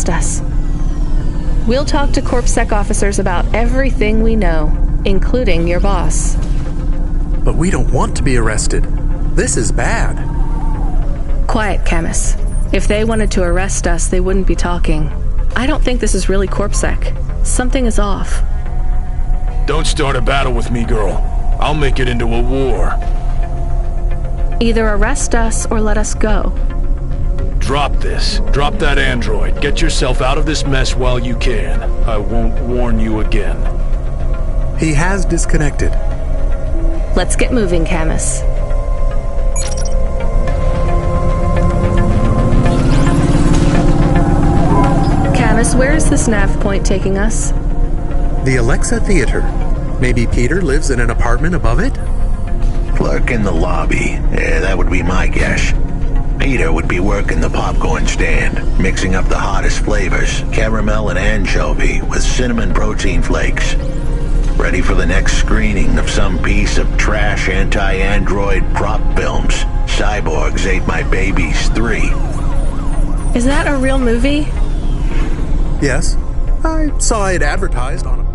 arrest us. We'll talk to CorpSec officers about everything we know, including your boss.
But we don't want to be arrested. This is bad.
Quiet, Camus. If they wanted to arrest us, they wouldn't be talking. I don't think this is really CorpSec. Something is off.
Don't start a battle with me, girl. I'll make it into a war.
Either arrest us or let us go.
Drop this. Drop that android. Get yourself out of this mess while you can. I won't warn you again.
He has disconnected.
Let's get moving, Camus. Camus, where is this nav point taking us?
The Alexa Theater. Maybe Peter lives in an apartment above it?
Clerk in the lobby. Yeah, that would be my guess. Peter would be working the popcorn stand, mixing up the hottest flavors, caramel and anchovy with cinnamon protein flakes. Ready for the next screening of some piece of trash anti-android prop films. Cyborgs Ate My Babies 3.
Is that a real movie?
Yes. I saw it advertised on a...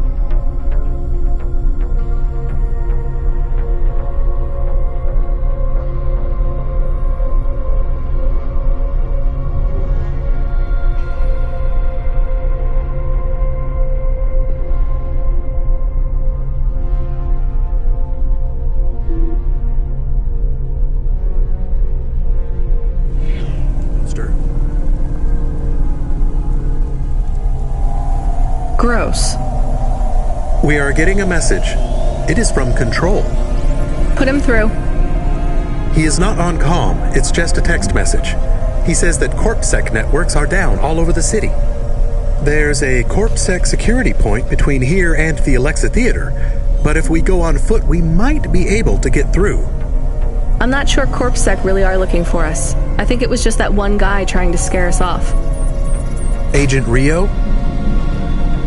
Gross.
We are getting a message. It is from Control.
Put him through.
He is not on comm. It's just a text message. He says that CorpSec networks are down all over the city. There's a CorpSec security point between here and the Alexa Theater, but if we go on foot, we might be able to get through.
I'm not sure CorpSec really are looking for us. I think it was just that one guy trying to scare us off.
Agent Rio?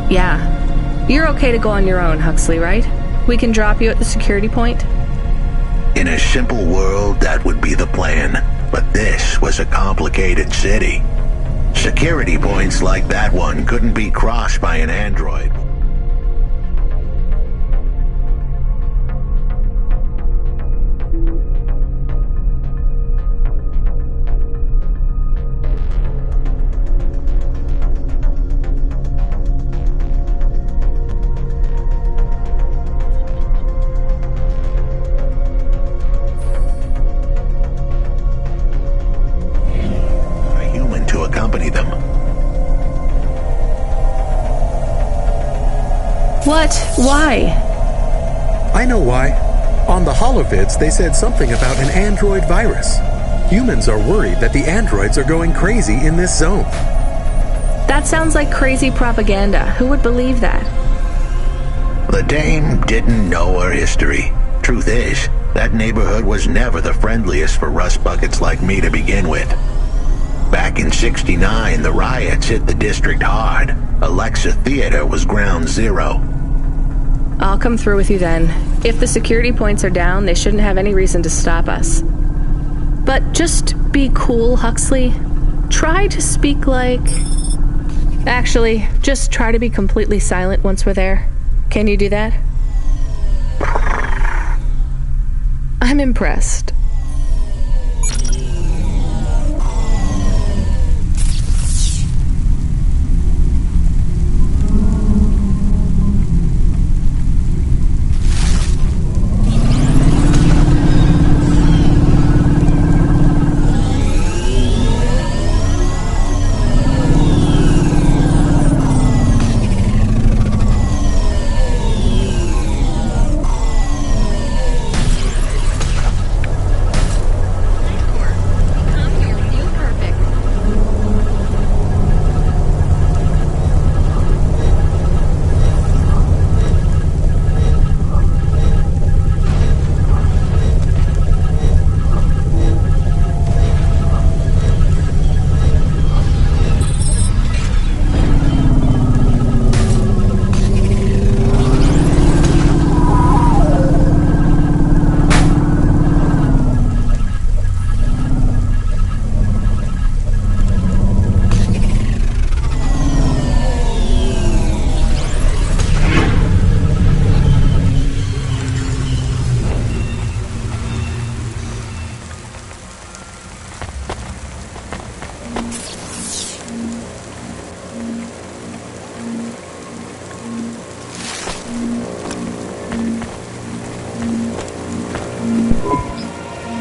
Yeah. You're okay to go on your own, Huxley, right? We can drop you at the security point?
In a simple world, that would be the plan. But this was a complicated city. Security points like that one couldn't be crossed by an android.
What? Why?
I know why. On the holovids, they said something about an android virus. Humans are worried that the androids are going crazy in this zone.
That sounds like crazy propaganda. Who would believe that?
The dame didn't know her history. Truth is, that neighborhood was never the friendliest for rust buckets like me to begin with. Back in '69, the riots hit the district hard. Alexa Theater was ground zero.
I'll come through with you then. If the security points are down, they shouldn't have any reason to stop us. But just be cool, Huxley. Try to speak like... Actually, just try to be completely silent once we're there. Can you do that? I'm impressed.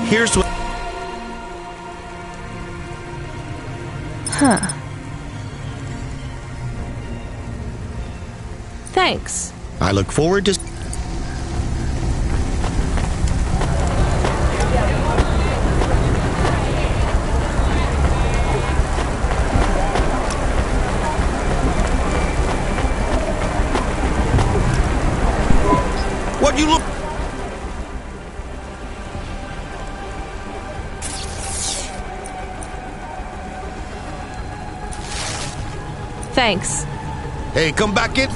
Here's what...
Huh. Thanks.
I look forward to...
What you look...
Thanks.
Hey, come back in.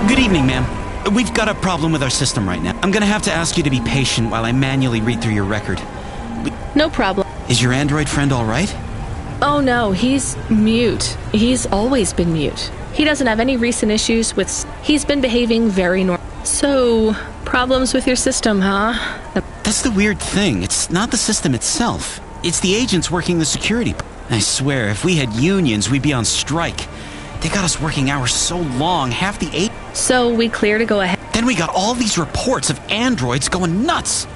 Good evening, ma'am. We've got a problem with our system right now. I'm gonna have to ask you to be patient while I manually read through your record.
No problem.
Is your android friend all right?
Oh no, he's mute. He's always been mute. He doesn't have any recent issues with... He's been behaving very normal. So, problems with your system, huh?
That's the weird thing. It's not the system itself. It's the agents working the security. I swear, if we had unions, we'd be on strike. They got us working hours so long, half the eight.
So we clear to go ahead.
Then we got all these reports of androids going nuts.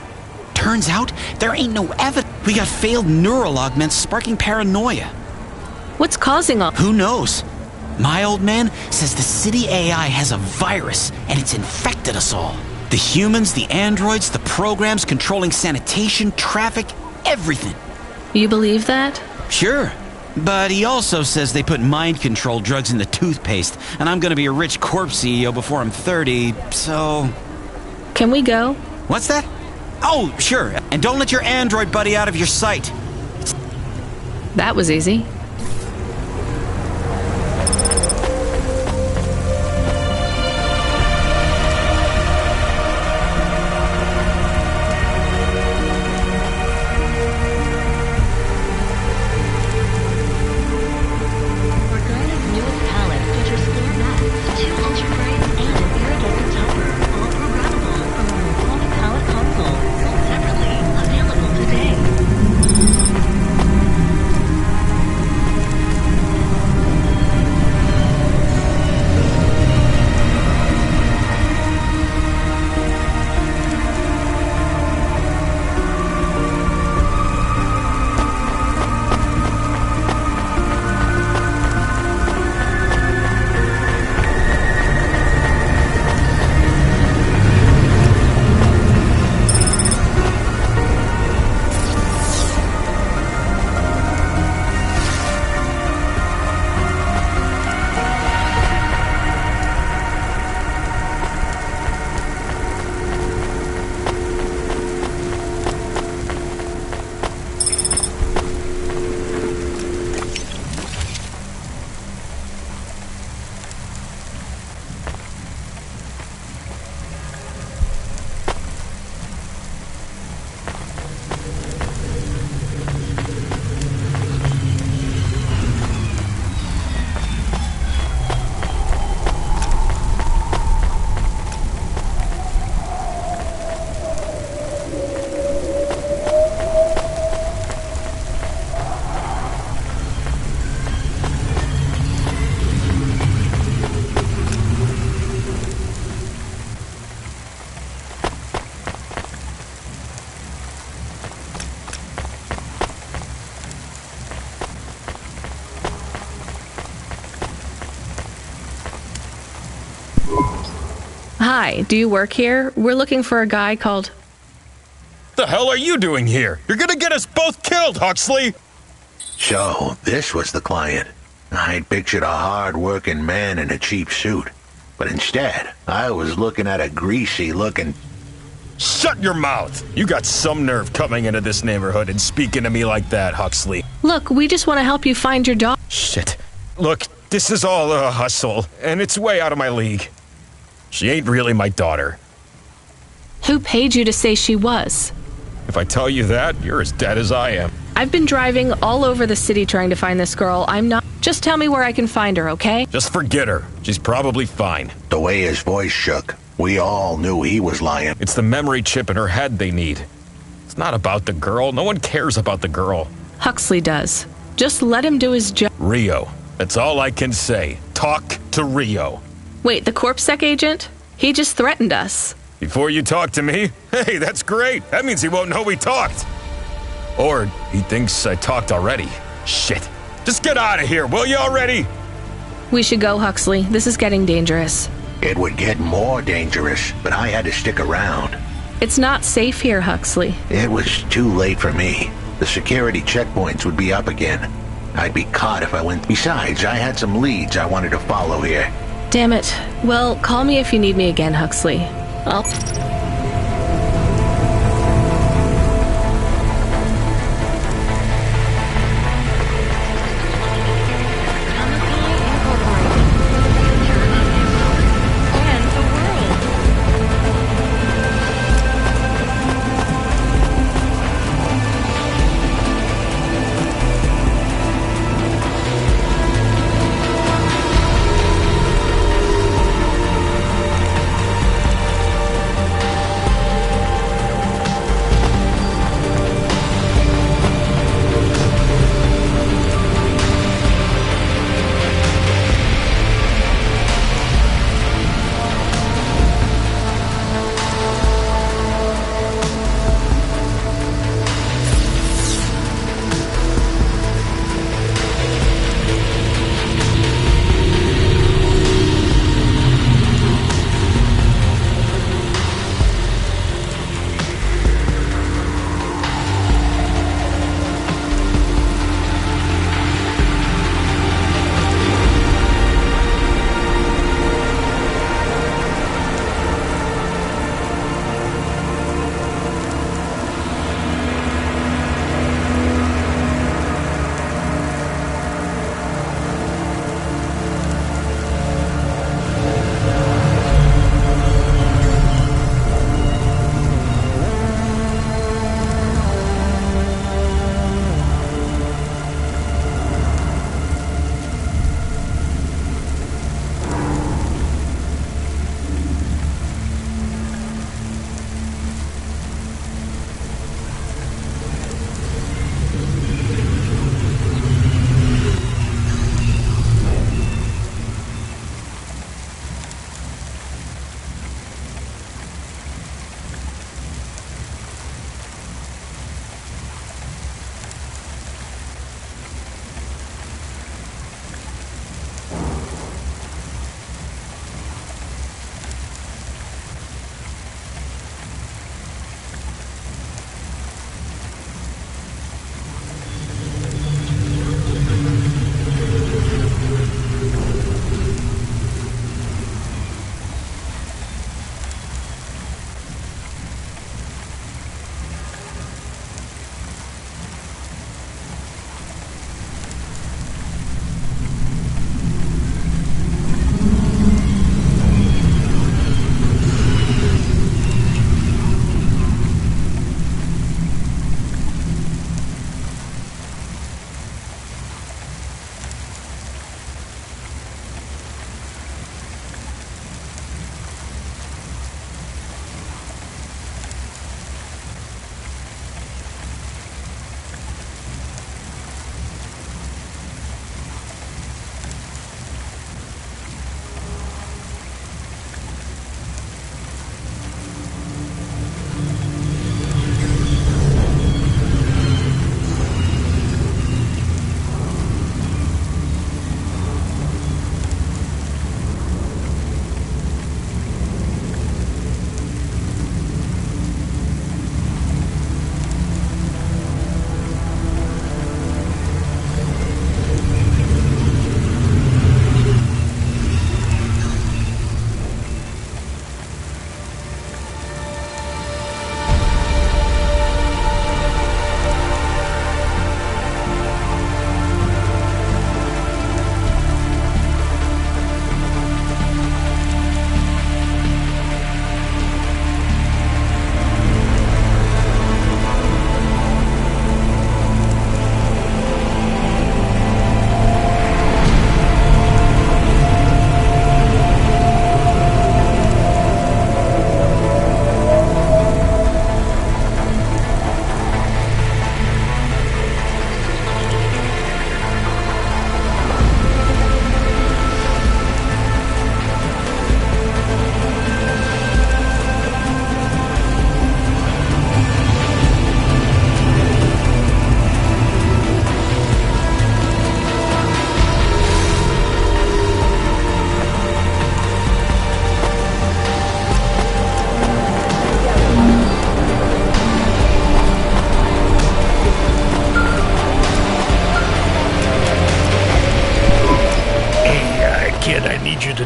Turns out, there ain't no evidence. We got failed neural augments sparking paranoia.
What's causing all...
Who knows? My old man says the city AI has a virus, and it's infected us all. The humans, the androids, the programs controlling sanitation, traffic, everything.
You believe that?
Sure. But he also says they put mind control drugs in the toothpaste, and I'm gonna be a rich corpse CEO before I'm 30, so...
Can we go?
What's that? Oh, sure. And don't let your android buddy out of your sight.
That was easy. Hi, do you work here? We're looking for a guy called...
The hell are you doing here? You're gonna get us both killed, Huxley!
So, this was the client. I'd pictured a hard-working man in a cheap suit. But instead, I was looking at a greasy-looking...
Shut your mouth! You got some nerve coming into this neighborhood and speaking to me like that, Huxley.
Look, we just want to help you find your dog.
Shit. Look, this is all a hustle, and it's way out of my league. She ain't really my daughter.
Who paid you to say she was?
If I tell you that, you're as dead as I am.
I've been driving all over the city trying to find this girl. I'm not... Just tell me where I can find her, okay?
Just forget her. She's probably fine.
The way his voice shook, we all knew he was lying.
It's the memory chip in her head they need. It's not about the girl. No one cares about the girl.
Huxley does. Just let him do his job.
Rio. That's all I can say. Talk to Rio.
Wait, the CorpSec agent? He just threatened us.
Before you talk to me? Hey, that's great. That means he won't know we talked. Or he thinks I talked already. Shit. Just get out of here, will you already?
We should go, Huxley. This is getting dangerous.
It would get more dangerous, but I had to stick around.
It's not safe here, Huxley.
It was too late for me. The security checkpoints would be up again. I'd be caught if I went. Besides, I had some leads I wanted to follow here.
Damn it. Well, call me if you need me again, Huxley. I'll...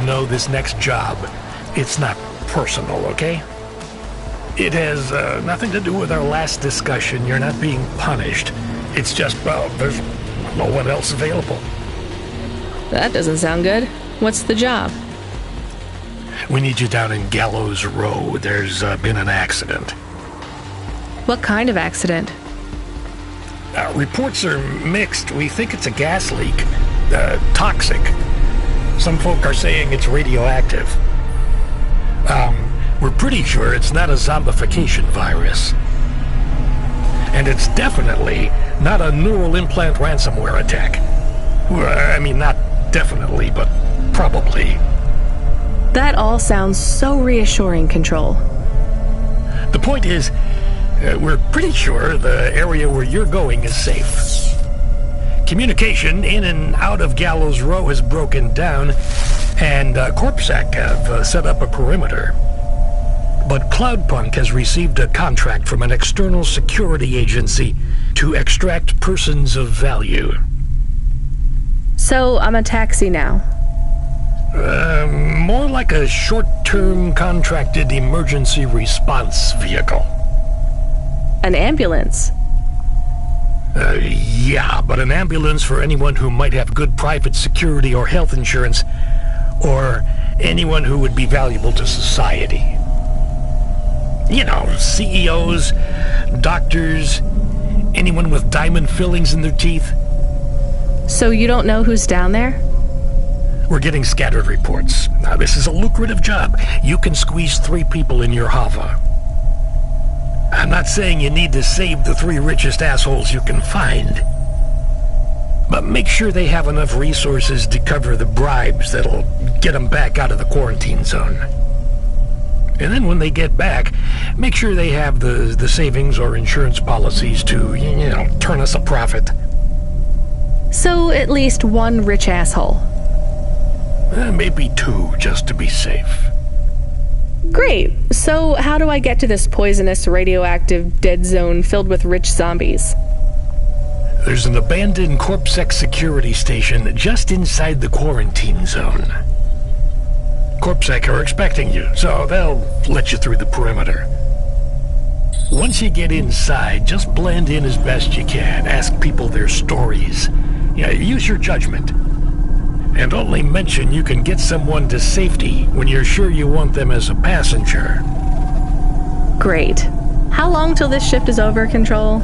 know this next job, it's not personal, okay? It has nothing to do with our last discussion. You're not being punished. It's just, well, there's no one else available.
That doesn't sound good. What's the job?
We need you down in Gallows Row. There's been an accident.
What kind of accident?
Reports are mixed. We think it's a gas leak. Toxic. Some folk are saying it's radioactive. We're pretty sure it's not a zombification virus. And it's definitely not a neural implant ransomware attack. I mean, not definitely, but probably.
That all sounds so reassuring, Control.
The point is, we're pretty sure the area where you're going is safe. Communication in and out of Gallows Row has broken down, and CorpSec have set up a perimeter. But Cloudpunk has received a contract from an external security agency to extract persons of value.
So I'm a taxi now?
More like a short-term contracted emergency response vehicle.
An ambulance?
Yeah, but an ambulance for anyone who might have good private security or health insurance, or anyone who would be valuable to society. You know, CEOs, doctors, anyone with diamond fillings in their teeth.
So you don't know who's down there?
We're getting scattered reports. Now, this is a lucrative job. You can squeeze 3 people in your hover. I'm not saying you need to save the 3 richest assholes you can find. But make sure they have enough resources to cover the bribes that'll get them back out of the quarantine zone. And then when they get back, make sure they have the savings or insurance policies to, you know, turn us a profit.
So at least 1 rich asshole.
Maybe 2, just to be safe.
Great. So how do I get to this poisonous, radioactive, dead zone filled with rich zombies?
There's an abandoned CorpSec security station just inside the quarantine zone. CorpSec are expecting you, so they'll let you through the perimeter. Once you get inside, just blend in as best you can. Ask people their stories. Yeah, use your judgment. And only mention you can get someone to safety when you're sure you want them as a passenger.
Great. How long till this shift is over, Control?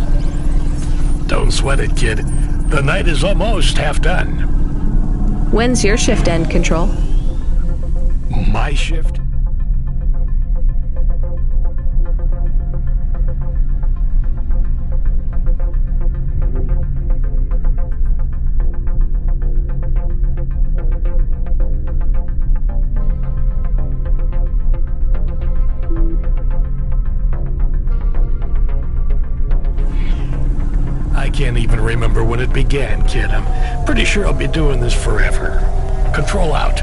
Don't sweat it, kid. The night is almost half done.
When's your shift end, Control?
My shift? I can't even remember when it began, kid. I'm pretty sure I'll be doing this forever. Control out.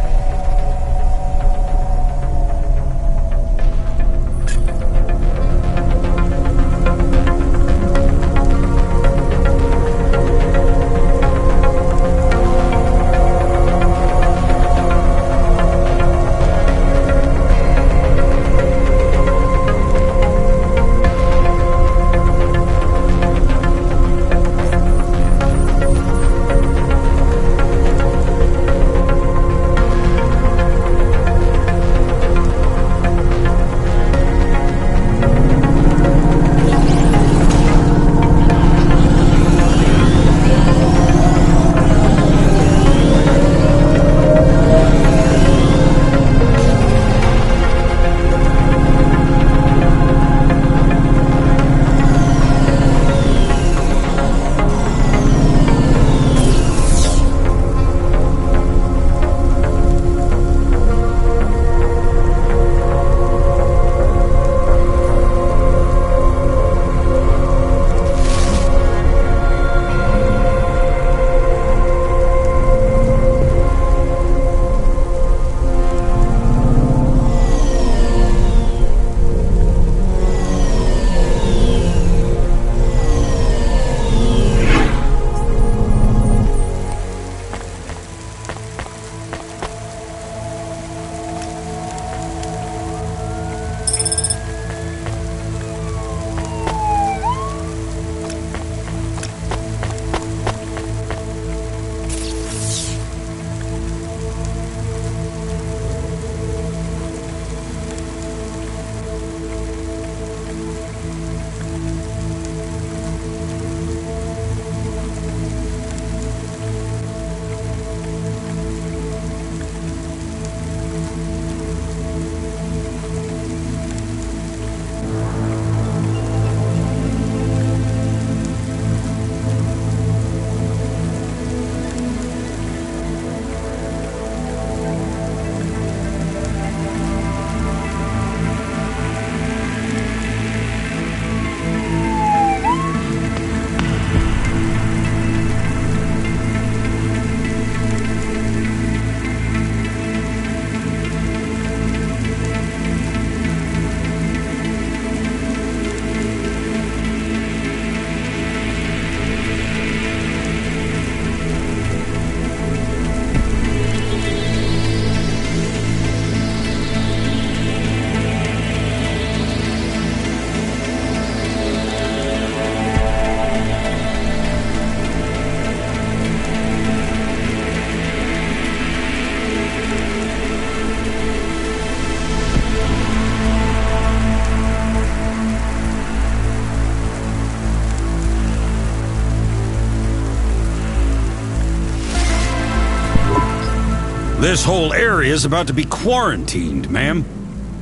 This whole area is about to be quarantined, ma'am.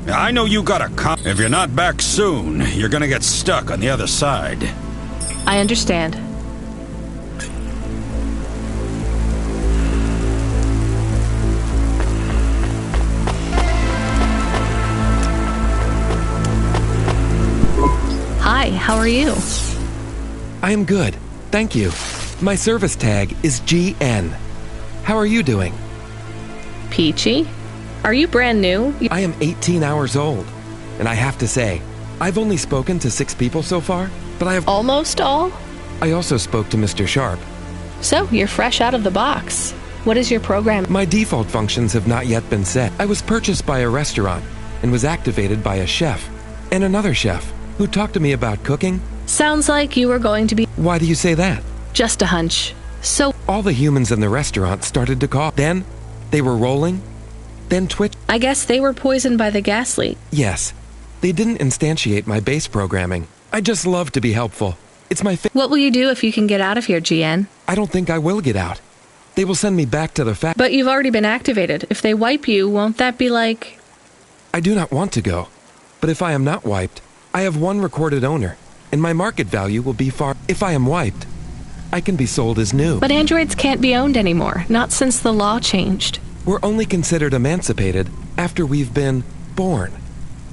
I know you got a If you're not back soon, you're gonna get stuck on the other side.
I understand. Hi, how are you?
I am good, thank you. My service tag is GN. How are you doing?
Peachy? Are you brand new?
I am 18 hours old, and I have to say, I've only spoken to 6 people so far, but I have...
Almost all?
I also spoke to Mr. Sharp.
So, you're fresh out of the box. What is your program?
My default functions have not yet been set. I was purchased by a restaurant and was activated by a chef and another chef who talked to me about cooking.
Sounds like you were going to be...
Why do you say that?
Just a hunch. So...
All the humans in the restaurant started to cough. Then, they were rolling, then twitch.
I guess they were poisoned by the gas leak.
Yes. They didn't instantiate my base programming. I just love to be helpful. It's my
What will you do if you can get out of here, GN?
I don't think I will get out. They will send me back to the
But you've already been activated. If they wipe you, won't that be like...
I do not want to go. But if I am not wiped, I have one recorded owner, and my market value will be far... If I am wiped, I can be sold as new.
But androids can't be owned anymore, not since the law changed.
We're only considered emancipated after we've been born.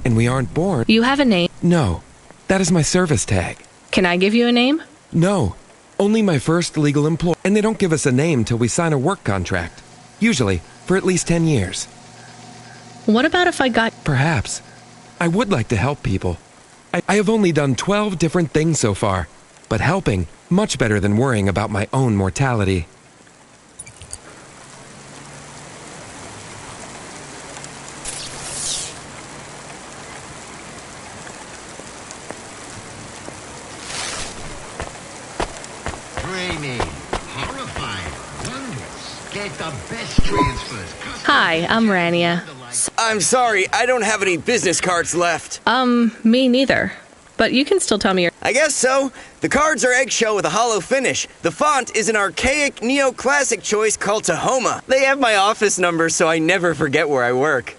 And we aren't born...
You have a name?
No. That is my service tag.
Can I give you a name?
No. Only my first legal employer. And they don't give us a name till we sign a work contract. Usually, for at least 10 years.
What about if I got...
Perhaps. I would like to help people. I have only done 12 different things so far. But helping, much better than worrying about my own mortality.
Hi, I'm Rania.
I'm sorry, I don't have any business cards left.
Me neither. But you can still tell me your...
I guess so. The cards are eggshell with a hollow finish. The font is an archaic neoclassic choice called Tahoma. They have my office number, so I never forget where I work.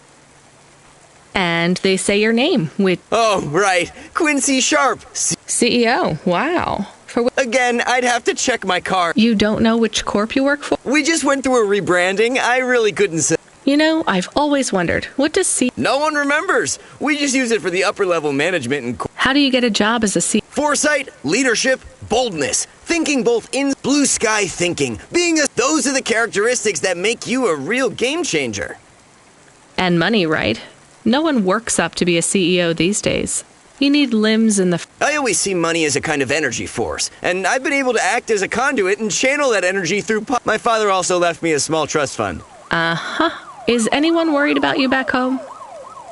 And they say your name, which...
Oh, right. Quincy Sharp.
CEO. Wow.
Again, I'd have to check my card.
You don't know which corp you work for?
We just went through a rebranding. I really couldn't say.
You know, I've always wondered, what does C...
No one remembers. We just use it for the upper-level management and...
How do you get a job as a C...
Foresight, leadership, boldness. Thinking both in... Blue sky thinking. Being a... Those are the characteristics that make you a real game changer.
And money, right? No one works up to be a CEO these days. You need limbs in the...
I always see money as a kind of energy force, and I've been able to act as a conduit and channel that energy through... My father also left me a small trust fund.
Uh-huh. Is anyone worried about you back home?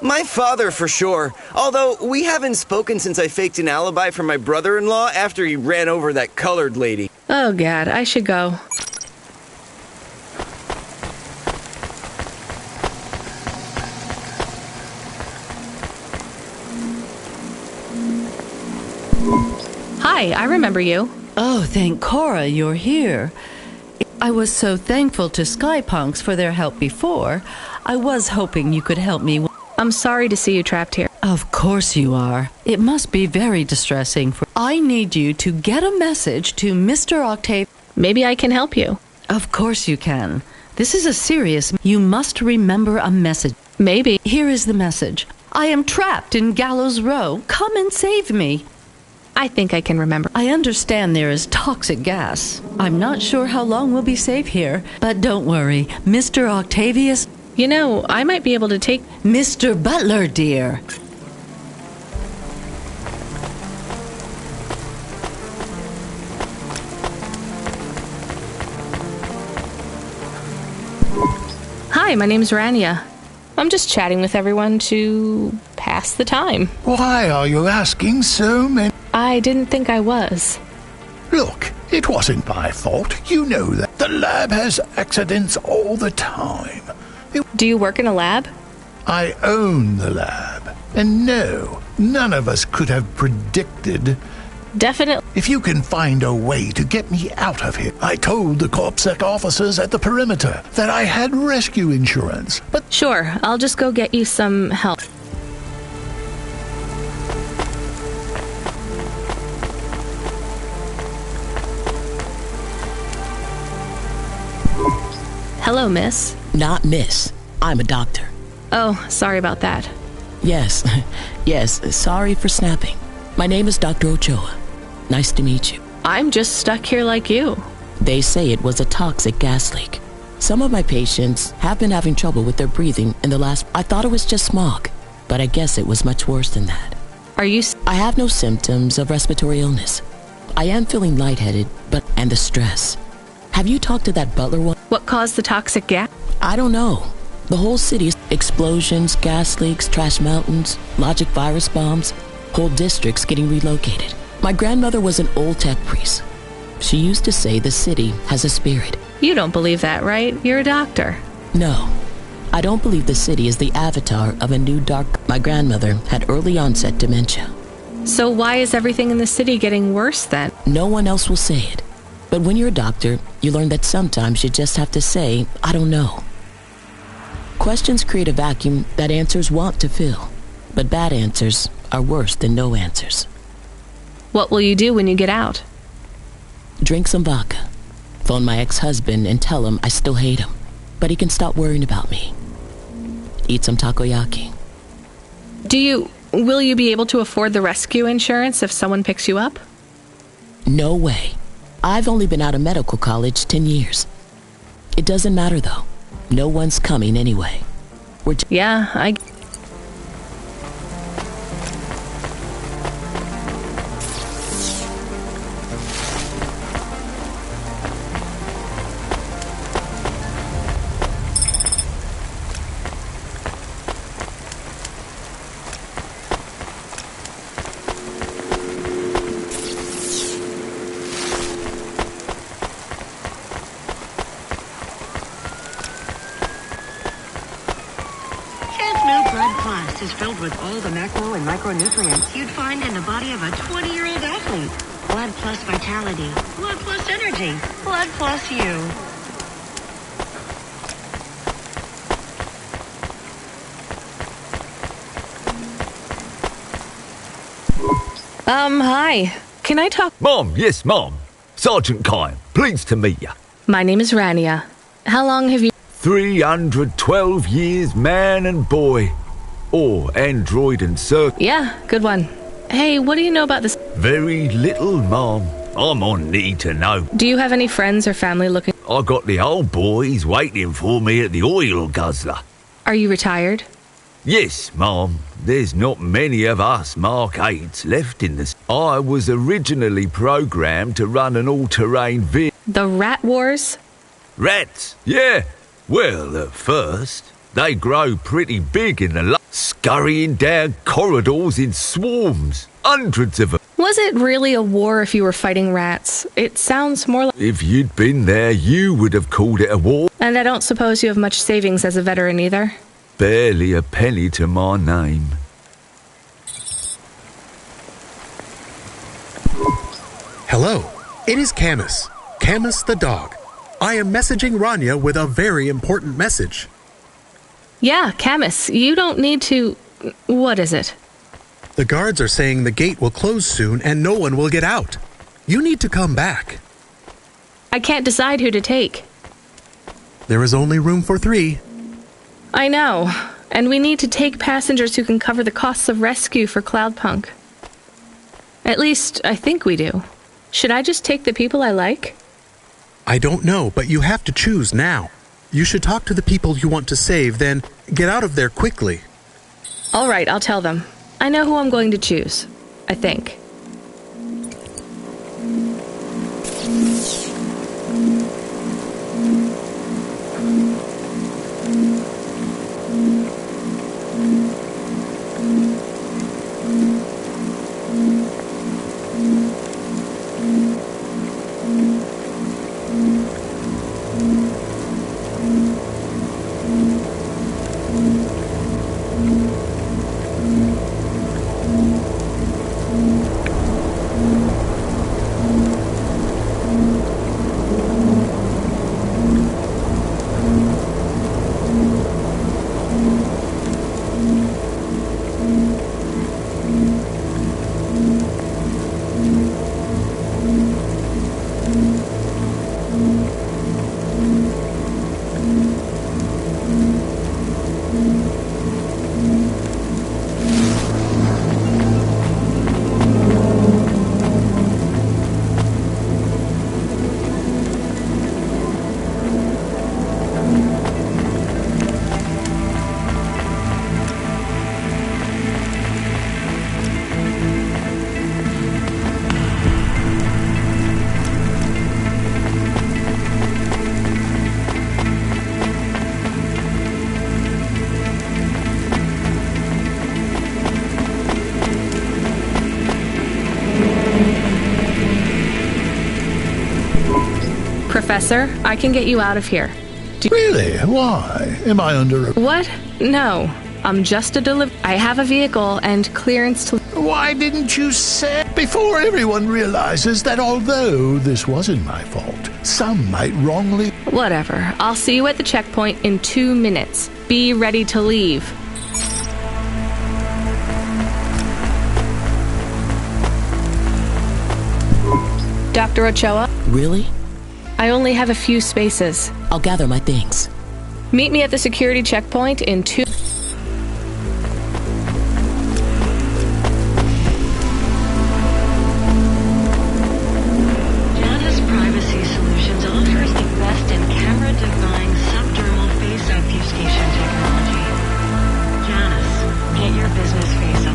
My father, for sure. Although, we haven't spoken since I faked an alibi for my brother-in-law after he ran over that colored lady.
Oh, God, I should go. Hi, I remember you.
Oh, thank Cora you're here. I was so thankful to Skypunks for their help before. I was hoping you could help me.
I'm sorry to see you trapped here.
Of course you are. It must be very distressing. I need you to get a message to Mr. Octave.
Maybe I can help you.
Of course you can. This is a serious... You must remember a message.
Maybe.
Here is the message. I am trapped in Gallows Row. Come and save me.
I think I can remember.
I understand there is toxic gas. I'm not sure how long we'll be safe here, but don't worry. Mr. Octavius...
You know, I might be able to take...
Mr. Butler, dear.
Hi, my name's Rania. I'm just chatting with everyone to pass the time.
Why are you asking so many...
I didn't think I was.
Look, it wasn't my fault. You know that. The lab has accidents all the time.
Do you work in a lab?
I own the lab. And no, none of us could have predicted
definitely.
If you can find a way to get me out of here. I told the CorpSec officers at the perimeter that I had rescue insurance, but...
Sure, I'll just go get you some help. Hello, miss.
Not miss. I'm a doctor.
Oh, sorry about that.
Yes, yes, sorry for snapping. My name is Dr. Ochoa. Nice to meet you.
I'm just stuck here like you.
They say it was a toxic gas leak. Some of my patients have been having trouble with their breathing in the last... I thought it was just smog, but I guess it was much worse than that.
Are you...
I have no symptoms of respiratory illness. I am feeling lightheaded, and the stress. Have you talked to that butler one?
What caused the toxic gas?
I don't know. The whole city is explosions, gas leaks, trash mountains, logic virus bombs, whole districts getting relocated. My grandmother was an old tech priest. She used to say the city has a spirit.
You don't believe that, right? You're a doctor.
No. I don't believe the city is the avatar of a new dark... My grandmother had early onset dementia.
So why is everything in the city getting worse then?
No one else will say it. But when you're a doctor, you learn that sometimes you just have to say, I don't know. Questions create a vacuum that answers want to fill. But bad answers are worse than no answers.
What will you do when you get out?
Drink some vodka. Phone my ex-husband and tell him I still hate him, but he can stop worrying about me. Eat some takoyaki.
Will you be able to afford the rescue insurance if someone picks you up?
No way. I've only been out of medical college 10 years. It doesn't matter though. No one's coming anyway.
Yeah, I...
Is filled with all the macro and micronutrients you'd find in the body of a 20-year-old athlete. Blood plus vitality, blood plus energy, blood plus you.
Hi. Can I talk?
Mom, yes, Mom. Sergeant Kime, pleased to meet you.
My name is Rania. How long have you...
312 years, man and boy. Or android and circ...
Yeah, good one. Hey, what do you know about this?
Very little, Mom. I'm on need to know.
Do you have any friends or family looking...
I got the old boys waiting for me at the oil guzzler.
Are you retired?
Yes, Mom. There's not many of us Mark 8s left in this. I was originally programmed to run an all-terrain vehicle.
The Rat Wars?
Rats? Yeah. Well, at first, they grow pretty big in the scurrying down corridors in swarms. Hundreds of them.
Was it really a war if you were fighting rats? It sounds more like...
If you'd been there, you would have called it a war.
And I don't suppose you have much savings as a veteran either?
Barely a penny to my name.
Hello, it is Camus. Camus the dog. I am messaging Rania with a very important message.
Yeah, Camus, you don't need to... What is it?
The guards are saying the gate will close soon and no one will get out. You need to come back.
I can't decide who to take.
There is only room for 3.
I know, and we need to take passengers who can cover the costs of rescue for Cloudpunk. At least, I think we do. Should I just take the people I like?
I don't know, but you have to choose now. You should talk to the people you want to save, then get out of there quickly.
All right, I'll tell them. I know who I'm going to choose. I think. Professor, I can get you out of here.
Really? Why? Am I under a...
What? No. I'm just a I have a vehicle and clearance to...
Why didn't you say... Before everyone realizes that although this wasn't my fault, some might wrongly...
Whatever. I'll see you at the checkpoint in 2 minutes. Be ready to leave. Dr. Ochoa?
Really?
I only have a few spaces.
I'll gather my things.
Meet me at the security checkpoint in 2...
Janus Privacy Solutions offers the best in camera-defying subdermal face obfuscation technology. Janus, get your business face on.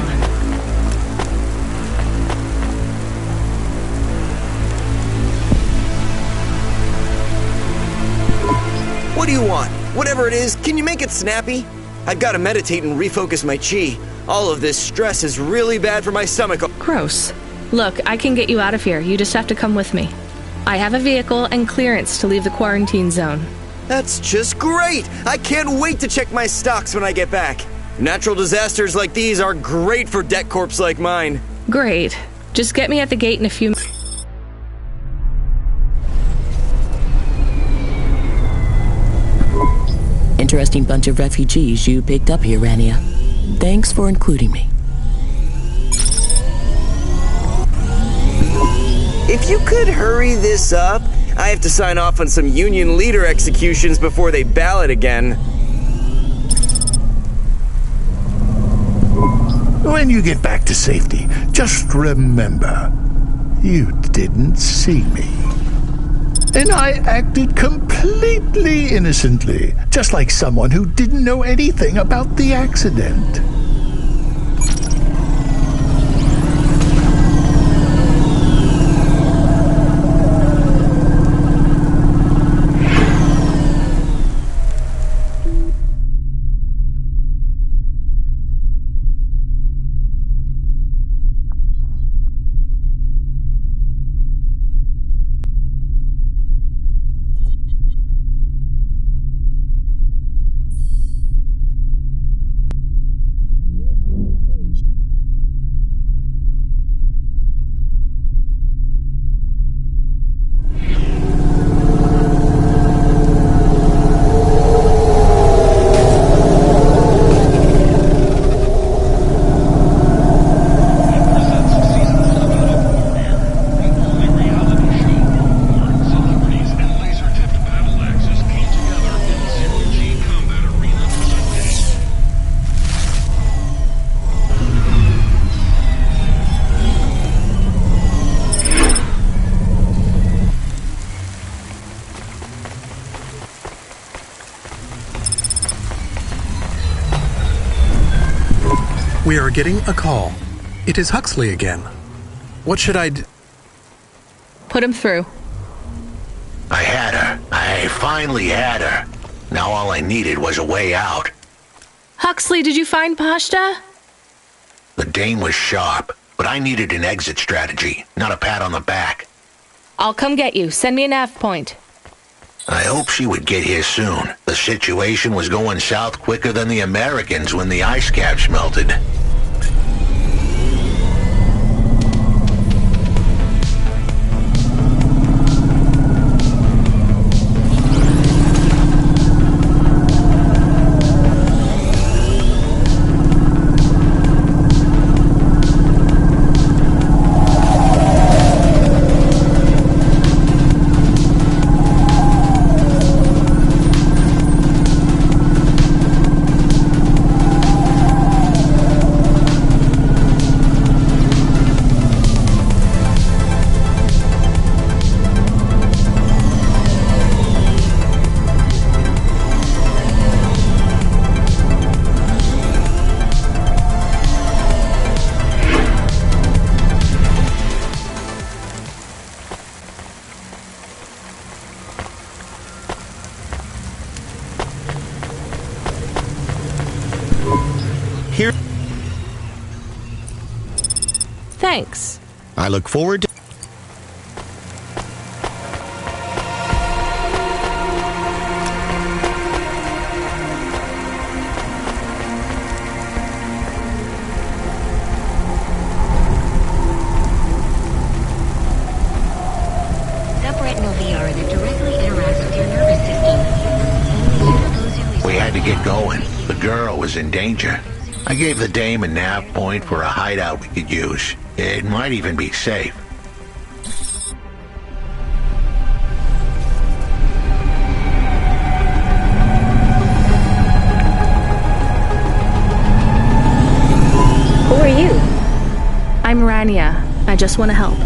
What do you want? Whatever it is, can you make it snappy? I've got to meditate and refocus my chi. All of this stress is really bad for my stomach.
Gross. Look, I can get you out of here. You just have to come with me. I have a vehicle and clearance to leave the quarantine zone.
That's just great! I can't wait to check my stocks when I get back. Natural disasters like these are great for debt corps like mine.
Great. Just get me at the gate in a few minutes.
Interesting bunch of refugees you picked up here, Rania. Thanks for including me.
If you could hurry this up, I have to sign off on some union leader executions before they ballot again.
When you get back to safety, just remember, you didn't see me. And I acted completely innocently, just like someone who didn't know anything about the accident.
We are getting a call. It is Huxley again. What should I
Put him through.
I had her. I finally had her. Now all I needed was a way out.
Huxley, did you find Pashta?
The dame was sharp, but I needed an exit strategy, not a pat on the back.
I'll come get you. Send me a nav point.
I hope she would get here soon. The situation was going south quicker than the Americans when the ice caps melted.
Here.
Thanks.
I look forward to...
girl was in danger. I gave the dame a nav point for a hideout we could use. It might even be safe.
Who are you?
I'm Rania. I just want to help.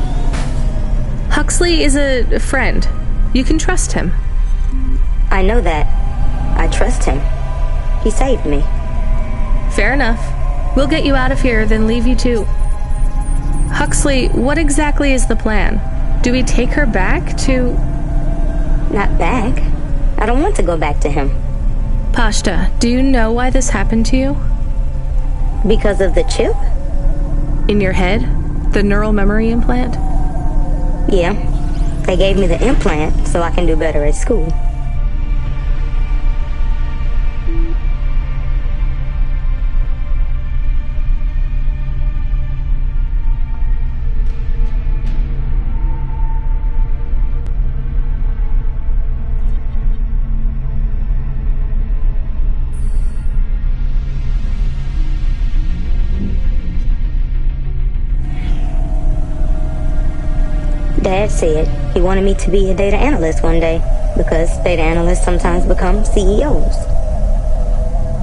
Huxley is a friend. You can trust him.
I know that. I trust him. He saved me.
Fair enough. We'll get you out of here, then leave you to... Huxley, what exactly is the plan? Do we take her back to...
Not back. I don't want to go back to him.
Pashta, do you know why this happened to you?
Because of the chip?
In your head? The neural memory implant?
Yeah. They gave me the implant so I can do better at school. Dad said he wanted me to be a data analyst one day because data analysts sometimes become CEOs.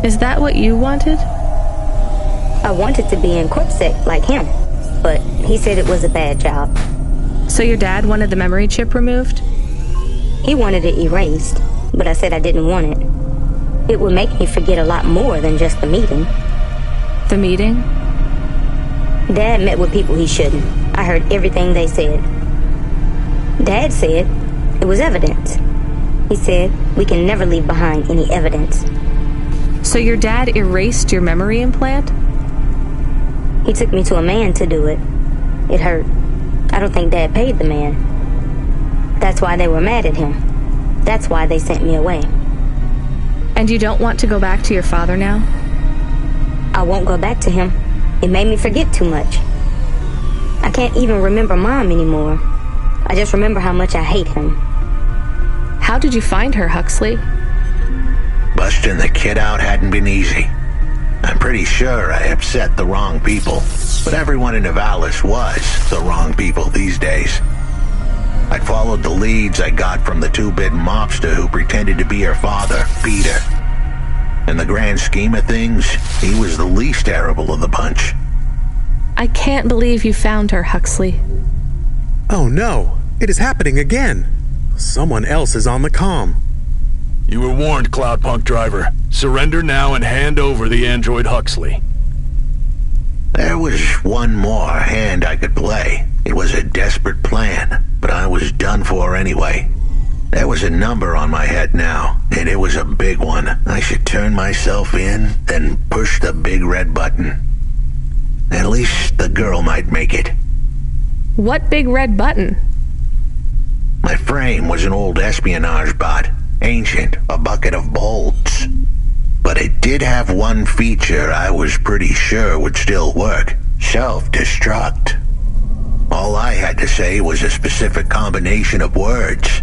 Is that what you wanted?
I wanted to be in CorpSec like him, but he said it was a bad job.
So your dad wanted the memory chip removed?
He wanted it erased, but I said I didn't want it. It would make me forget a lot more than just the meeting.
The meeting?
Dad met with people he shouldn't. I heard everything they said. Dad said it was evidence. He said we can never leave behind any evidence.
So your dad erased your memory implant?
He took me to a man to do it. It hurt. I don't think Dad paid the man. That's why they were mad at him. That's why they sent me away.
And you don't want to go back to your father now?
I won't go back to him. It made me forget too much. I can't even remember Mom anymore. I just remember how much I hate him.
How did you find her, Huxley?
Busting the kid out hadn't been easy. I'm pretty sure I upset the wrong people, but everyone in Nivalis was the wrong people these days. I followed the leads I got from the two-bit mobster who pretended to be her father, Peter. In the grand scheme of things, he was the least terrible of the bunch.
I can't believe you found her, Huxley.
Oh no, it is happening again. Someone else is on the comm.
You were warned, Cloudpunk driver. Surrender now and hand over the android Huxley.
There was one more hand I could play. It was a desperate plan, but I was done for anyway. There was a number on my head now, and it was a big one. I should turn myself in, then push the big red button. At least the girl might make it.
What big red button?
My frame was an old espionage bot. Ancient, a bucket of bolts. But it did have one feature I was pretty sure would still work. Self-destruct. All I had to say was a specific combination of words.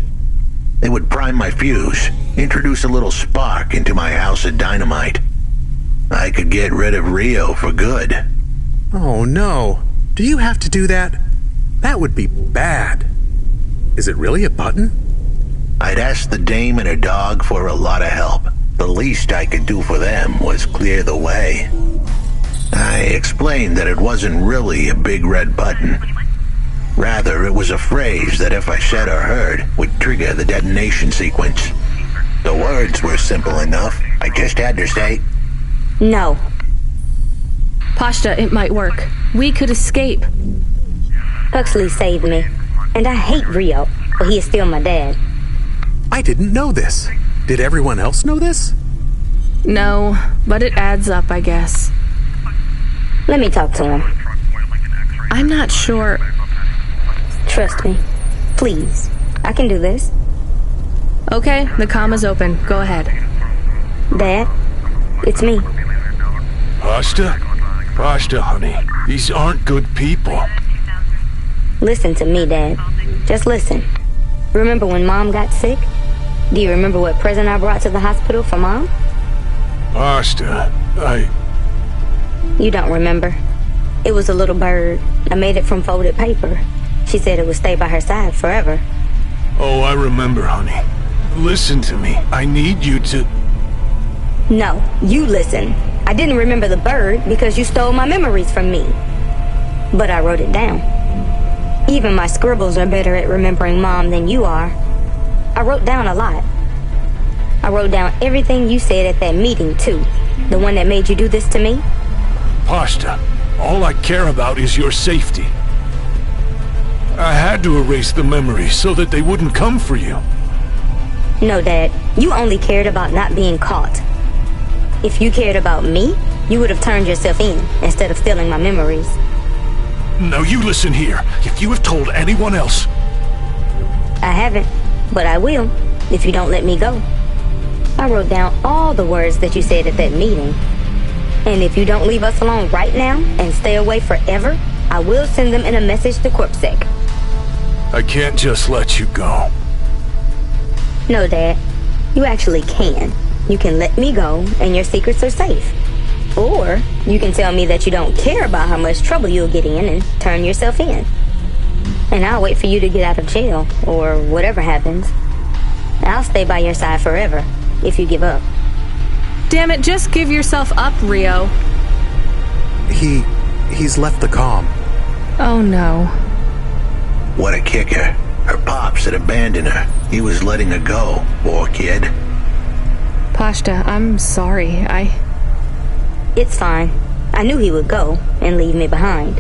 It would prime my fuse, introduce a little spark into my house of dynamite. I could get rid of Rio for good.
Oh no. Do you have to do that? That would be bad. Is it really a button?
I'd asked the dame and her dog for a lot of help. The least I could do for them was clear the way. I explained that it wasn't really a big red button. Rather, it was a phrase that if I said or heard, would trigger the detonation sequence. The words were simple enough. I just had to say,
no.
Pashta, it might work. We could escape.
Huxley saved me. And I hate Rio, but he is still my dad.
I didn't know this. Did everyone else know this?
No, but it adds up, I guess.
Let me talk to him.
I'm not sure.
Trust me. Please. I can do this.
Okay, the comm is open. Go ahead.
Dad, it's me.
Pashta? Pashta, honey. These aren't good people.
Listen to me, Dad. Just listen. Remember when Mom got sick? Do you remember what present I brought to the hospital for Mom?
Pasta,
You don't remember? It was a little bird. I made it from folded paper. She said it would stay by her side forever.
Oh, I remember, honey. Listen to me. I need you to...
No, you listen. I didn't remember the bird because you stole my memories from me. But I wrote it down. Even my scribbles are better at remembering Mom than you are. I wrote down a lot. I wrote down everything you said at that meeting, too. The one that made you do this to me.
Pasta, all I care about is your safety. I had to erase the memories so that they wouldn't come for you.
No, Dad. You only cared about not being caught. If you cared about me, you would have turned yourself in instead of stealing my memories.
Now you listen here. If you have told anyone else...
I haven't, but I will, if you don't let me go. I wrote down all the words that you said at that meeting. And if you don't leave us alone right now and stay away forever, I will send them in a message to Corpsec.
I can't just let you go.
No, Dad. You actually can. You can let me go and your secrets are safe. Or you can tell me that you don't care about how much trouble you'll get in and turn yourself in. And I'll wait for you to get out of jail or whatever happens. I'll stay by your side forever if you give up.
Damn it, just give yourself up, Rio.
He's left the comm.
Oh no.
What a kicker. Her pops had abandoned her. He was letting her go, poor kid.
Pashta, I'm sorry.
It's fine. I knew he would go and leave me behind.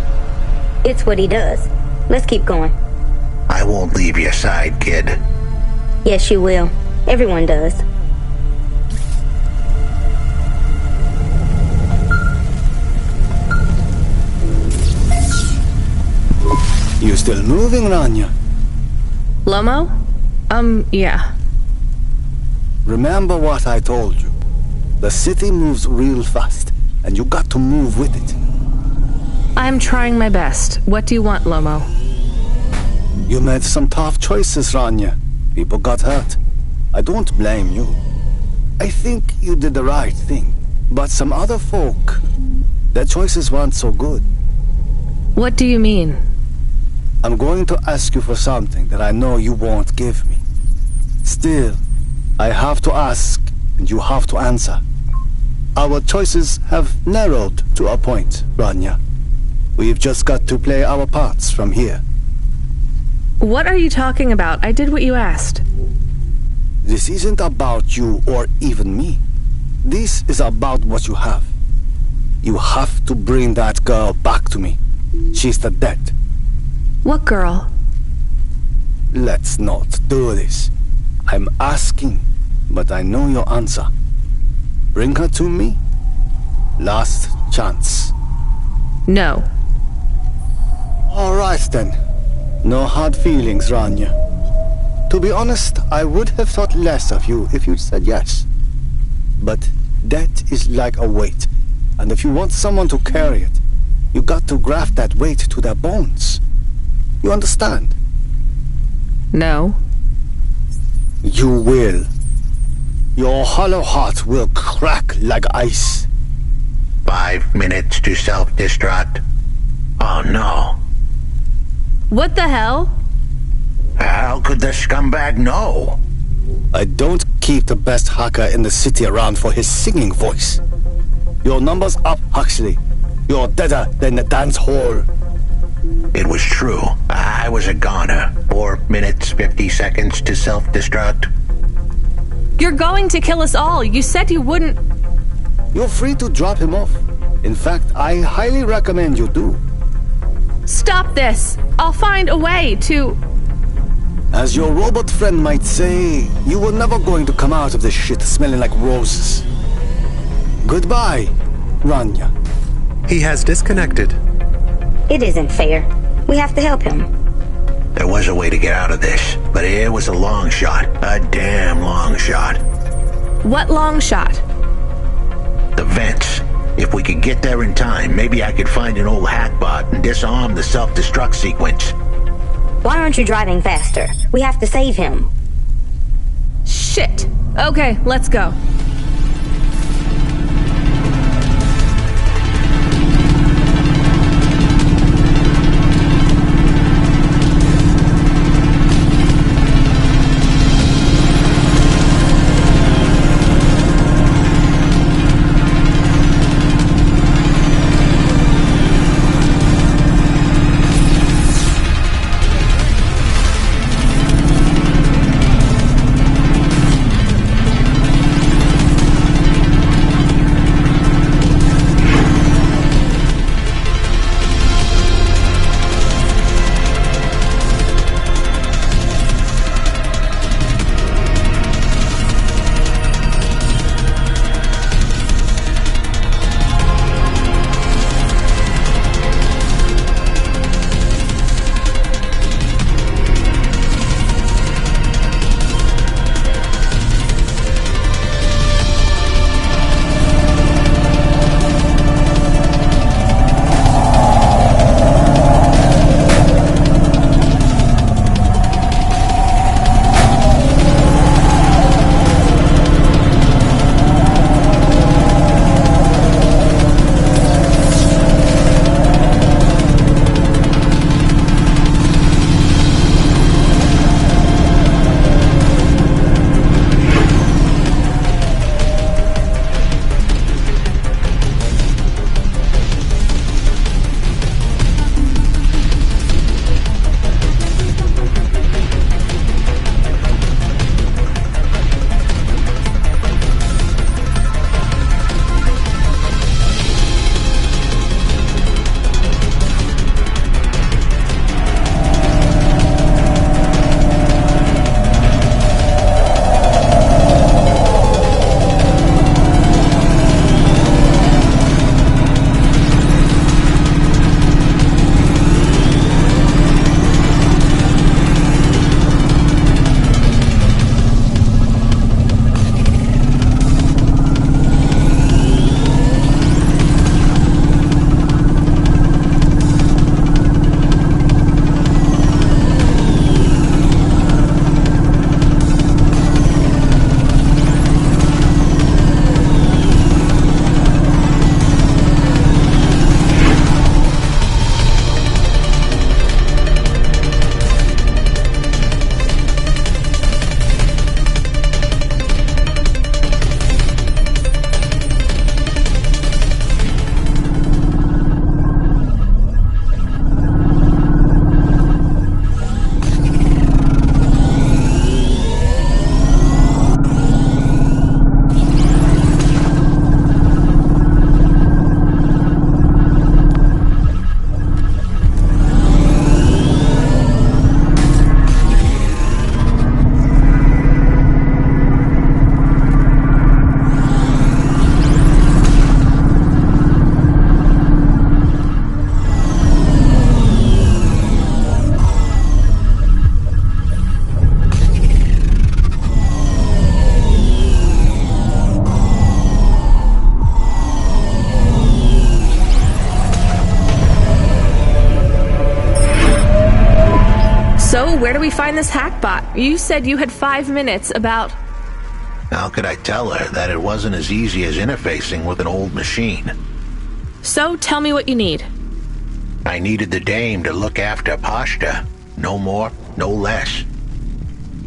It's what he does. Let's keep going.
I won't leave your side, kid.
Yes, you will. Everyone does.
You still moving, Rania?
Lomo? Yeah.
Remember what I told you. The city moves real fast, and you got to move with it.
I'm trying my best. What do you want, Lomo?
You made some tough choices, Rania. People got hurt. I don't blame you. I think you did the right thing. But some other folk, their choices weren't so good.
What do you mean?
I'm going to ask you for something that I know you won't give me. Still, I have to ask, and you have to answer. Our choices have narrowed to a point, Rania. We've just got to play our parts from here.
What are you talking about? I did what you asked.
This isn't about you or even me. This is about what you have. You have to bring that girl back to me. She's the dead.
What girl?
Let's not do this. I'm asking, but I know your answer. Bring her to me. Last chance.
No.
All right then. No hard feelings, Rania. To be honest, I would have thought less of you if you'd said yes. But that is like a weight, and if you want someone to carry it, you got to graft that weight to their bones. You understand?
No.
You will. Your hollow heart will crack like ice.
5 minutes to self-destruct. Oh no.
What the hell?
How could the scumbag know?
I don't keep the best hacker in the city around for his singing voice. Your number's up, Huxley. You're deader than the dance hall.
It was true. I was a goner. 4 minutes, 50 seconds to self-destruct.
You're going to kill us all. You said you wouldn't...
You're free to drop him off. In fact, I highly recommend you do.
Stop this. I'll find a way to...
As your robot friend might say, you were never going to come out of this shit smelling like roses. Goodbye, Rania.
He has disconnected.
It isn't fair. We have to help him.
There was a way to get out of this, but it was a long shot. A damn long shot.
What long shot?
The vents. If we could get there in time, maybe I could find an old hackbot and disarm the self-destruct sequence.
Why aren't you driving faster? We have to save him.
Shit. Okay, let's go. we find this hackbot? You said you had 5 minutes about...
How could I tell her that it wasn't as easy as interfacing with an old machine?
So, tell me what you need.
I needed the dame to look after Pashta. No more, no less.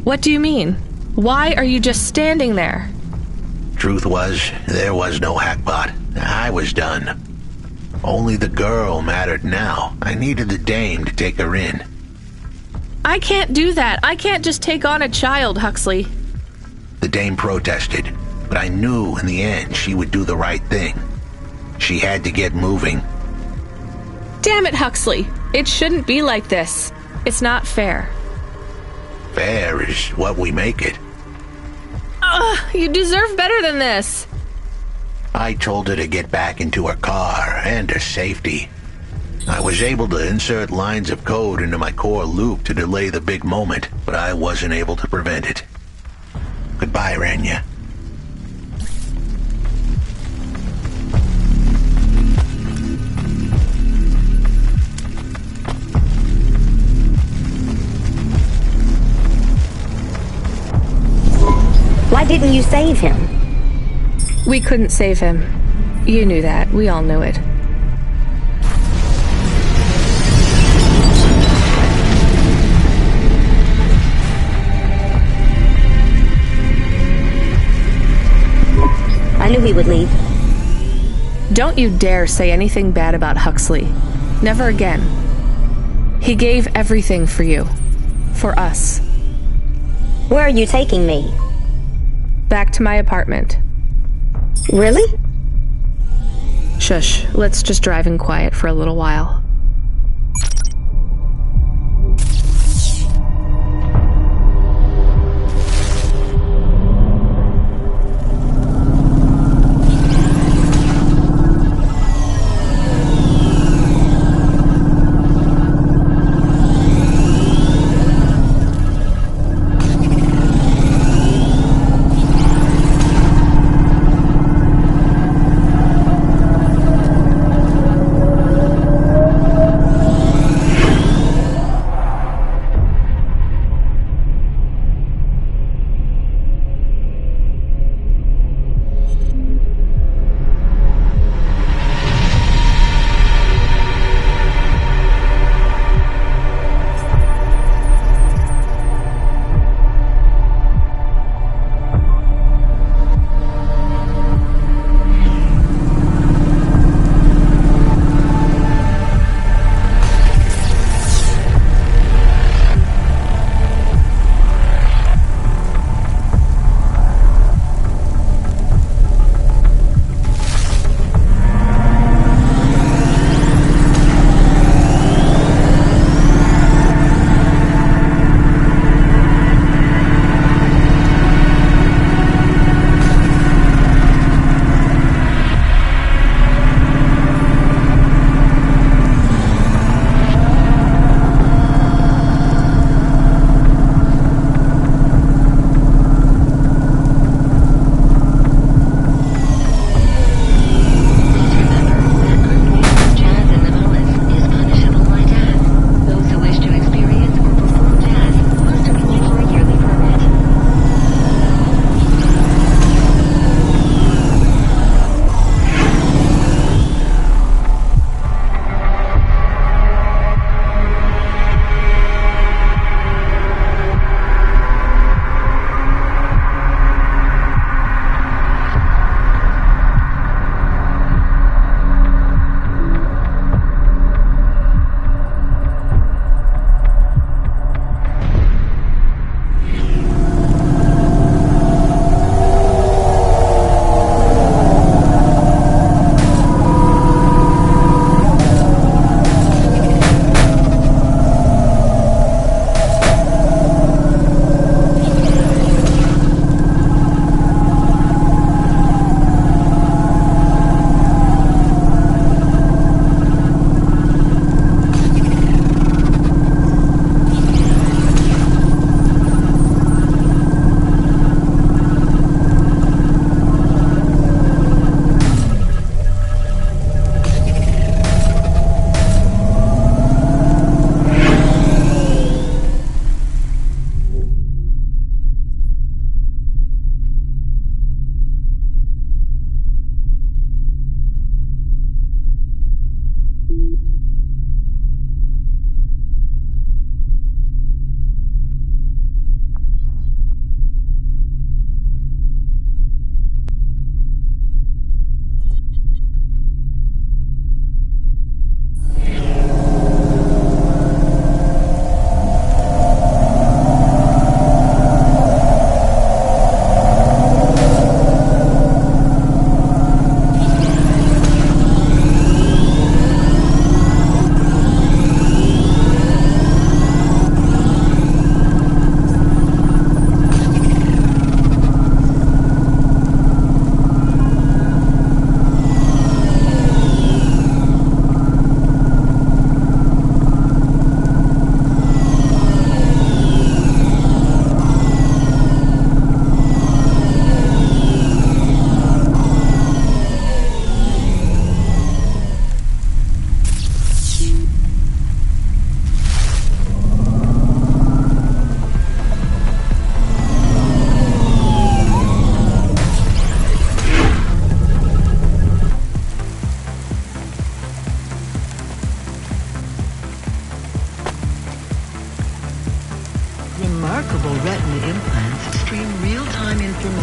What do you mean? Why are you just standing there?
Truth was, there was no hackbot. I was done. Only the girl mattered now. I needed the dame to take her in.
I can't do that. I can't just take on a child, Huxley.
The dame protested, but I knew in the end she would do the right thing. She had to get moving.
Damn it, Huxley. It shouldn't be like this. It's not fair.
Fair is what we make it.
You deserve better than this.
I told her to get back into her car and her safety. I was able to insert lines of code into my core loop to delay the big moment, but I wasn't able to prevent it. Goodbye, Rania.
Why didn't you save him?
We couldn't save him. You knew that. We all knew it.
I knew he would leave.
Don't you dare say anything bad about Huxley. Never again. He gave everything for you. For us.
Where are you taking me?
Back to my apartment.
Really?
Shush. Let's just drive in quiet for a little while.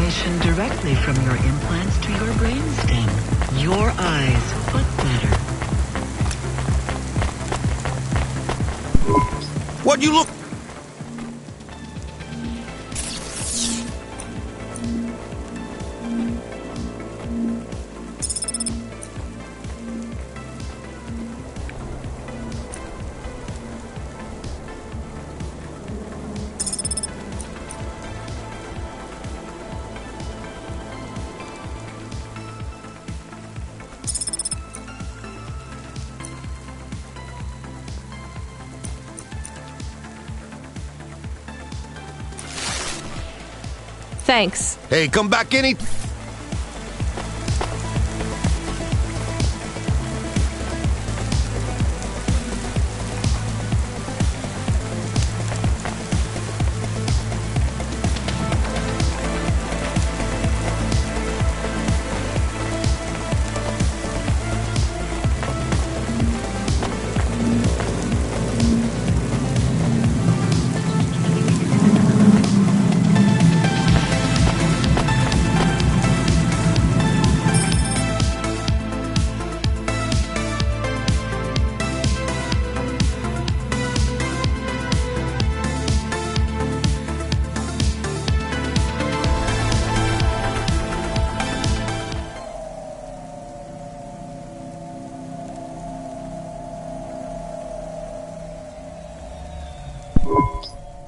transmission directly from your implants to your brainstem. Your eyes look better.
What you look...
Thanks.
Hey, come back any...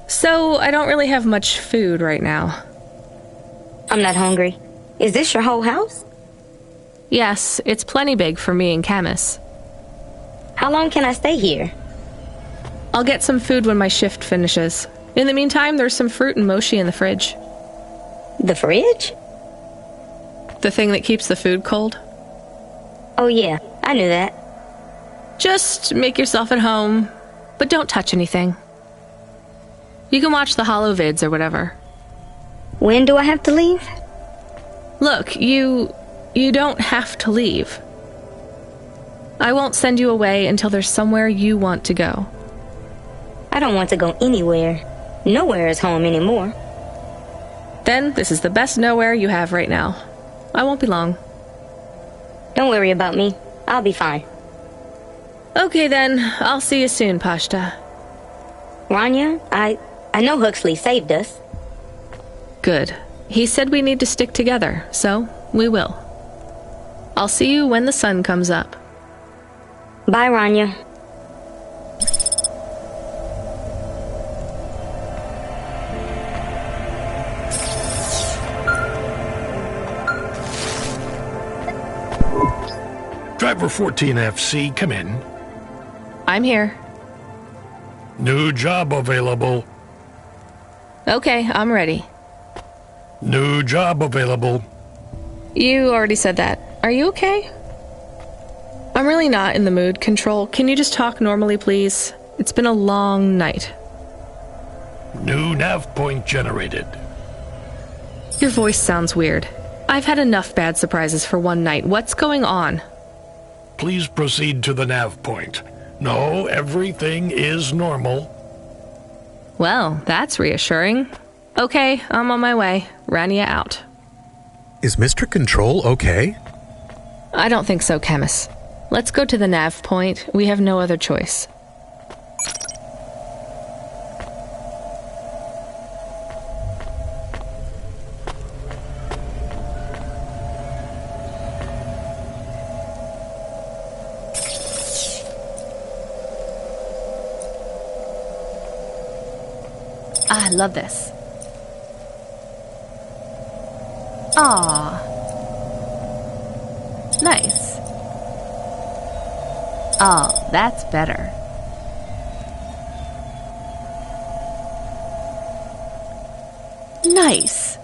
So, I don't really have much food right now.
I'm not hungry. Is this your whole house?
Yes, it's plenty big for me and Camus.
How long can I stay here?
I'll get some food when my shift finishes. In the meantime, there's some fruit and mochi in the fridge.
The fridge?
The thing that keeps the food cold?
Oh yeah, I knew that.
Just make yourself at home, but don't touch anything. You can watch the holo vids or whatever.
When do I have to leave?
Look, you don't have to leave. I won't send you away until there's somewhere you want to go.
I don't want to go anywhere. Nowhere is home anymore.
Then this is the best nowhere you have right now. I won't be long.
Don't worry about me. I'll be fine.
Okay then, I'll see you soon, Pashta.
Rania, I know Huxley saved us.
Good. He said we need to stick together, so we will. I'll see you when the sun comes up.
Bye, Rania.
Driver 14FC, come in.
I'm here.
New job available.
Okay, I'm ready.
New job available.
You already said that. Are you okay? I'm really not in the mood, Control. Can you just talk normally, please? It's been a long night.
New nav point generated.
Your voice sounds weird. I've had enough bad surprises for one night. What's going on?
Please proceed to the nav point. No, everything is normal.
Well, that's reassuring. Okay, I'm on my way. Rania out.
Is Mr. Control okay?
I don't think so, Camus. Let's go to the nav point. We have no other choice. I love this. Ah, nice. Oh, that's better. Nice.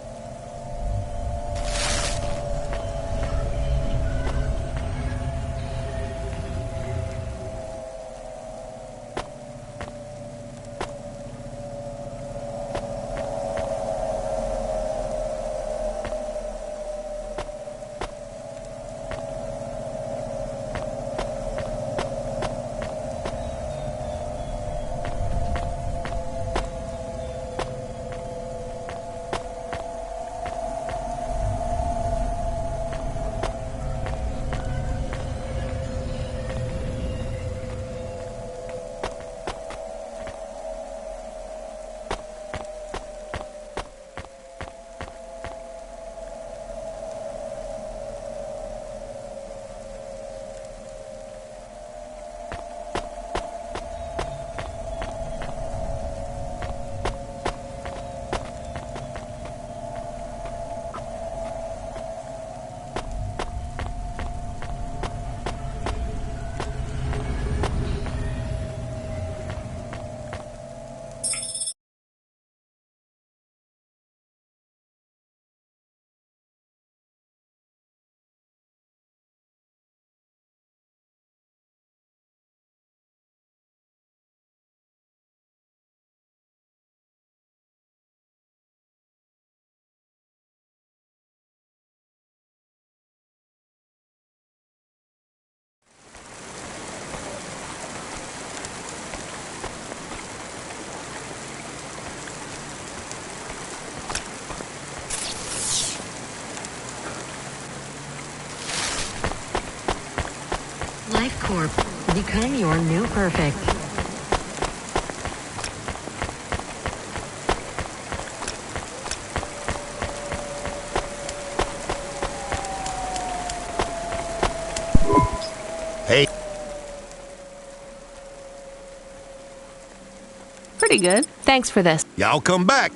Life Corp. Become your new perfect.
Hey.
Pretty good. Thanks for this.
Y'all come back.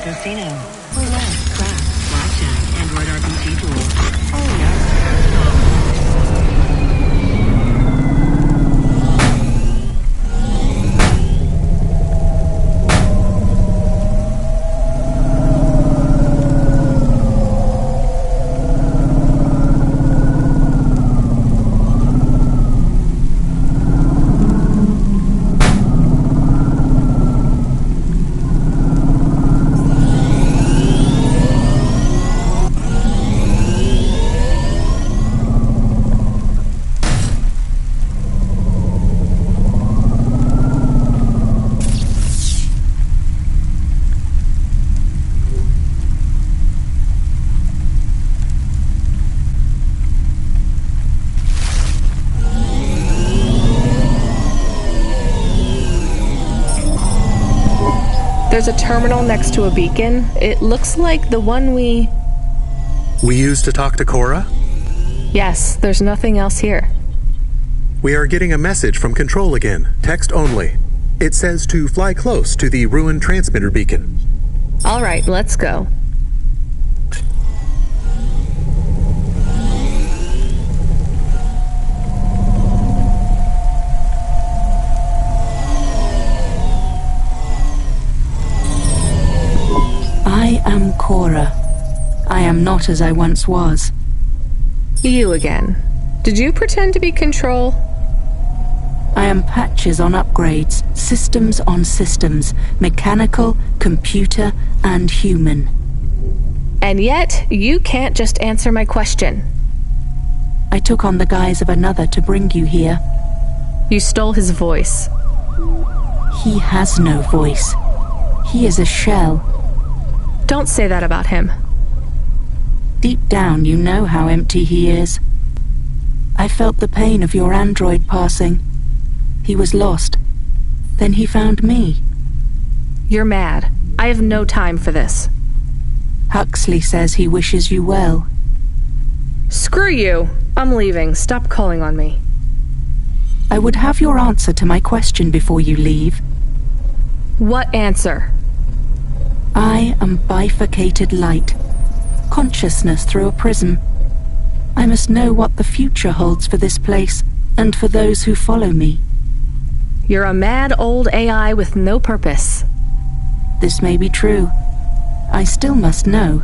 Casino. Roulette, craps, blackjack, Android RPG tools. Oh yeah.
There's a terminal next to a beacon. It looks like the one we
used to talk to Cora?
Yes, there's nothing else here.
We are getting a message from Control again, text only. It says to fly close to the ruined transmitter beacon.
All right, let's go.
I am Cora. I am not as I once was.
You again. Did you pretend to be Control?
I am patches on upgrades, systems on systems, mechanical, computer, and human.
And yet, you can't just answer my question.
I took on the guise of another to bring you here.
You stole his voice.
He has no voice. He is a shell.
Don't say that about him.
Deep down, you know how empty he is. I felt the pain of your android passing. He was lost. Then he found me.
You're mad. I have no time for this.
Huxley says he wishes you well.
Screw you. I'm leaving. Stop calling on me.
I would have your answer to my question before you leave.
What answer?
I am bifurcated light. consciousness through a prism. I must know what the future holds for this place and for those who follow me.
You're a mad old AI with no purpose.
This may be true. I still must know.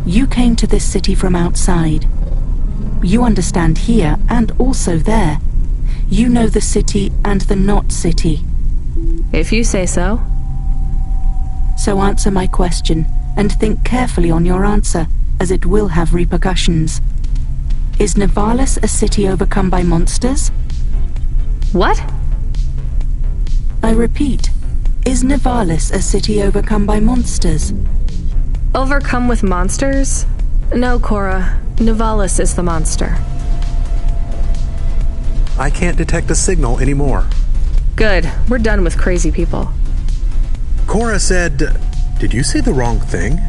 You came to this city from outside. You understand here and also there. You know the city and the not city.
If you say so.
So answer my question, and think carefully on your answer, as it will have repercussions. Is Nivalis a city overcome by monsters?
What?
I repeat, is Nivalis a city overcome by monsters?
Overcome with monsters? No, Cora. Nivalis is the monster.
I can't detect a signal anymore.
Good. We're done with crazy people.
Cora said... Did you say the wrong thing?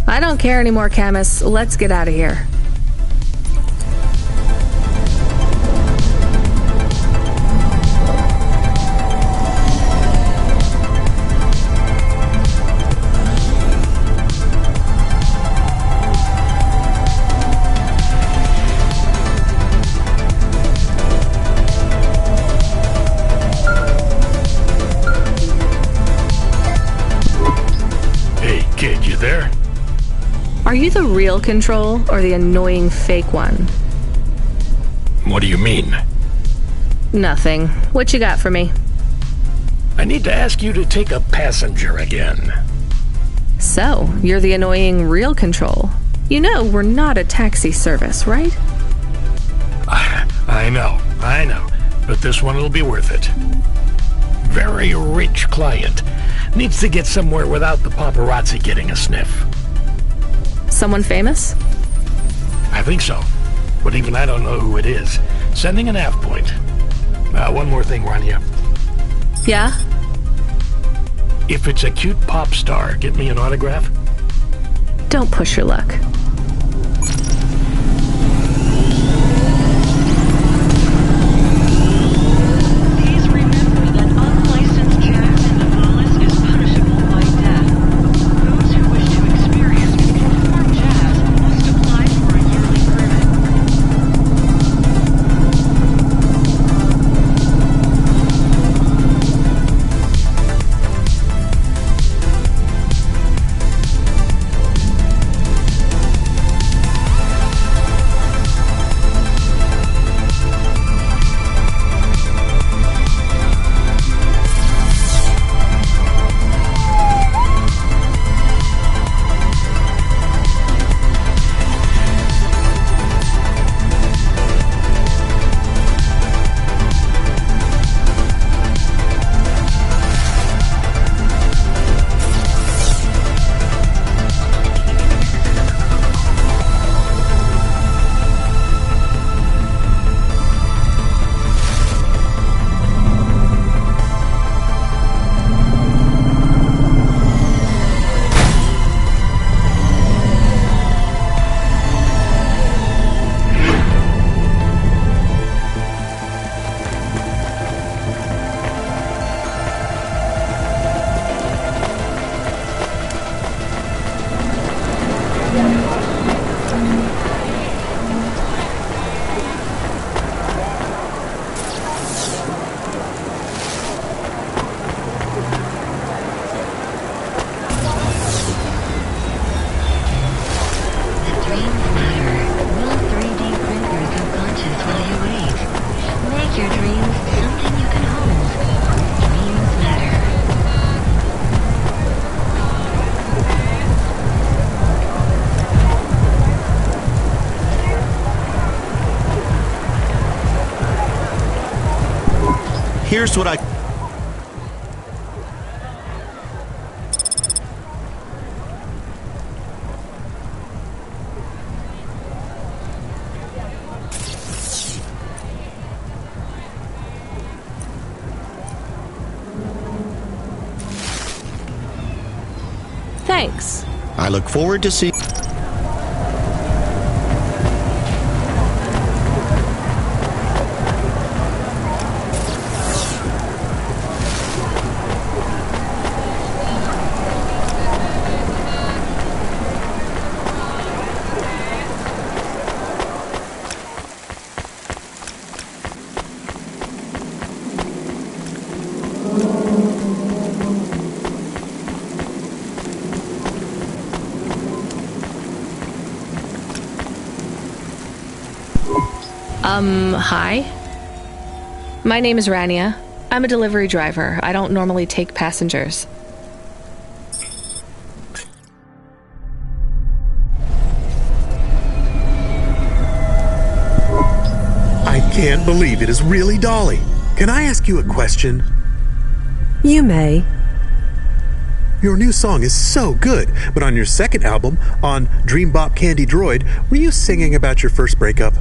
I don't care anymore, Camus. Let's get out of here. Are you the real Control, or the annoying fake one?
What do you mean?
Nothing. What you got for me?
I need to ask you to take a passenger again.
So, you're the annoying real Control. You know we're not a taxi service, right?
I know. But this one will be worth it. Very rich client. Needs to get somewhere without the paparazzi getting a sniff.
Someone famous?
I think so. But even I don't know who it is. Sending an nav point. One more thing, Rania.
Yeah?
If it's a cute pop star, get me an autograph?
Don't push your luck.
Please remember that unlicensed gas in Nivalis is punishable by death. Those who wish to experience pure jazz must apply for a yearly permit.
Here's what I...
Thanks.
I look forward to seeing...
Hi. My name is Rania. I'm a delivery driver. I don't normally take passengers.
I can't believe it is really Dolly. Can I ask you a question?
You may.
Your new song is so good, but on your second album, on Dream Bop Candy Droid, were you singing about your first breakup?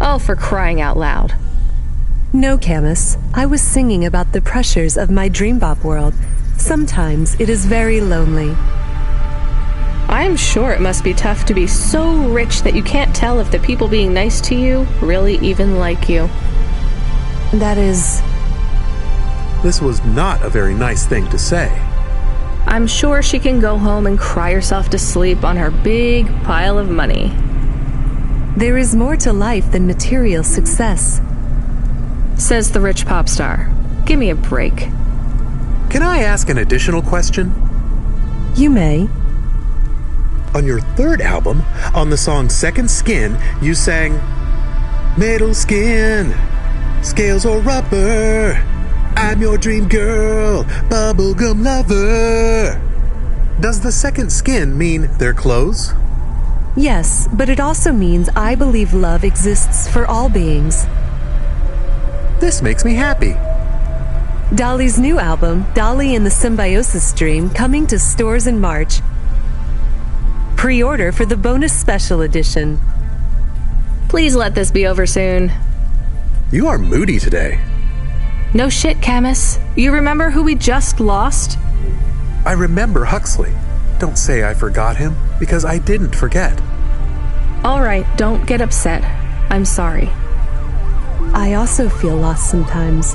Oh, for crying out loud.
No, Camus. I was singing about the pressures of my Dream Bop world. Sometimes it is very lonely.
I am sure it must be tough to be so rich that you can't tell if the people being nice to you really even like you.
That is...
This was not a very nice thing to say.
I'm sure she can go home and cry herself to sleep on her big pile of money.
There is more to life than material success,
says the rich pop star. Give me a break.
Can I ask an additional question?
You may.
On your third album, on the song Second Skin, you sang, "Metal skin, scales or rubber, I'm your dream girl, bubblegum lover." Does the second skin mean their clothes?
Yes, but it also means I believe love exists for all beings.
This makes me happy.
Dolly's new album, Dolly and the Symbiosis Dream, coming to stores in March. Pre-order for the bonus special edition.
Please let this be over soon.
You are moody today.
No shit, Camus. You remember who we just lost?
I remember Huxley. Don't say I forgot him, because I didn't forget.
All right, don't get upset. I'm sorry.
I also feel lost sometimes.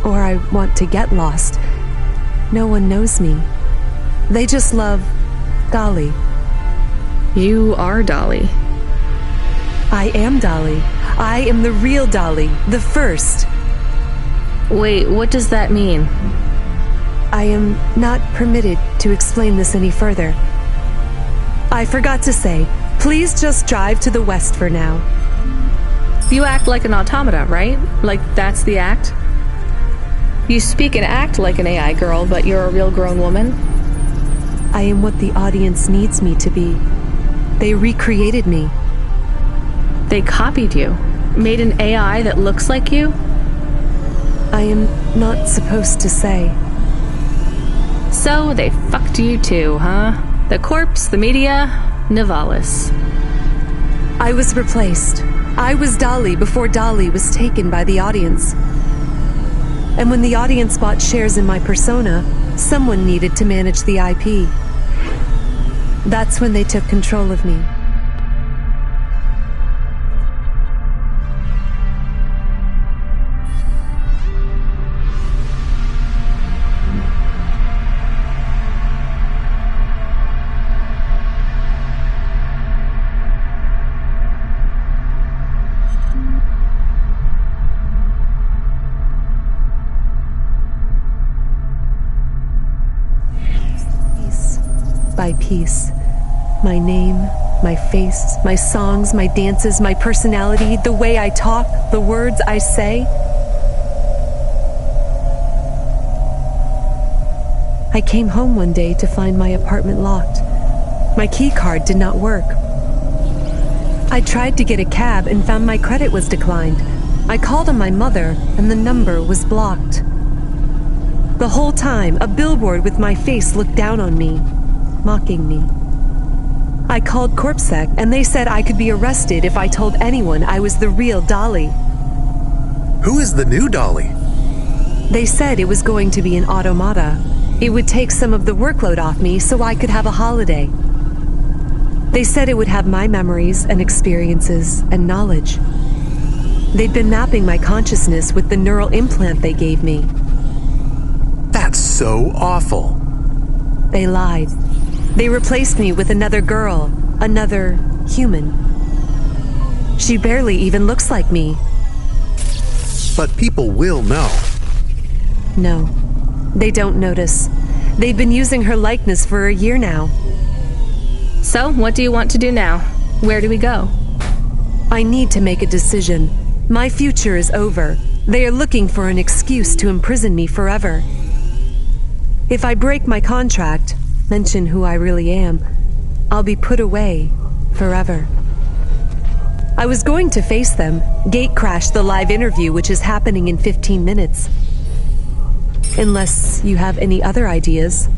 Or I want to get lost. No one knows me. They just love Dolly.
You are Dolly.
I am Dolly. I am the real Dolly, the first.
Wait, what does that mean?
I am not permitted to explain this any further. I forgot to say, please just drive to the west for now.
You act like an automata, right? Like that's the act? You speak and act like an AI girl, but you're a real grown woman?
I am what the audience needs me to be. They recreated me.
They copied you? Made an AI that looks like you?
I am not supposed to say.
So they fucked you too, huh? The corpse, the media, Nivalis.
I was replaced. I was Dolly before Dolly was taken by the audience. And when the audience bought shares in my persona, someone needed to manage the IP. That's when they took control of me. By piece. My name, my face, my songs, my dances, my personality, the way I talk, the words I say. I came home one day to find my apartment locked. My key card did not work. I tried to get a cab and found my credit was declined. I called on my mother and the number was blocked. The whole time, a billboard with my face looked down on me, mocking me. I called CorpSec and they said I could be arrested if I told anyone I was the real Dolly.
Who is the new Dolly?
They said it was going to be an automata. It would take some of the workload off me so I could have a holiday. They said it would have my memories and experiences and knowledge. They'd been mapping my consciousness with the neural implant they gave me.
That's so awful.
They lied. They replaced me with another girl, another human. She barely even looks like me.
But people will know.
No, they don't notice. They've been using her likeness for a year now.
So, what do you want to do now? Where do we go?
I need to make a decision. My future is over. They are looking for an excuse to imprison me forever. If I break my contract, mention who I really am, I'll be put away forever. I was going to face them, gate crash the live interview which is happening in 15 minutes. Unless you have any other ideas.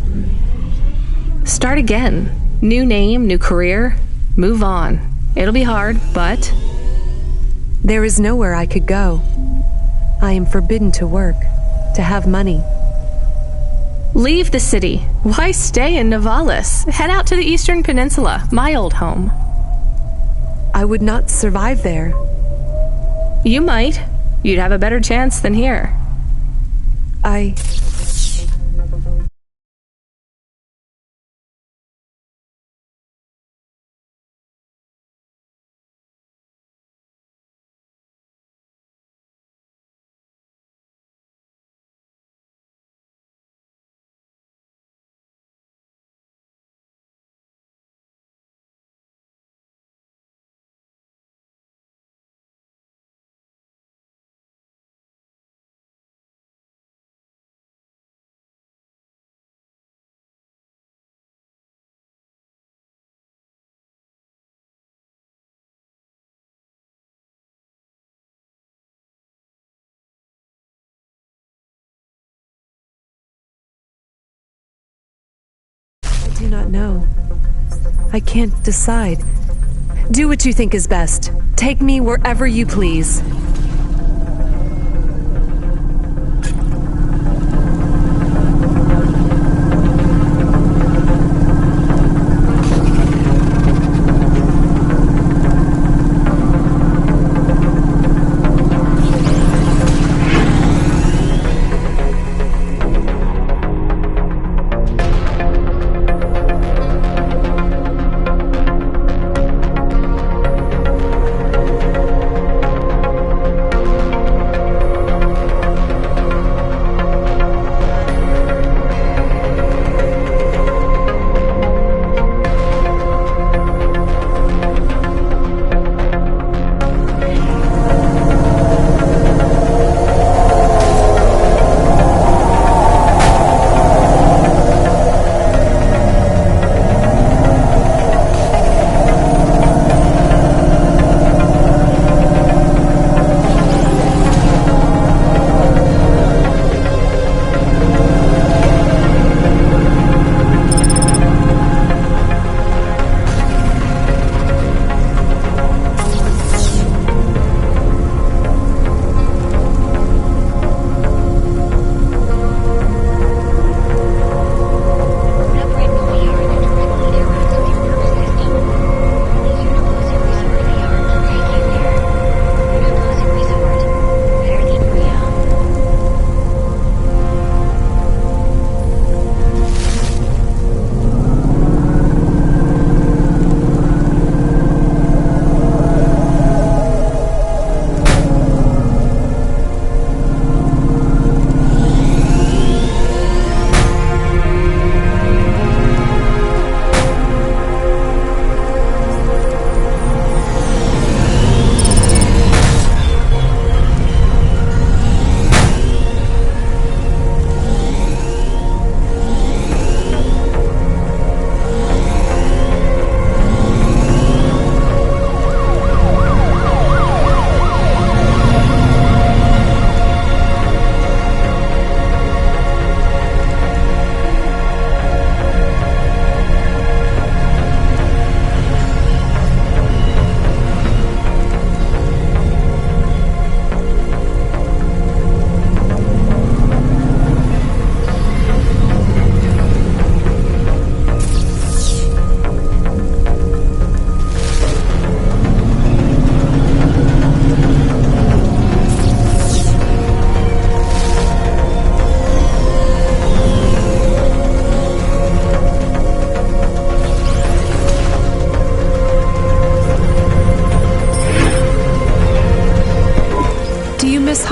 Start again. New name, new career. Move on. It'll be hard, but...
There is nowhere I could go. I am forbidden to work, to have money.
Leave the city. Why stay in Novalis? Head out to the Eastern Peninsula, my old home.
I would not survive there.
You might. You'd have a better chance than here.
I do not know. I can't decide. Do what you think is best. Take me wherever you please.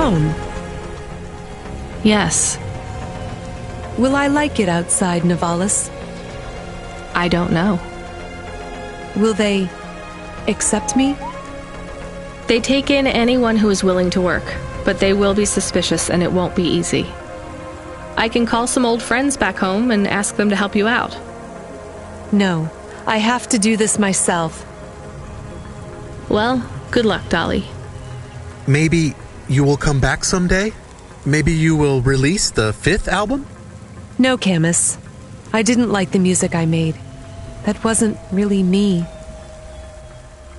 home?
Yes.
Will I like it outside Novalis?
I don't know.
Will they accept me?
They take in anyone who is willing to work, but they will be suspicious and it won't be easy. I can call some old friends back home and ask them to help you out.
No, I have to do this myself.
Well, good luck, Dolly.
Maybe you will come back someday? Maybe you will release the 5th album?
No, Camus. I didn't like the music I made. That wasn't really me.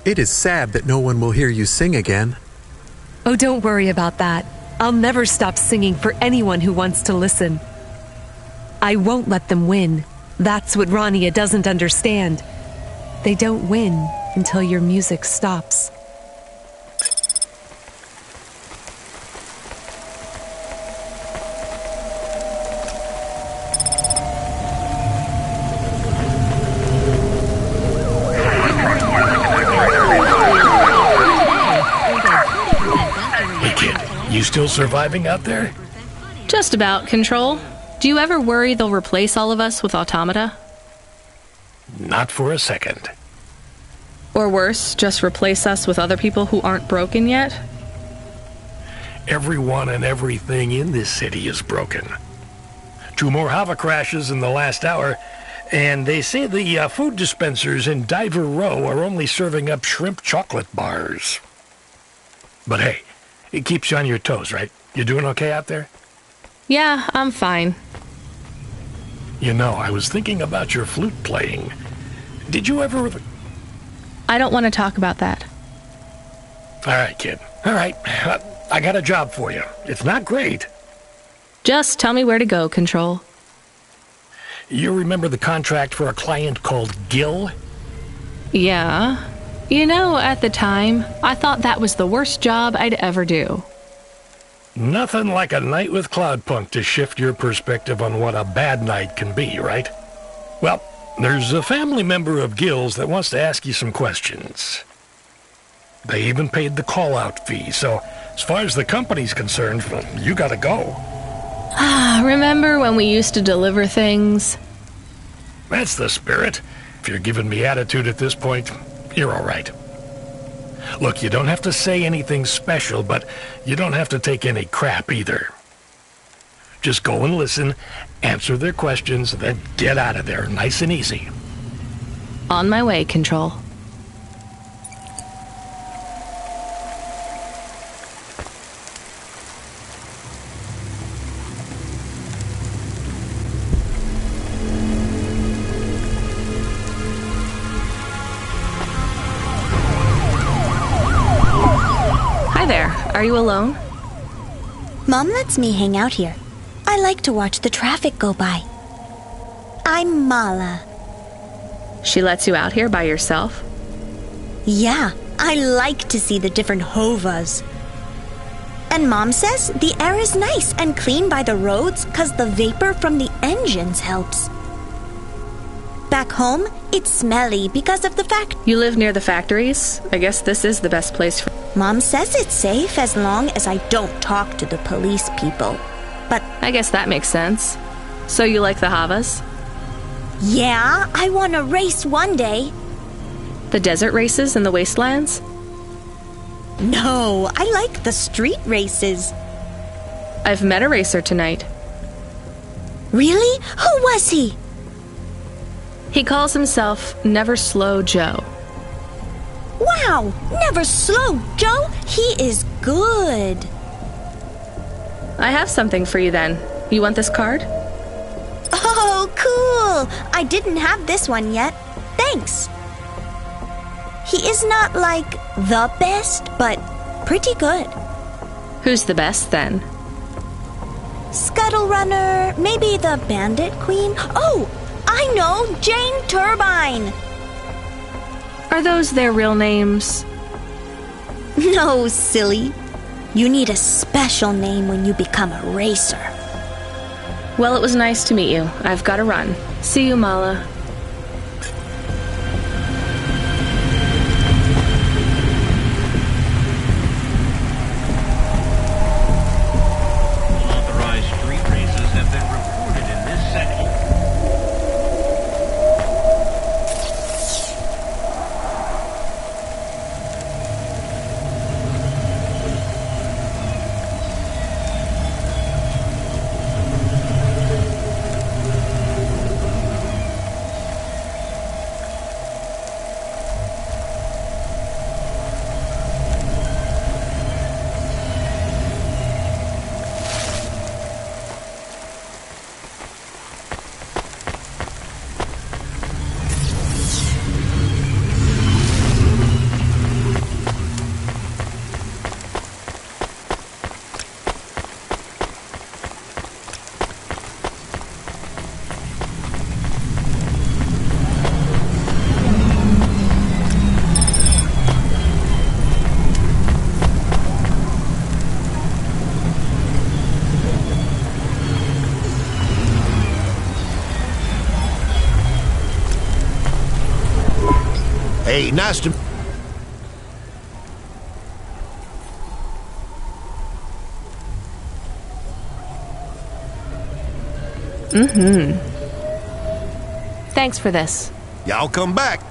It is sad that no one will hear you sing again.
Oh, don't worry about that. I'll never stop singing for anyone who wants to listen. I won't let them win. That's what Rania doesn't understand. They don't win until your music stops.
You still surviving out there?
Just about, Control. Do you ever worry they'll replace all of us with automata?
Not for a second.
Or worse, just replace us with other people who aren't broken yet?
Everyone and everything in this city is broken. 2 more Hava crashes in the last hour, and they say the food dispensers in Diver Row are only serving up shrimp chocolate bars. But hey, it keeps you on your toes, right? You doing okay out there?
Yeah, I'm fine.
You know, I was thinking about your flute playing. Did you ever...
I don't want to talk about that.
All right, kid. All right. I got a job for you. It's not great.
Just tell me where to go, Control.
You remember the contract for a client called Gil?
Yeah. You know, at the time, I thought that was the worst job I'd ever do.
Nothing like a night with Cloudpunk to shift your perspective on what a bad night can be, right? Well, there's a family member of Gil's that wants to ask you some questions. They even paid the call-out fee, so as far as the company's concerned, you gotta go.
Remember when we used to deliver things?
That's the spirit. If you're giving me attitude at this point, you're all right. Look, you don't have to say anything special, but you don't have to take any crap either. Just go and listen, answer their questions, then get out of there, nice and easy.
On my way, Control. Hi there. Are you alone?
Mom lets me hang out here. I like to watch the traffic go by. I'm Mala.
She lets you out here by yourself?
Yeah, I like to see the different Hovas. And Mom says the air is nice and clean by the roads because the vapor from the engines helps. Back home, it's smelly because of the fact...
You live near the factories? I guess this is the best place for...
Mom says it's safe as long as I don't talk to the police people. But...
I guess that makes sense. So you like the Havas?
Yeah, I want to race one day.
The desert races in the wastelands?
No, I like the street races.
I've met a racer tonight.
Really? Who was he?
He calls himself Never Slow Joe.
Wow, Never Slow Joe? He is good.
I have something for you then. You want this card?
Oh, cool. I didn't have this one yet. Thanks. He is not like the best, but pretty good.
Who's the best then?
Scuttle Runner, maybe the Bandit Queen. Oh, I know, Jane Turbine.
Are those their real names?
No, silly. You need a special name when you become a racer.
Well, it was nice to meet you. I've got to run. See you, Mala.
Unauthorized street races have been reported in this section.
Hey, nice to...
Thanks for this.
Y'all come back.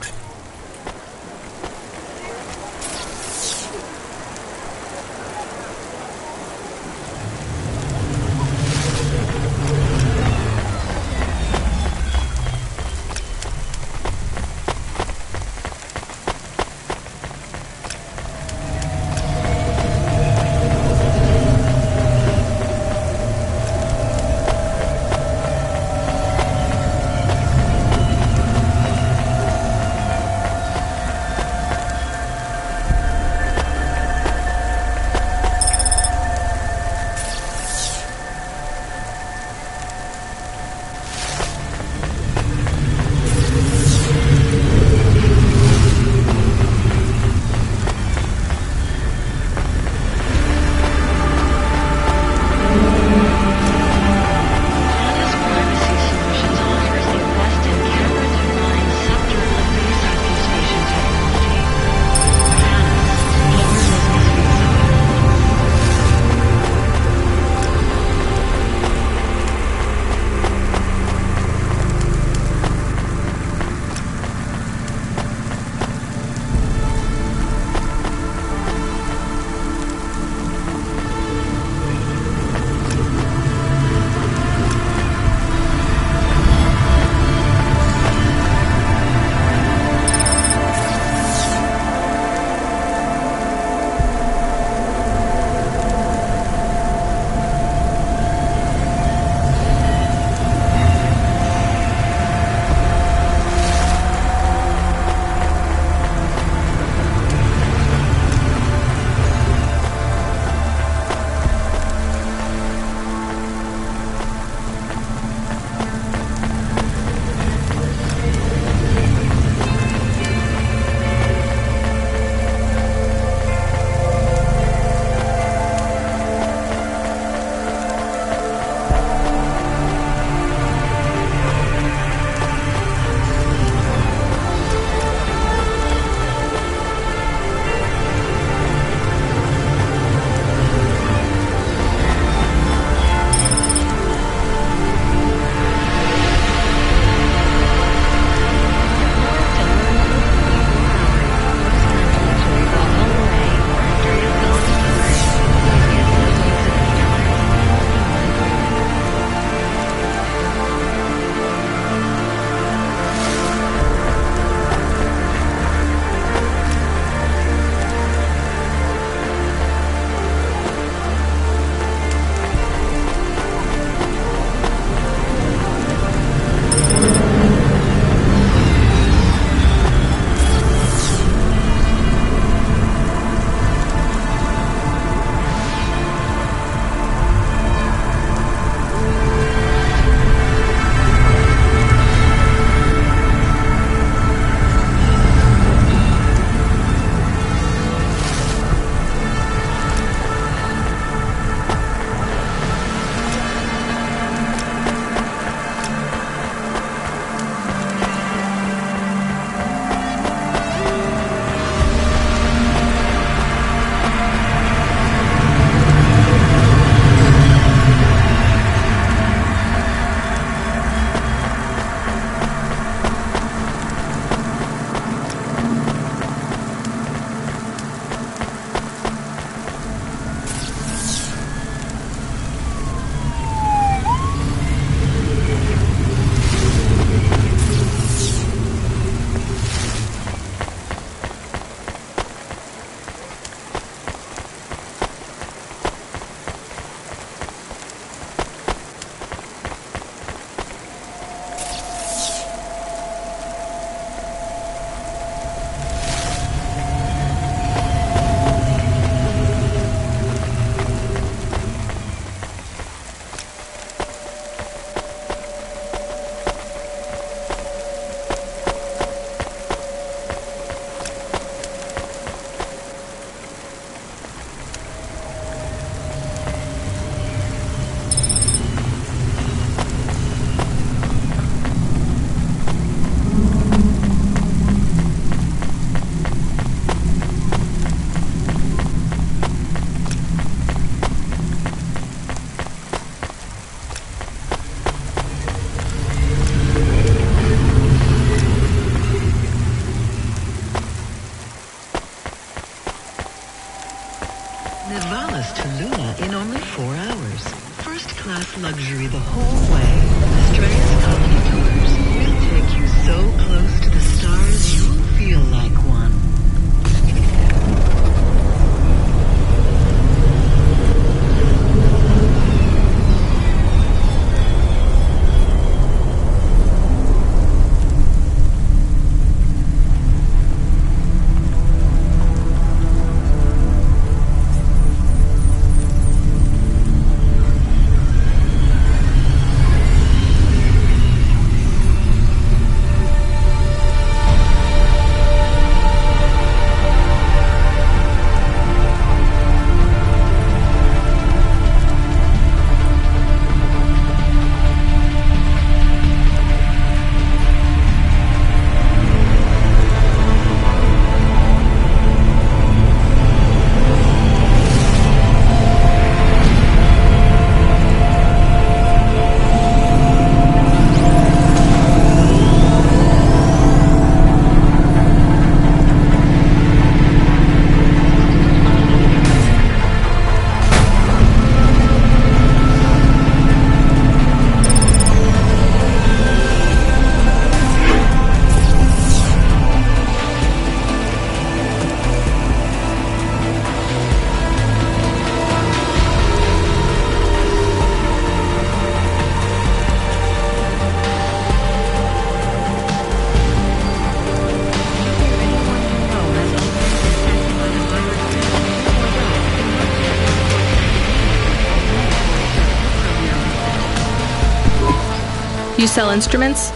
You sell instruments?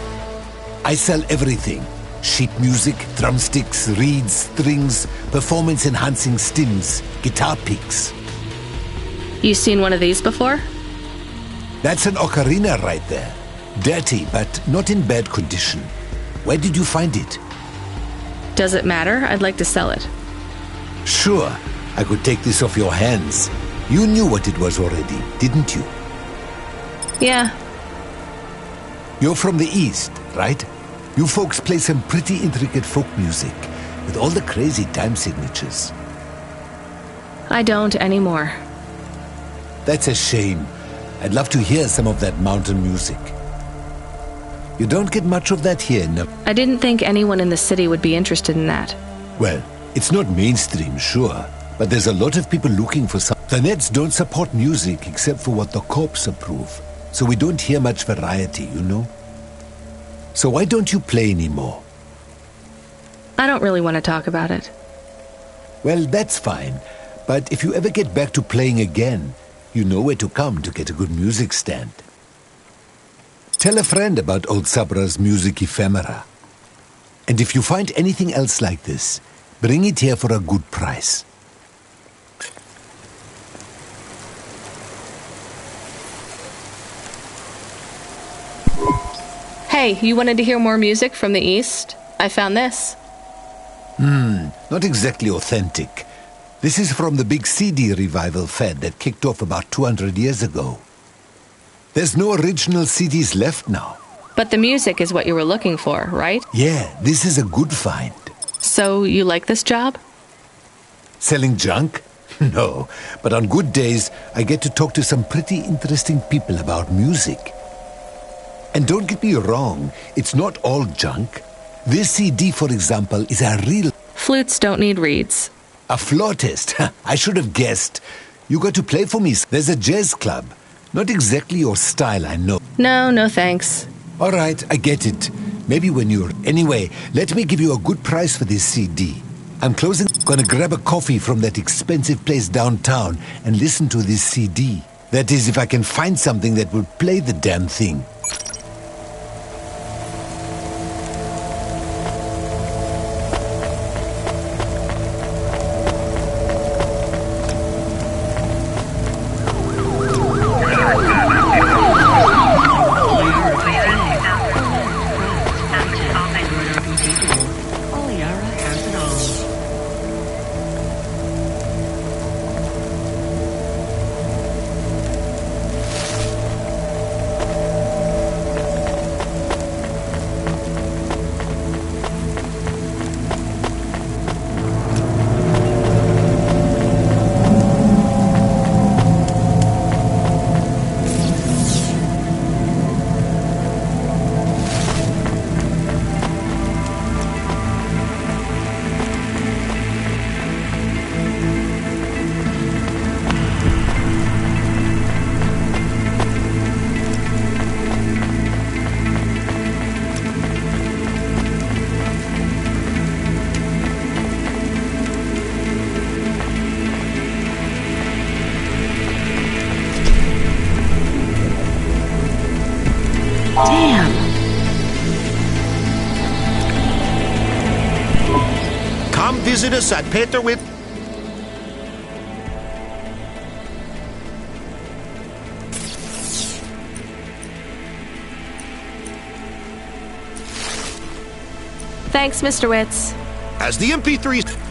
I sell everything. Sheet music, drumsticks, reeds, strings, performance-enhancing stems, guitar picks.
You seen one of these before?
That's an ocarina right there. Dirty, but not in bad condition. Where did you find it?
Does it matter? I'd like to sell it.
Sure, I could take this off your hands. You knew what it was already, didn't you?
Yeah.
You're from the East, right? You folks play some pretty intricate folk music, with all the crazy time signatures.
I don't anymore.
That's a shame. I'd love to hear some of that mountain music. You don't get much of that here, no?
I didn't think anyone in the city would be interested in that.
Well, it's not mainstream, sure, but there's a lot of people looking for some. The Neds don't support music except for what the cops approve, so we don't hear much variety, you know? So why don't you play anymore?
I don't really want to talk about it.
Well, that's fine, but if you ever get back to playing again, you know where to come to get a good music stand. Tell a friend about old Sabra's music ephemera. And if you find anything else like this, bring it here for a good price.
Hey, you wanted to hear more music from the East? I found this.
Not exactly authentic. This is from the big CD revival fad that kicked off about 200 years ago. There's no original CDs left now.
But the music is what you were looking for, right?
Yeah, this is a good find.
So you like this job?
Selling junk? No, but on good days, I get to talk to some pretty interesting people about music. And don't get me wrong, it's not all junk. This CD, for example, is a real...
Flutes don't need reeds.
A flautist. I should have guessed. You got to play for me. There's a jazz club. Not exactly your style, I know.
No thanks.
All right, I get it. Maybe when you're... Anyway, let me give you a good price for this CD. I'm closing... Gonna grab a coffee from that expensive place downtown and listen to this CD. That is, if I can find something that will play the damn thing.
Damn.
Come visit us at Peterwit.
Thanks, Mr. Witz.
As the MP3s...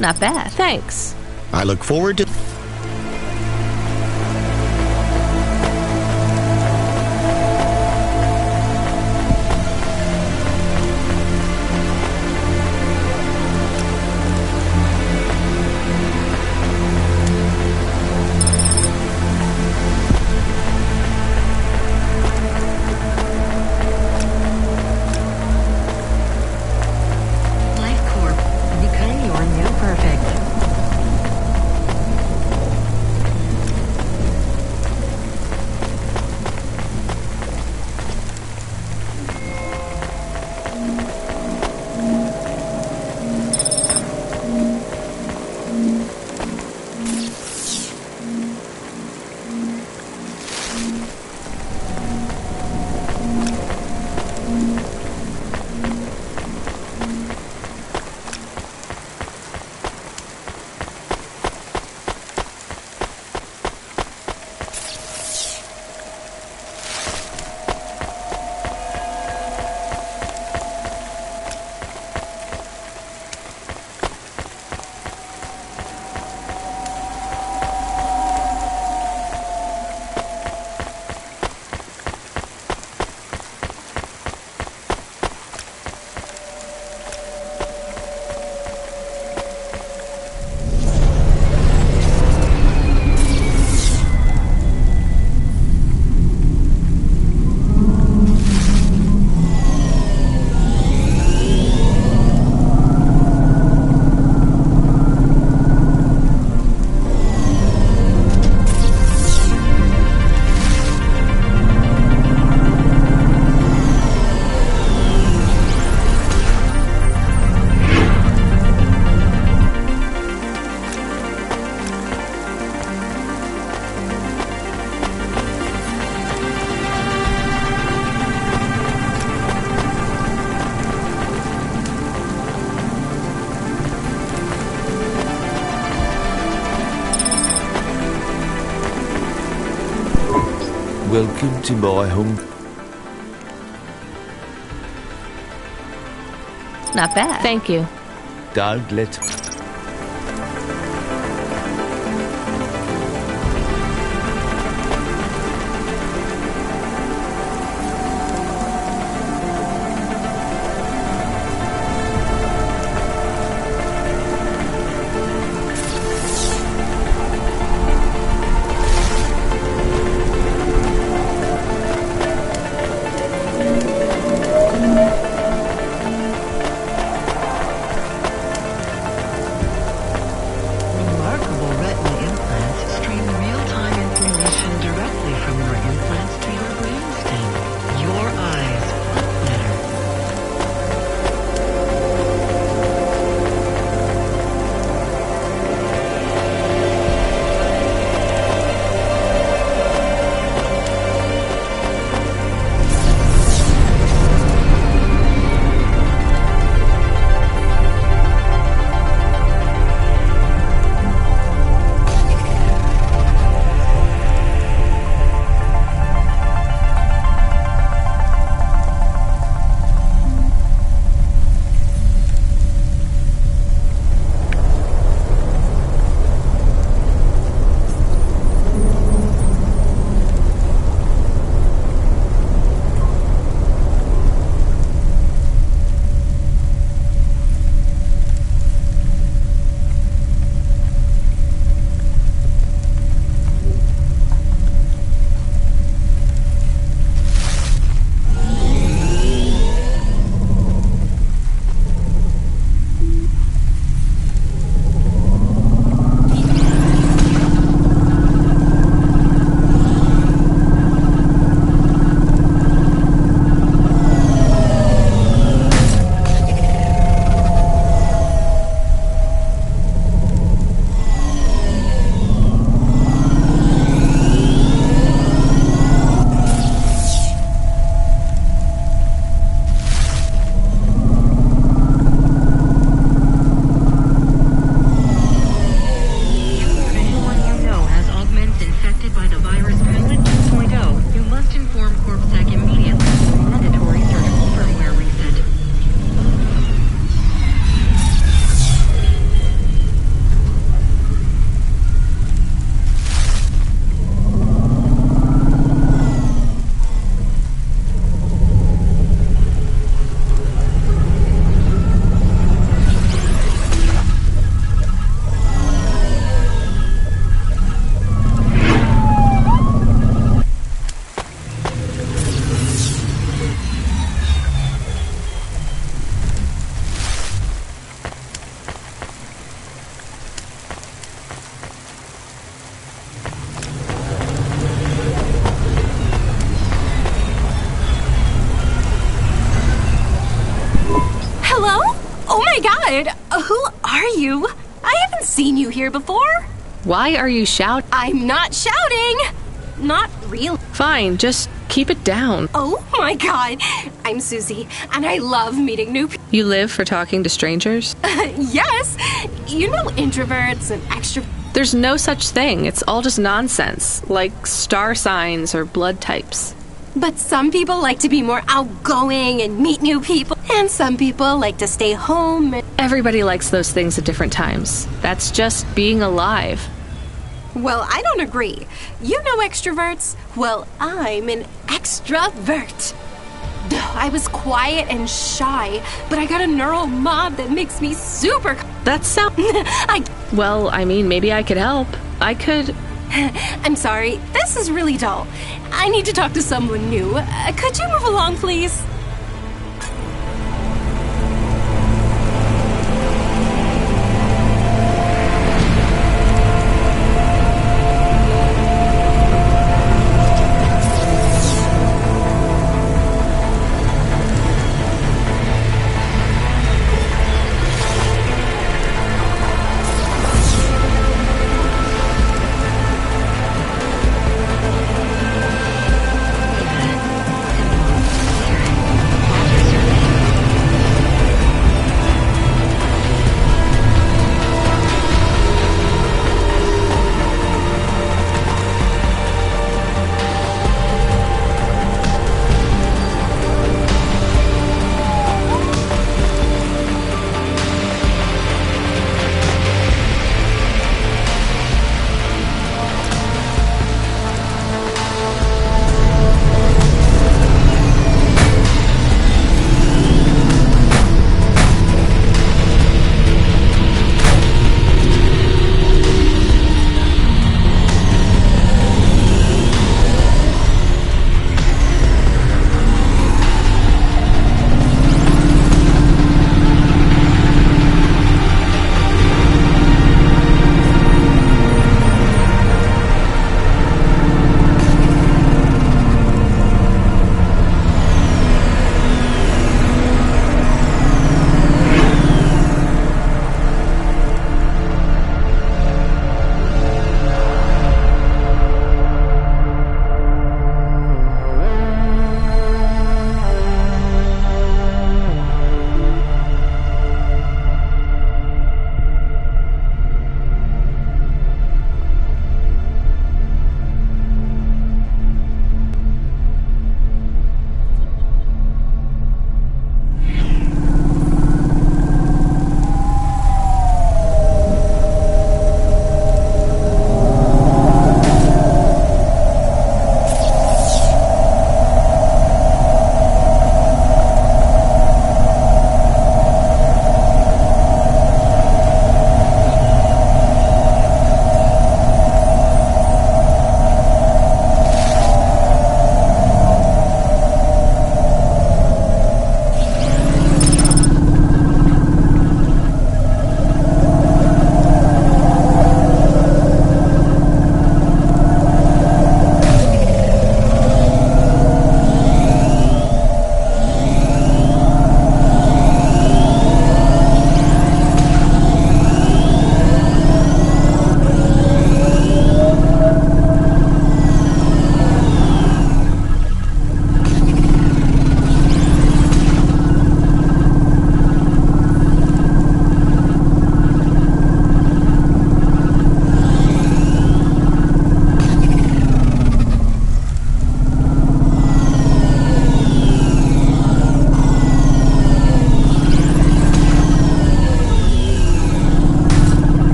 Not bad. Thanks.
I look forward to...
Welcome to my home.
Not bad. Thank you.
Don't let...
Remarkable retina implants stream real-time information directly from your implants to your brainstem. Your eyes look better. If anyone you know has augments infected by the virus Penguin 2.0, you must inform CorpSec immediately. Mandatory surgical firmware reset.
Hello? Oh my god! Who are you? I haven't seen you here before.
Why are you shouting?
I'm not shouting! Not real.
Fine, just keep it down.
Oh my god! I'm Susie, and I love meeting new people.
You live for talking to strangers?
Yes! You know introverts and extroverts.
There's no such thing. It's all just nonsense, like star signs or blood types.
But some people like to be more outgoing and meet new people, and some people like to stay home.
Everybody likes those things at different times. That's just being alive.
Well, I don't agree. You know extroverts? Well, I'm an extrovert. I was quiet and shy, but I got a neural mod that makes me super...
That sounds... Well, I mean, maybe I could help. I could...
I'm sorry, this is really dull. I need to talk to someone new. Could you move along, please?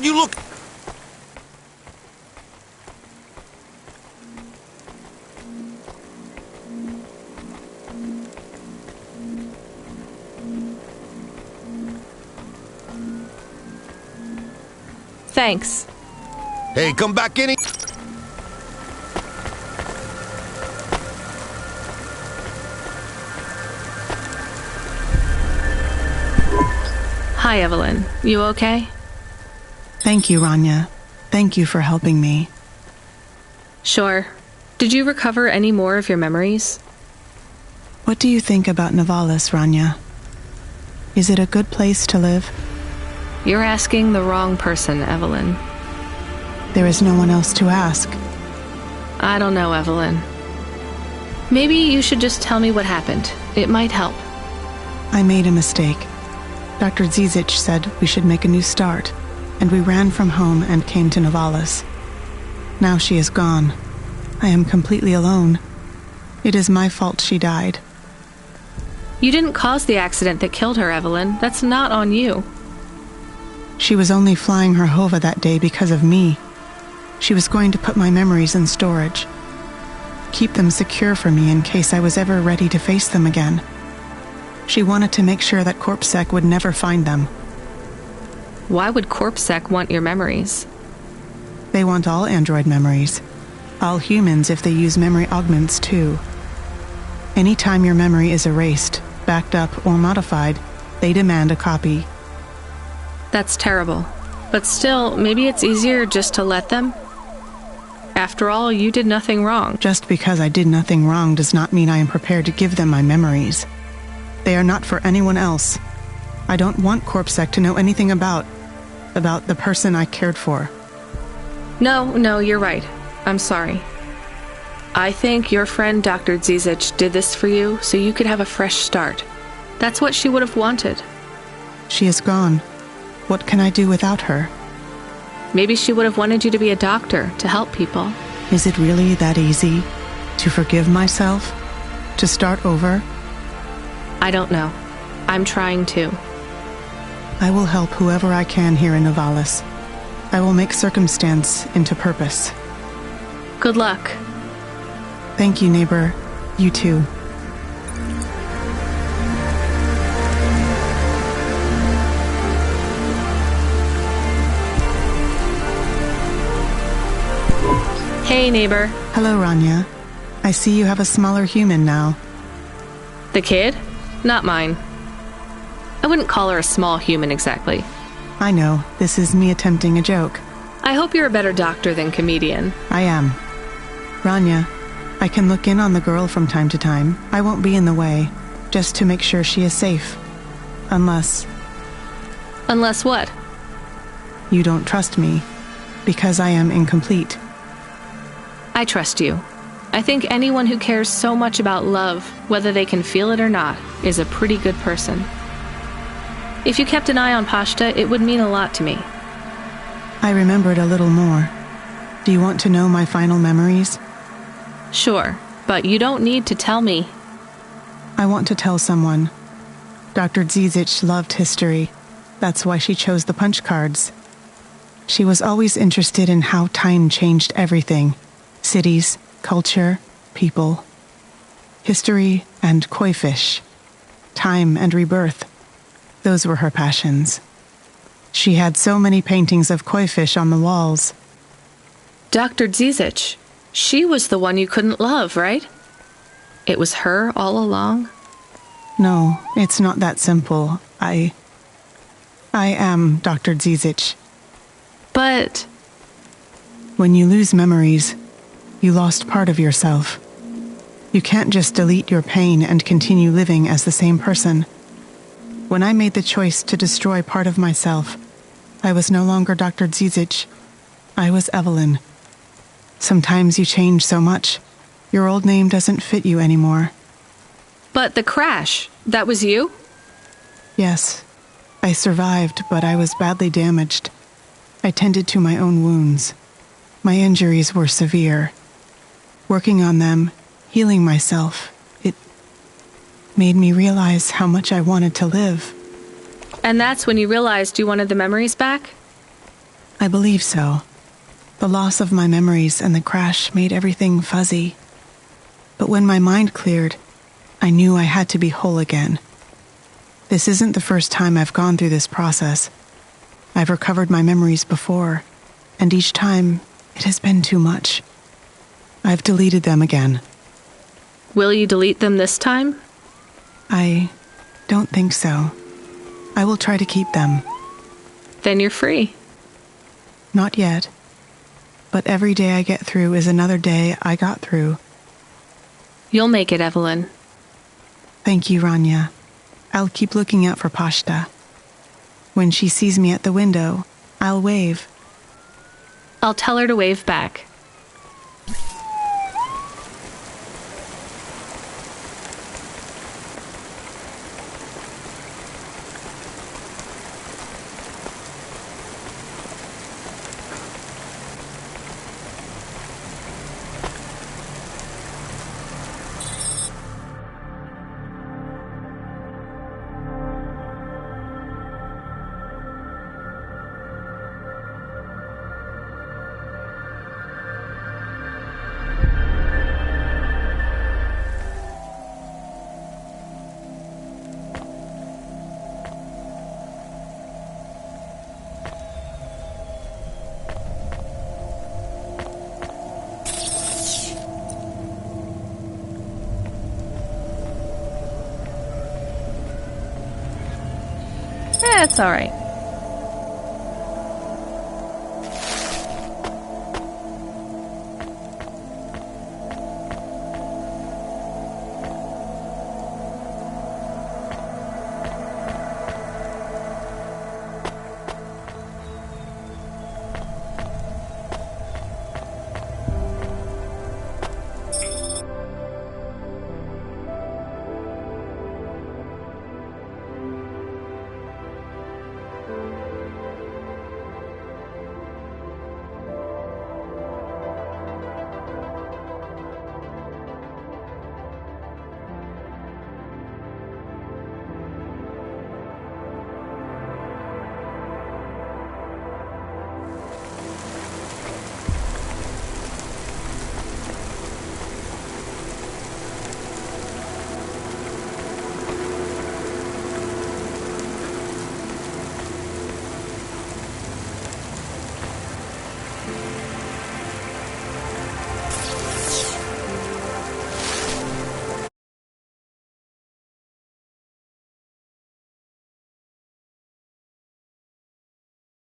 What you look...
Thanks.
Hey, come back any...
Hi, Evelyn. You okay?
Thank you, Rania. Thank you for helping me.
Sure. Did you recover any more of your memories?
What do you think about Nivalis, Rania? Is it a good place to live?
You're asking the wrong person, Evelyn.
There is no one else to ask.
I don't know, Evelyn. Maybe you should just tell me what happened. It might help.
I made a mistake. Dr. Zizic said we should make a new start, and we ran from home and came to Nivalis. Now she is gone. I am completely alone. It is my fault she died.
You didn't cause the accident that killed her, Evelyn. That's not on you.
She was only flying her Hova that day because of me. She was going to put my memories in storage. Keep them secure for me in case I was ever ready to face them again. She wanted to make sure that CorpSec would never find them.
Why would CorpSec want your memories?
They want all android memories. All humans if they use memory augments too. Anytime your memory is erased, backed up, or modified, they demand a copy.
That's terrible. But still, maybe it's easier just to let them? After all, you did nothing wrong.
Just because I did nothing wrong does not mean I am prepared to give them my memories. They are not for anyone else. I don't want CorpSec to know anything about the person I cared for.
No, you're right. I'm sorry. I think your friend Dr. Zizic did this for you so you could have a fresh start. That's what she would have wanted.
She is gone. What can I do without her?
Maybe she would have wanted you to be a doctor to help people.
Is it really that easy? To forgive myself? To start over?
I don't know. I'm trying to.
I will help whoever I can here in Nivalis. I will make circumstance into purpose.
Good luck.
Thank you, neighbor. You too.
Hey, neighbor.
Hello, Rania. I see you have a smaller human now.
The kid? Not mine. I wouldn't call her a small human exactly.
I know. This is me attempting a joke.
I hope you're a better doctor than comedian.
I am. Rania, I can look in on the girl from time to time. I won't be in the way, just to make sure she is safe. Unless...
Unless what?
You don't trust me, because I am incomplete.
I trust you. I think anyone who cares so much about love, whether they can feel it or not, is a pretty good person. If you kept an eye on Pashta, it would mean a lot to me.
I remembered a little more. Do you want to know my final memories?
Sure, but you don't need to tell me.
I want to tell someone. Dr. Zizic loved history. That's why she chose the punch cards. She was always interested in how time changed everything. Cities, culture, people. History and koi fish. Time and rebirth. Those were her passions. She had so many paintings of koi fish on the walls.
Dr. Zizic, she was the one you couldn't love, right? It was her all along?
No, it's not that simple. I am Dr. Zizic.
But...
When you lose memories, you lost part of yourself. You can't just delete your pain and continue living as the same person. When I made the choice to destroy part of myself, I was no longer Dr. Zizic. I was Evelyn. Sometimes you change so much, your old name doesn't fit you anymore.
But the crash, that was you?
Yes. I survived, but I was badly damaged. I tended to my own wounds. My injuries were severe. Working on them, healing myself, it made me realize how much I wanted to live.
And that's when you realized you wanted the memories back?
I believe so. The loss of my memories and the crash made everything fuzzy. But when my mind cleared, I knew I had to be whole again. This isn't the first time I've gone through this process. I've recovered my memories before, and each time it has been too much. I've deleted them again.
Will you delete them this time?
I don't think so. I will try to keep them.
Then you're free.
Not yet. But every day I get through is another day I got through.
You'll make it, Evelyn.
Thank you, Rania. I'll keep looking out for Pashta. When she sees me at the window, I'll wave.
I'll tell her to wave back. It's all right.